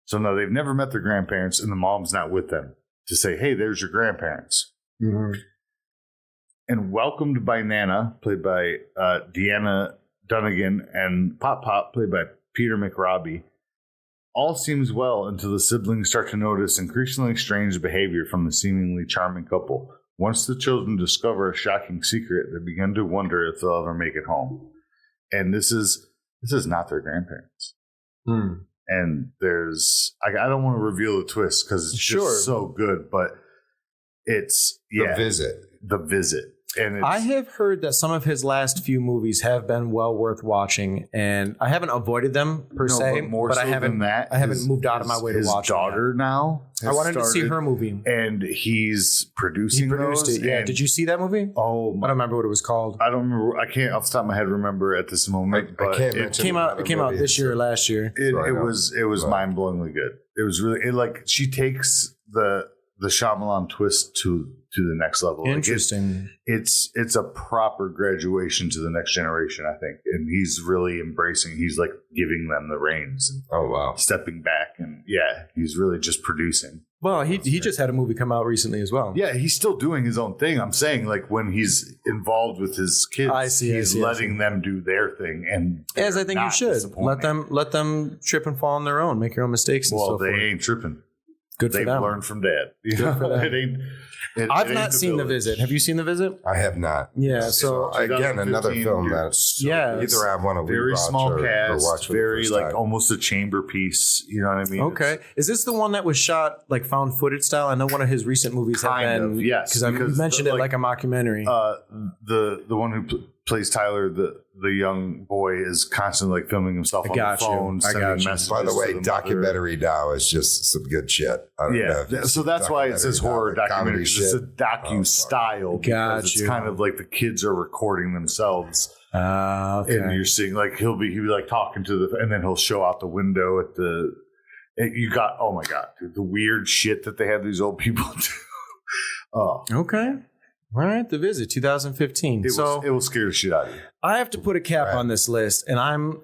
So now they've never met their grandparents, and the mom's not with them to say, hey, there's your grandparents. Mm-hmm. And welcomed by Nana, played by Deanna Dunnigan, and Pop Pop, played by Peter McRobbie. All seems well until the siblings start to notice increasingly strange behavior from the seemingly charming couple. Once the children discover a shocking secret, they begin to wonder if they'll ever make it home. And this is not their grandparents. And there's, I don't want to reveal the twist because it's just so good, but it's The Visit. And I have heard that some of his last few movies have been well worth watching, and I haven't avoided them per se, but I haven't moved out of my way to watch. His daughter now. I wanted to see her movie, and he's producing. He produced it. Yeah. Did you see that movie? Oh, I don't remember what it was called. I don't remember. I can't off the top of my head remember at this moment. But it came out this year or last year. It was mind blowingly good. It was really she takes the the Shyamalan twist to the next level. Interesting. It's a proper graduation to the next generation, I think, and he's really embracing. He's like giving them the reins. And Oh wow. stepping back, and he's really just producing. Well, he just had a movie come out recently as well. Yeah, he's still doing his own thing. I'm saying, like, when he's involved with his kids, he's letting them do their thing, and as I think you should let them trip and fall on their own, make your own mistakes. And well, they ain't tripping. Good for them. They've learned from Dad. Good for them. I've not seen The Visit. Have you seen The Visit? I have not. Yeah. So again, another film that's either I want to very small cast, watch for very the first like time. almost a chamber piece. You know what I mean? Okay. Is this the one that was shot like found footage style? I know one of his recent movies have been. Yes, because you mentioned it like a mockumentary. The one who plays Tyler, the young boy, is constantly like filming himself on the phone. I got you. By the way, documentary now is just some good shit. So that's why it says horror documentary. It's a docu style. Got it's you. kind of like the kids are recording themselves. Okay. And you're seeing like he'll be like talking to and then he'll show out the window at the. You got oh my god, dude, the weird shit that they have these old people do. Oh, okay. All right, The Visit, 2015. It will scare the shit out of you. I have to put a cap on this list, and I'm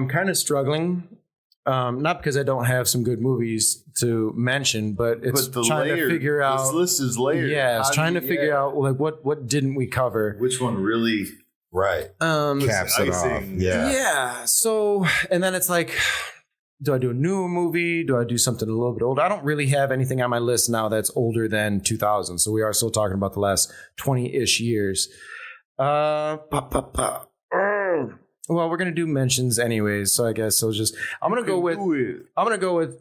kind of struggling. Not because I don't have some good movies to mention, but it's trying to figure out. This list is layered. Yeah, it's trying to figure out like what didn't we cover? Which one really? Right. Caps it off. Yeah. So, and then it's like, do I do a newer movie? Do I do something a little bit older? I don't really have anything on my list now that's older than 2000. So we are still talking about the last 20-ish years. Well, we're going to do mentions anyways. So I guess I'm going to go with,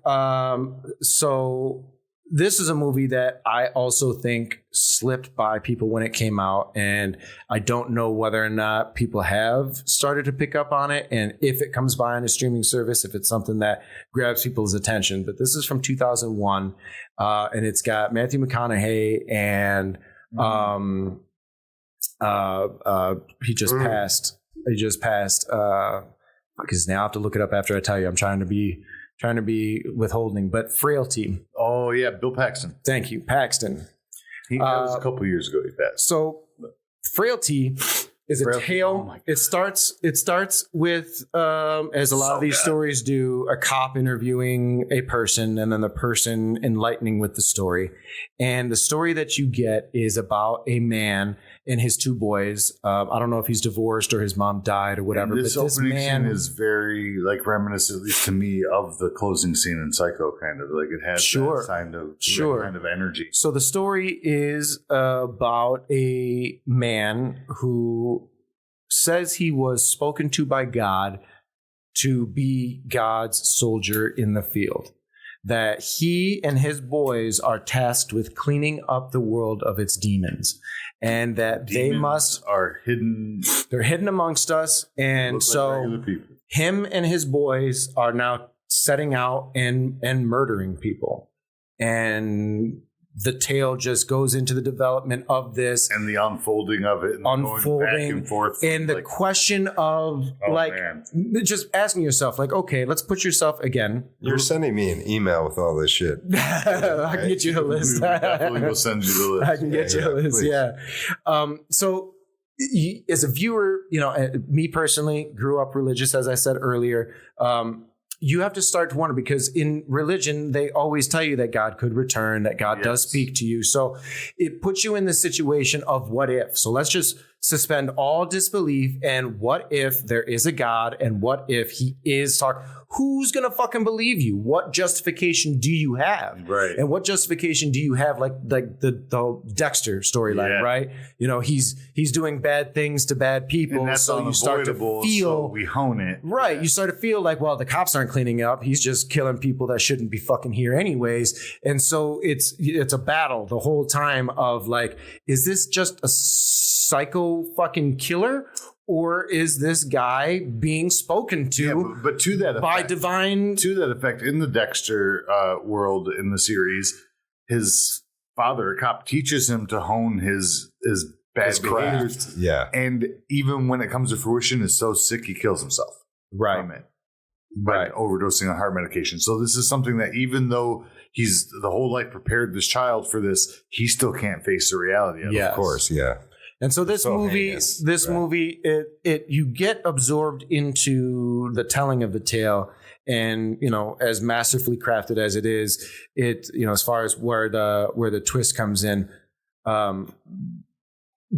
so this is a movie that I also think slipped by people when it came out, and I don't know whether or not people have started to pick up on it, and if it comes by on a streaming service, if it's something that grabs people's attention. But this is from 2001, and it's got Matthew McConaughey, and he just passed. Fuck his name. I'll have to look it up after I tell you. I'm trying to be withholding, but Frailty. Oh yeah, Bill Paxton. Thank you, Paxton. That was a couple years ago. He passed. So, Frailty is a tale. Oh it starts with, as a lot of these stories do, a cop interviewing a person, and then the person enlightening with the story. And the story that you get is about a man and his two boys. I don't know if he's divorced or his mom died or whatever. And this opening scene is very like reminiscent, at least to me, of the closing scene in Psycho. Kind of like it has that kind of energy. So the story is about a man who says he was spoken to by God to be God's soldier in the field. That he and his boys are tasked with cleaning up the world of its demons, and that they're hidden amongst us. And so him and his boys are now setting out and murdering people. And the tale just goes into the development of this and the unfolding of it, and going back and forth, and the question of just asking yourself, like, okay, let's put yourself again. You're sending me an email with all this shit. I can get you a list. We definitely will send you the list. I can get you a list. Please. Yeah. So as a viewer, me personally grew up religious, as I said earlier. You have to start to wonder, because in religion, they always tell you that God could return, that God does speak to you. So it puts you in the situation of what if. So let's just suspend all disbelief. And what if there is a God? And what if he is talking? Who's going to fucking believe you? What justification do you have? Right. And what justification do you have? Like the Dexter storyline, right? He's doing bad things to bad people. And that's so you start to feel, so we hone it. Right. You start to feel like, well, the cops aren't cleaning up. He's just killing people that shouldn't be fucking here anyways. And so it's a battle the whole time of like, is this just a psycho fucking killer? Or is this guy being spoken to, but to that effect, by divine? To that effect, in the Dexter world in the series, his father, a cop, teaches him to hone his bad behaviors. Yeah, and even when it comes to fruition, is so sick he kills himself. Right. From it. by overdosing on heart medication. So this is something that even though he's the whole life prepared this child for this, he still can't face the reality of it. Of course, yeah. And so this movie, it you get absorbed into the telling of the tale, and as masterfully crafted as it is, as far as where the twist comes in,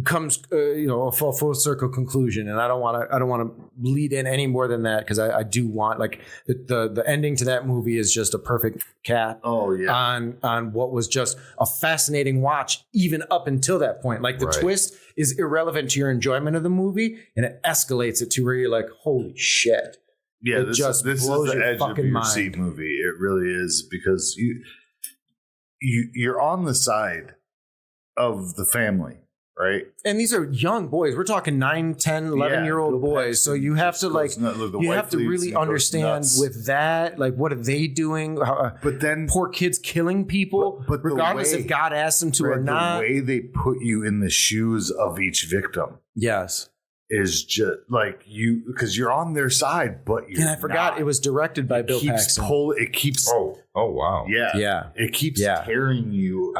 comes a full circle conclusion. And I don't want to lead in any more than that, because I do want, like, the ending to that movie is just a perfect cap on what was just a fascinating watch even up until that point. Like, the twist is irrelevant to your enjoyment of the movie, and it escalates it to where you're like, holy shit. Yeah, this is the edge of your seat movie. It really is, because you're on the side of the family. Right. And these are young boys. We're talking 9, 10, 11-year-old boys. So you have to really understand with that, like, what are they doing? But then poor kids killing people, but regardless if God asked them to or not. The way they put you in the shoes of each victim. Yes. Is just like because you're on their side, but you're I forgot it was directed by Bill Paxton. It keeps. Oh wow. Yeah. It keeps tearing you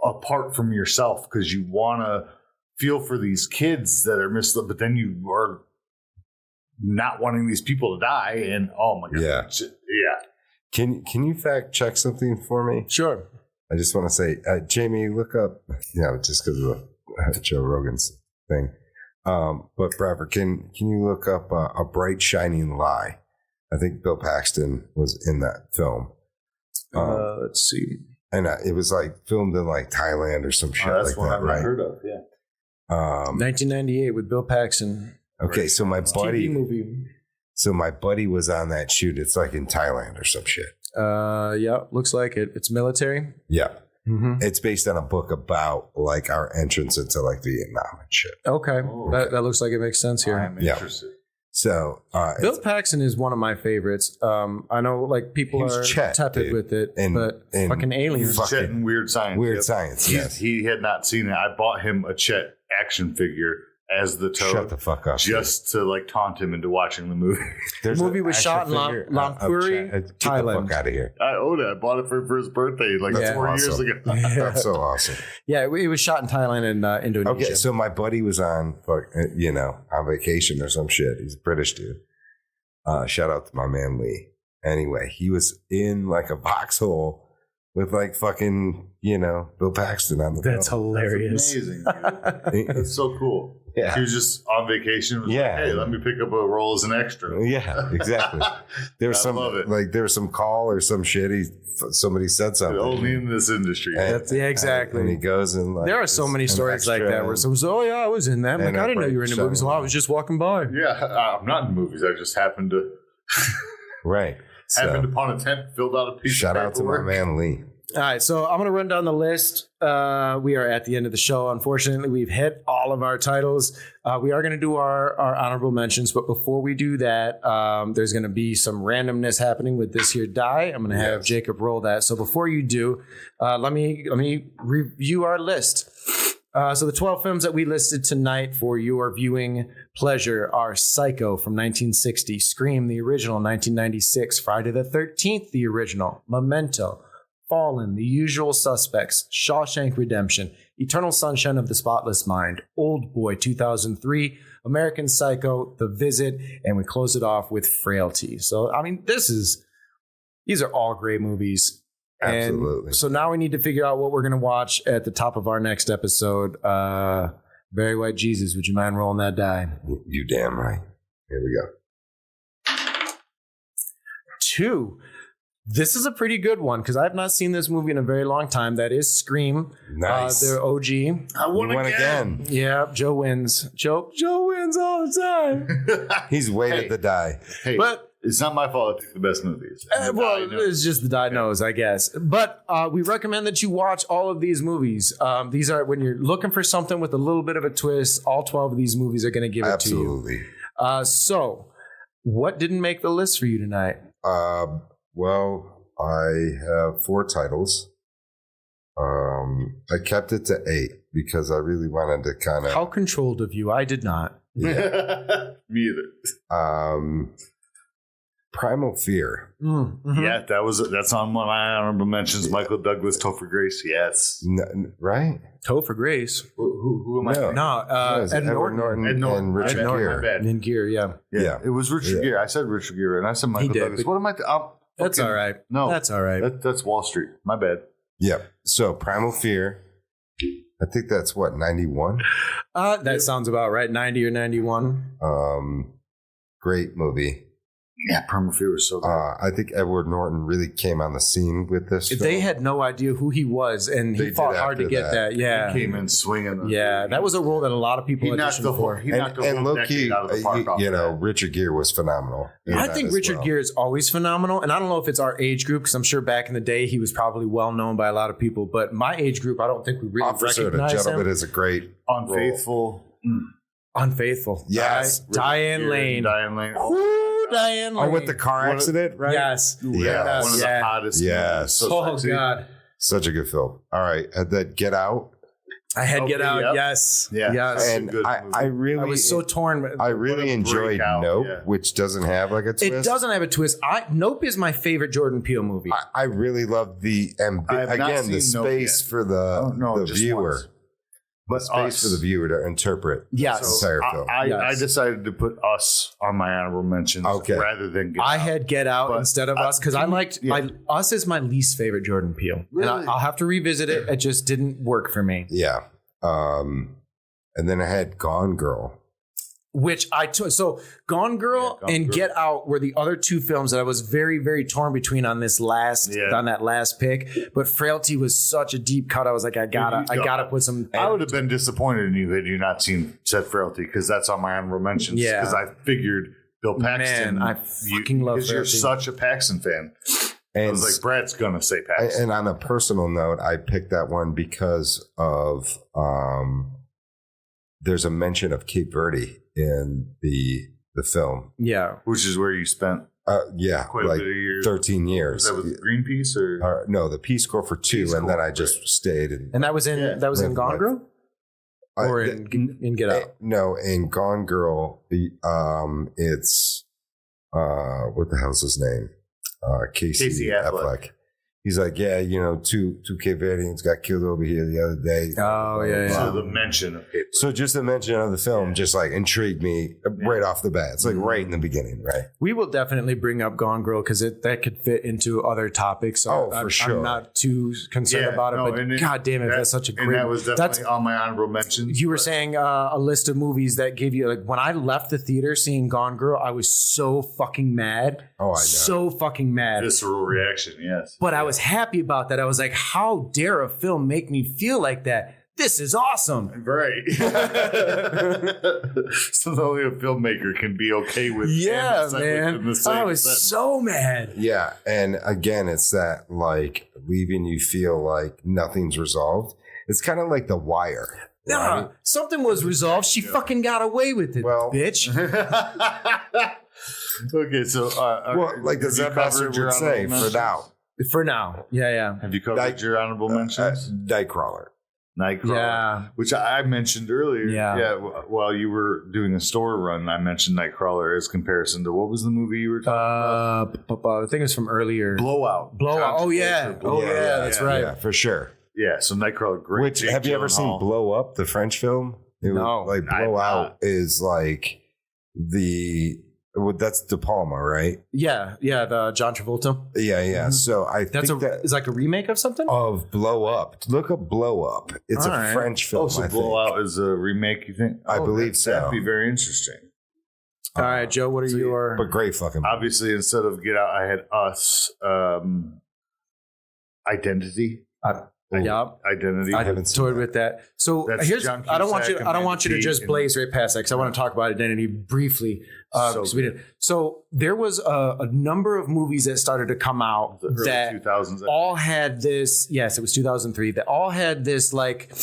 apart from yourself, because you want to feel for these kids that are misled, but then you are not wanting these people to die. And oh my god. Yeah. Can you fact check something for me? Sure. I just want to say, Jamie, look up. Just because of Joe Rogan's thing. But Bradford, can you look up A Bright Shining Lie? I think Bill Paxton was in that film. Let's see. And it was like filmed in like Thailand or some shit like that. That's one I've not heard of. Yeah. 1998 with Bill Paxton. Okay, so my buddy, TV movie. So my buddy was on that shoot. It's like in Thailand or some shit. Yeah, looks like it. It's military. Yeah. Mm-hmm. It's based on a book about like our entrance into like Vietnam and shit. Okay. That looks like it makes sense here. I'm interested. So Bill Paxton is one of my favorites. I know like people are tepid with it, but fucking aliens. Chet and Weird Science. Weird Science, yes. He had not seen it. I bought him a Chet action figure as the Toad. Shut the fuck up. Just to like taunt him into watching the movie. The movie was shot in Lampuri, Thailand. Get the fuck out of here. I own it. I bought it for his birthday like 4 years ago. That's so awesome. Yeah, it was shot in Thailand and Indonesia. Okay, so my buddy was on vacation or some shit. He's a British dude. Shout out to my man Lee. Anyway, he was in like a foxhole with like fucking, Bill Paxton on the That's film. hilarious. That's amazing. That's so cool. Yeah. He was just on vacation. Hey, let me pick up a role as an extra. Yeah, exactly. There was there was some call or some shit. Somebody said something. Only in this industry. Exactly. And he goes and like, there are so many stories like that where someone says, "Oh yeah, I was in that." I'm like, I didn't know you were in the movies. Well, I was just walking by. Yeah, I'm not in movies. I just happened to. Right. Happened upon a tent filled out of piece. Shout out to my man Lee. All right, so I'm going to run down the list. We are at the end of the show. Unfortunately, we've hit all of our titles. We are going to do our honorable mentions, but before we do that, there's going to be some randomness happening with this here die. I'm going to have Jacob roll that. So before you do, let me review our list. So the 12 films that we listed tonight for your viewing pleasure are Psycho from 1960, Scream, the original, 1996, Friday the 13th, the original, Memento, Fallen, The Usual Suspects, Shawshank Redemption, Eternal Sunshine of the Spotless Mind, Old Boy 2003, American Psycho, The Visit, and we close it off with Frailty. So, I mean, these are all great movies. Absolutely. And so now we need to figure out what we're going to watch at the top of our next episode. Barry White Jesus, would you mind rolling that die? You damn right. Here we go. 2. This is a pretty good one because I've not seen this movie in a very long time. That is Scream. Nice. They're OG. I won again. Yeah, Joe wins. Joe wins all the time. He's waited to die. Hey, but it's not my fault I picked the best movies. It's just the die knows, I guess. But we recommend that you watch all of these movies. These are when you're looking for something with a little bit of a twist. All 12 of these movies are going to give it to you. Absolutely. So, what didn't make the list for you tonight? Well, I have 4 titles. I kept it to 8 because I really wanted to kind of... How controlled of you. I did not. Yeah. Me either. Primal Fear. Yeah, that's on one of my honorable mentions. Michael Douglas, Topher Grace. Yes. Right? Topher Grace. Who am I? No, Ed Norton. And Richard My bad. And Gere, Yeah, it was Richard Gere. I said Richard Gere, and I said Michael Douglas. What am I? That's all right. No, that's all right. That's Wall Street. My bad. Yeah. So Primal Fear. I think that's what, 91? That sounds about right. 90 or 91. Great movie. Yeah, Primal Fear was so good. I think Edward Norton really came on the scene with this film. They had no idea who he was, and he fought hard to get that. Yeah, he came in swinging. Yeah, that was a role that a lot of people auditioned for. He knocked the whole decade out of the park. Richard Gere was phenomenal. I think Richard Gere is always phenomenal, and I don't know if it's our age group, because I'm sure back in the day he was probably well known by a lot of people. But my age group, I don't think we really Officer recognize the Gentleman him. is a great Unfaithful. Unfaithful. Yes, Diane Lane. Diane Lane. Diane Lane. Oh, with the car accident, right? Yes. Yes. One of the hottest. Yes. So sexy. God. Such a good film. All right. And then Get Out. I had Get Out. Yep. Yes. Yeah. Yes. And I was so torn. I really enjoyed Nope, which doesn't have like a twist. It doesn't have a twist. Nope is my favorite Jordan Peele movie. I really love the space for the viewer. But space for the viewer to interpret the entire film. I decided to put Us on my honorable mentions rather than Get Out. I had Get Out instead of Us because I liked Us is my least favorite Jordan Peele. Really? And I'll have to revisit it. It just didn't work for me. Yeah. And then I had Gone Girl. Which I took. So Gone Girl and Get Out were the other two films that I was very, very torn between on that last pick. But Frailty was such a deep cut. I was like, I gotta put some. I would have been disappointed in you had you not said Frailty, because that's on my honorable mentions. Yeah. Because I figured Bill Paxton. Man, I fucking love Frailty. Because you're such a Paxton fan. And I was like, Brad's gonna say Paxton. And on a personal note, I picked that one because of there's a mention of Cape Verde in the film. Yeah. Which is where you spent quite a bit of years. 13 years. Was that with Greenpeace or? No, the Peace Corps for 2, and then I just stayed. And that was in Gone Girl? Or in Get Out? No, in Gone Girl, it's what the hell's his name? Casey Affleck. He's like, two Cape Verdeans got killed over here the other day. Oh, yeah. So the mention of Cape Verde. So just the mention of the film just like intrigued me right off the bat. It's like right in the beginning, right? We will definitely bring up Gone Girl because that could fit into other topics. So for sure. I'm not too concerned about it, but God damn it, that's such a great. And that was definitely on my honorable mentions. You were saying a list of movies that gave you, like, when I left the theater seeing Gone Girl, I was so fucking mad. Oh, I know. So fucking mad. Visceral reaction, yes. But I was happy about that. I was like, how dare a film make me feel like that? This is awesome. Right. So only a filmmaker can be okay with. Yeah, man. I was so mad. Yeah. And again, it's that like leaving you feel like nothing's resolved. It's kind of like The Wire. Nah, something was resolved. She fucking got away with it, bitch. Okay, so like the Zebmaster would say, for now. For now, yeah. Have you covered your honorable mentions? Nightcrawler. Yeah, which I mentioned earlier. Yeah. While you were doing a store run, I mentioned Nightcrawler as comparison to what was the movie you were talking about? I think it was from earlier. Blowout. Oh yeah, that's right. Yeah, for sure. Yeah, so Nightcrawler, great. Which have you ever seen Blow Up, the French film? No, like Blowout is like that's De Palma, right? Yeah, the John Travolta. Yeah. Mm-hmm. So I think that is like a remake of something of Blow Up. Look up Blow Up. It's a French film. So Blowout is a remake, you think? I believe so. That'd be very interesting. All right, Joe, what are your? But great fucking movie. Obviously, instead of Get Out, I had Us. Identity. Identity. I toyed with that. So here's. I don't want you to just blaze right past that because I want to talk about Identity briefly. So there was a number of movies that started to come out that 2000s. All had this. Yes, it was 2003. That all had this like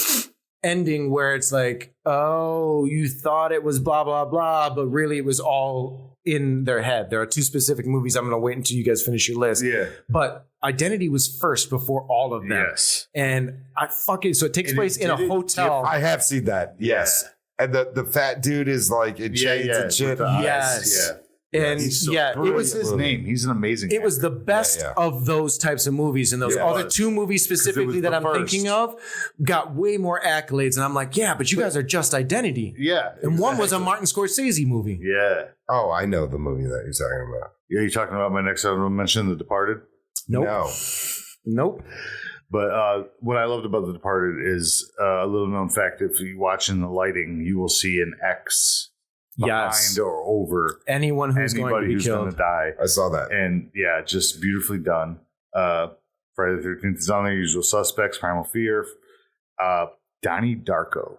ending where it's like, oh, you thought it was blah blah blah, but really it was all in their head. There are two specific movies. I'm going to wait until you guys finish your list. Yeah, but Identity was first before all of them. Yes, and so it takes place in a hotel. I have seen that. Yes. And the fat dude is like in chains and shit. Yes. Yeah. And it was his name. He's an amazing. It was the best of those types of movies, and those other two movies specifically that I'm thinking of got way more accolades. And I'm like, but you guys are just Identity. Yeah, and one was a Martin Scorsese movie. Yeah. Oh, I know the movie that you're talking about. Yeah, you talking about my next honorable mention, The Departed? Nope. No. But what I loved about The Departed is a little known fact. If you watch in the lighting, you will see an X behind or over anyone who's going to be killed. Going to die. I saw that. And just beautifully done. Friday the 13th is on there. Usual Suspects, Primal Fear. Donnie Darko.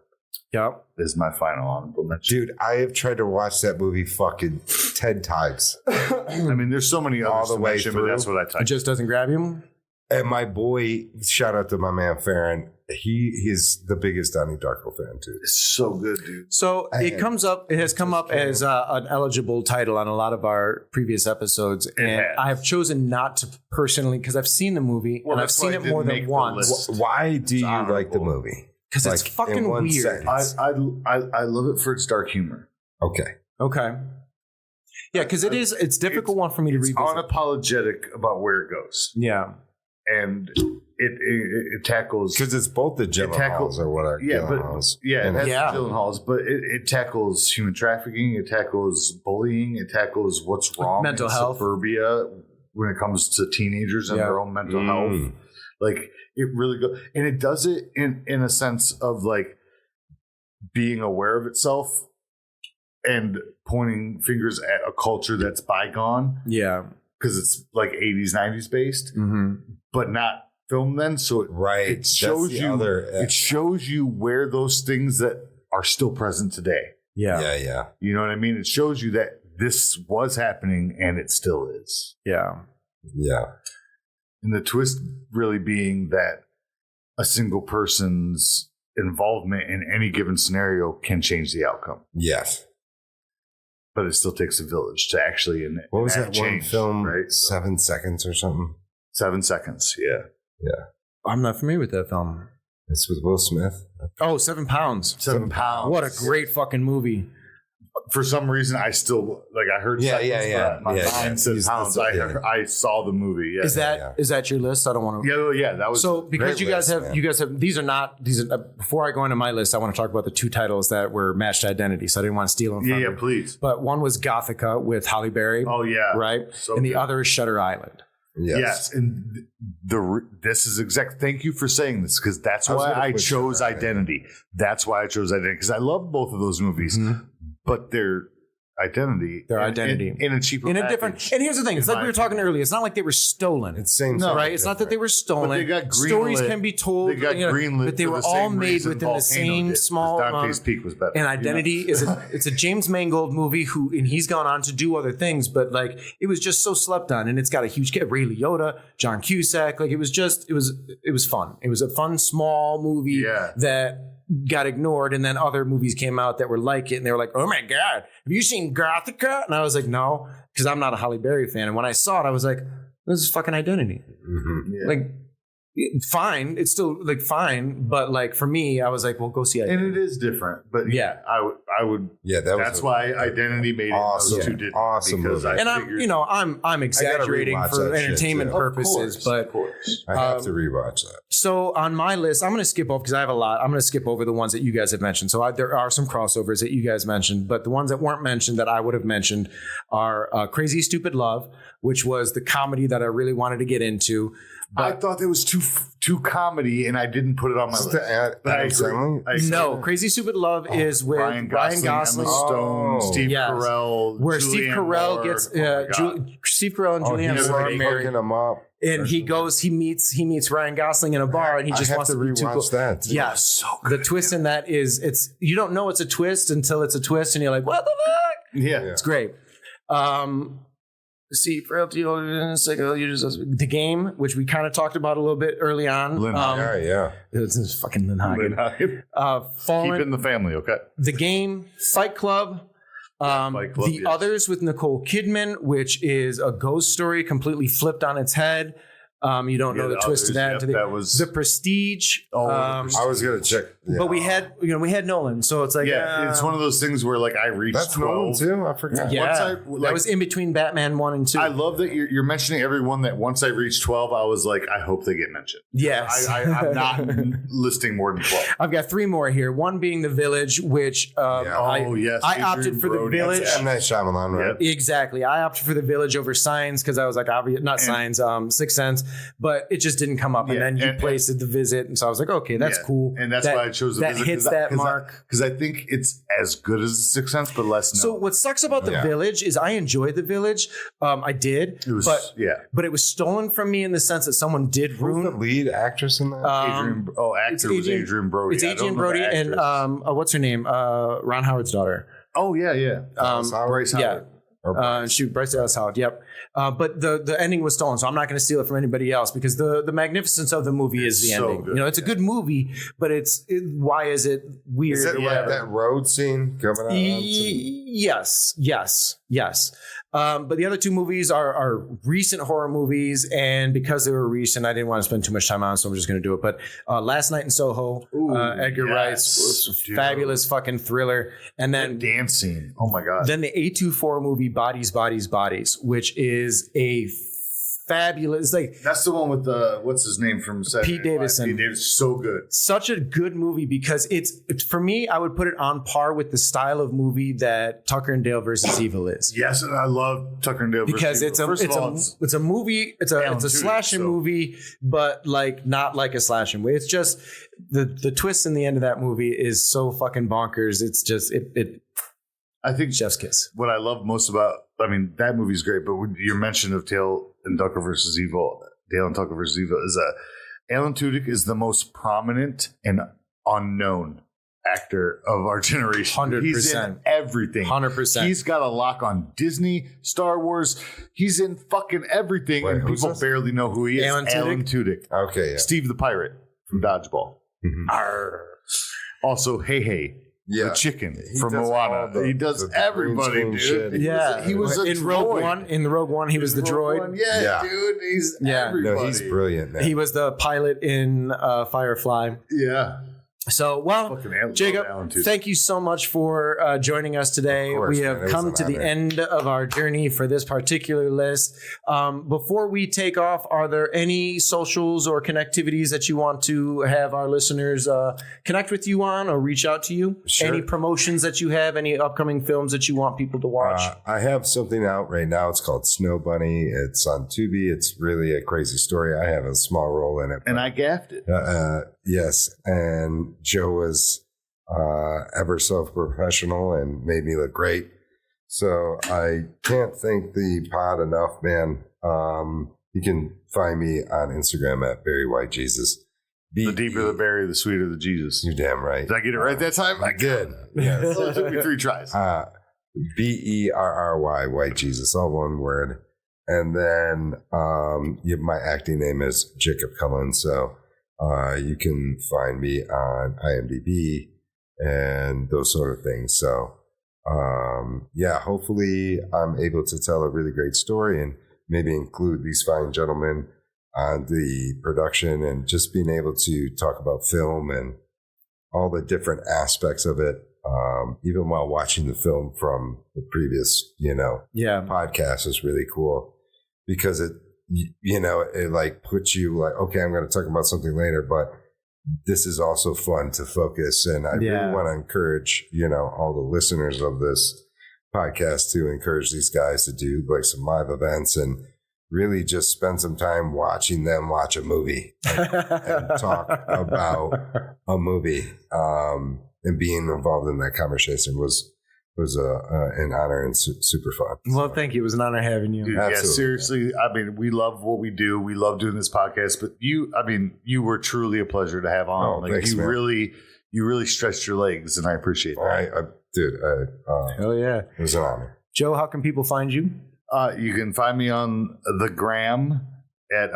Yep. Is my final honorable mention. Dude, I have tried to watch that movie fucking 10 times. I mean, there's so many others to mention, but that's what I typed. It just doesn't grab you? And my boy, shout out to my man Farron. He is the biggest Donnie Darko fan too. It's so good, dude. So it has come up as an eligible title on a lot of our previous episodes, and I have chosen not to personally because I've seen the movie and I've seen it more than once. Why do you like the movie? Because it's fucking weird. I love it for its dark humor. Okay. Yeah, because it's difficult one for me to revisit. It's unapologetic about where it goes. Yeah. And it tackles because it's both the Gyllenhaals or whatever. Gyllenhaals, but it tackles human trafficking, it tackles bullying, it tackles what's wrong mental in health suburbia when it comes to teenagers and their own mental health. Like it really goes, and it does it in a sense of like being aware of itself and pointing fingers at a culture that's bygone. Yeah. Because it's like 80s, 90s based, but not filmed then. So it shows you it shows you where those things that are still present today. Yeah. You know what I mean? It shows you that this was happening and it still is. Yeah. And the twist really being that a single person's involvement in any given scenario can change the outcome. Yes. But it still takes a village to actually what was that change, one film? Right? 7 seconds or something? 7 seconds, yeah. I'm not familiar with that film. It's with Will Smith. Oh, 7 pounds. 7 pounds. What a great fucking movie. For some reason, I still I heard. My mind says pounds. I saw the movie. Yeah. Is that your list? I don't want to. Yeah. That was so because you guys have these are before I go into my list, I want to talk about the two titles that were matched to Identity. So I didn't want to steal them. From you. Please. But one was Gothica with Halle Berry. Oh yeah, right. So and the other is Shutter Island. Yes, and this is exact. Thank you for saying this because that's why I chose Identity. That's why I chose Identity because I love both of those movies. But their identity in a cheaper package. And here's the thing: it's like we were talking earlier. It's not like they were stolen. It's same, right? It's not that they were stolen. But they got stories can be told. They got greenlit, but they were all made within the same small. Dante's Peak was better. And Identity is it's a James Mangold movie and he's gone on to do other things, but like it was just so slept on, and it's got a huge Ray Liotta, John Cusack. Like it was fun. It was a fun small movie that got ignored, and then other movies came out that were like it, and they were like, "Oh my god, have you seen Gothica?" And I was like, "No," because I'm not a Halle Berry fan. And when I saw it, I was like, "This is fucking Identity." Like, fine, it's still like fine, but like for me, I was like, "Well, go see Identity." And it is different, but I would. Yeah, that's why Identity made awesome, it. Those two did awesome because movie. I'm exaggerating for entertainment purposes, but I have to rewatch that. So on my list, I'm going to skip off because I have a lot. I'm going to skip over the ones that you guys have mentioned. So there are some crossovers that you guys mentioned, but the ones that weren't mentioned that I would have mentioned are Crazy Stupid Love, which was the comedy that I really wanted to get into. But I thought it was too comedy, and I didn't put it on my list. No, Crazy Stupid Love is with Ryan Gosling, Emma Stone, Steve Carell, where Steve Carell gets Steve Carell and Julianne Moore married him up. And he meets Ryan Gosling in a bar, and he just wants to rewatch that. Yes, so the twist in that is you don't know it's a twist until it's a twist, and you're like, what the fuck? Yeah, it's great. See, The Game, which we kind of talked about a little bit early on. It's fucking Lynn Hagen. Keeping the family, okay. The Game, Fight Club. The Others with Nicole Kidman, which is a ghost story completely flipped on its head. You don't know the twist to that. That was The Prestige. I was gonna check, but we had Nolan, so it's like it's one of those things where like I reached that's 12. Nolan too. I forgot. Yeah, that was in between Batman 1 and 2. I love that you're mentioning everyone that once I reached 12, I was like, I hope they get mentioned. Yes, I'm not listing more than 12. I've got 3 more here. One being The Village, which I opted for The Village. M. Night Shyamalan, right? Exactly. I opted for The Village over Signs because I was like, Signs, Sixth Sense, but it just didn't come up. And then you placed it, The Visit, and so I was like, okay, that's cool. And that's why I chose The Visit. That hits that mark. Because I think it's as good as The Sixth Sense, but less known. So what sucks about The Village is I enjoyed The Village. I did. But it was stolen from me in the sense that someone did ruin. Who's the lead actress in that? Actor was Adrian Brody. It's Adrian Brody and what's her name? Ron Howard's daughter. Oh, yeah. Bryce Howard. Bryce Dallas Howard. Yep. But the ending was stolen, so I'm not going to steal it from anybody else because the magnificence of the movie is the ending. Good. It's a good movie, but why is it weird? Is it like that road scene coming out? Yes. But the other 2 movies are recent horror movies, and because they were recent, I didn't want to spend too much time on it, so I'm just going to do it. But Last Night in Soho, Edgar Wright's fabulous fucking thriller, and then dance scene. Oh my god! Then the A24 movie Bodies, Bodies, Bodies, which is a fabulous. That's the one with what's his name from Pete Davidson. Pete Davidson, so good. Such a good movie because it's for me. I would put it on par with the style of movie that Tucker and Dale versus Evil is. Yes, and I love Tucker and Dale because it's a movie. It's a slasher movie, but not like a slasher movie. It's just the twist in the end of that movie is so fucking bonkers. It's just it. I think chef's kiss. What I love most about, that movie's great, but your mention of Dale and Tucker versus Evil is Alan Tudyk is the most prominent and unknown actor of our generation. 100%. He's in everything. 100%. He's got a lock on Disney, Star Wars. He's in fucking everything. Wait, and people barely know who he is. Alan Tudyk. Okay, yeah. Steve the Pirate from Dodgeball. Mm-hmm. Also, Hey. The chicken from Moana. He does everybody, dude. Shit. Yeah, he was in Rogue One. In the Rogue One, he was the droid. Yeah, dude, he's everybody. No, he's brilliant, man. He was the pilot in Firefly. Yeah. So, Jacob, thank you so much for joining us today. We have come to the end of our journey for this particular list. Before we take off, are there any socials or connectivities that you want to have our listeners connect with you on or reach out to you? Sure. Any promotions that you have? Any upcoming films that you want people to watch? I have something out right now. It's called Snow Bunny. It's on Tubi. It's really a crazy story. I have a small role in it. And I gaffed it. Yes. And Joe was ever so professional and made me look great. So I can't thank the pod enough, man. You can find me on Instagram at Barry White Jesus. The deeper the berry, the sweeter the Jesus. You're damn right. Did I get it right that time? I did. Yeah. It took me 3 tries. BERRY, White Jesus, all one word. And then my acting name is Jacob Cullen. So you can find me on IMDb and those sort of things. So, hopefully I'm able to tell a really great story and maybe include these fine gentlemen on the production and just being able to talk about film and all the different aspects of it. Even while watching the film from the previous, podcast is really cool because it like puts you like, okay, I'm going to talk about something later, but this is also fun to focus. And I really want to encourage, all the listeners of this podcast to encourage these guys to do like some live events and really just spend some time watching them watch a movie and talk about a movie. And being involved in that conversation was an honor and super fun. Well, thank you. It was an honor having you. Dude, yeah, seriously. I mean, we love what we do. We love doing this podcast. But you were truly a pleasure to have on. Oh, thanks, man. You really stretched your legs, and I appreciate that. Hell yeah. It was an honor. Joe, how can people find you? You can find me on the gram at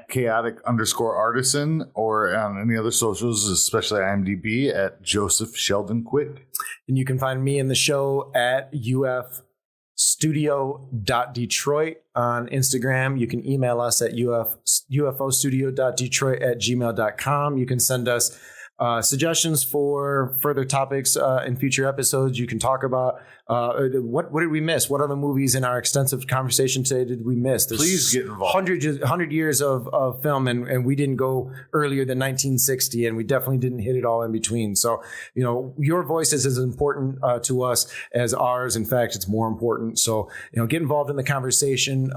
chaotic_artisan or on any other socials, especially IMDb at Joseph Sheldon Quick. And you can find me in the show at UFOstudio.detroit on Instagram. You can email us at ufostudio.detroit@gmail.com. You can send us suggestions for further topics in future episodes. You can talk about what did we miss? What other movies in our extensive conversation today did we miss? There's Please get involved. 100 years of film, and we didn't go earlier than 1960, and we definitely didn't hit it all in between. So, your voice is as important to us as ours. In fact, it's more important. So, get involved in the conversation.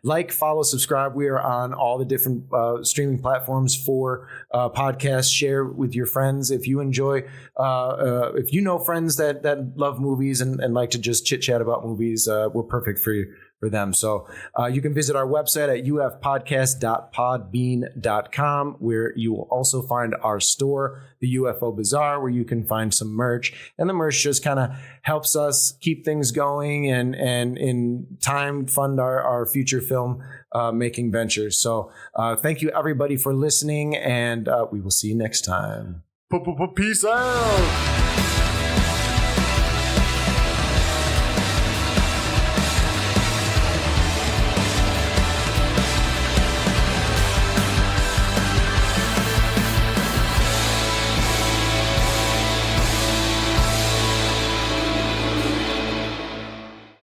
Like, follow, subscribe. We are on all the different streaming platforms for podcasts. Share with your friends if you enjoy. If you know friends that love movies and like to just chit chat about movies, we're perfect for them. So you can visit our website at ufpodcast.podbean.com, where you will also find our store, the UFO Bazaar, where you can find some merch. And the merch just kind of helps us keep things going and in time fund our future film making ventures. So thank you everybody for listening, and we will see you next time. Peace out.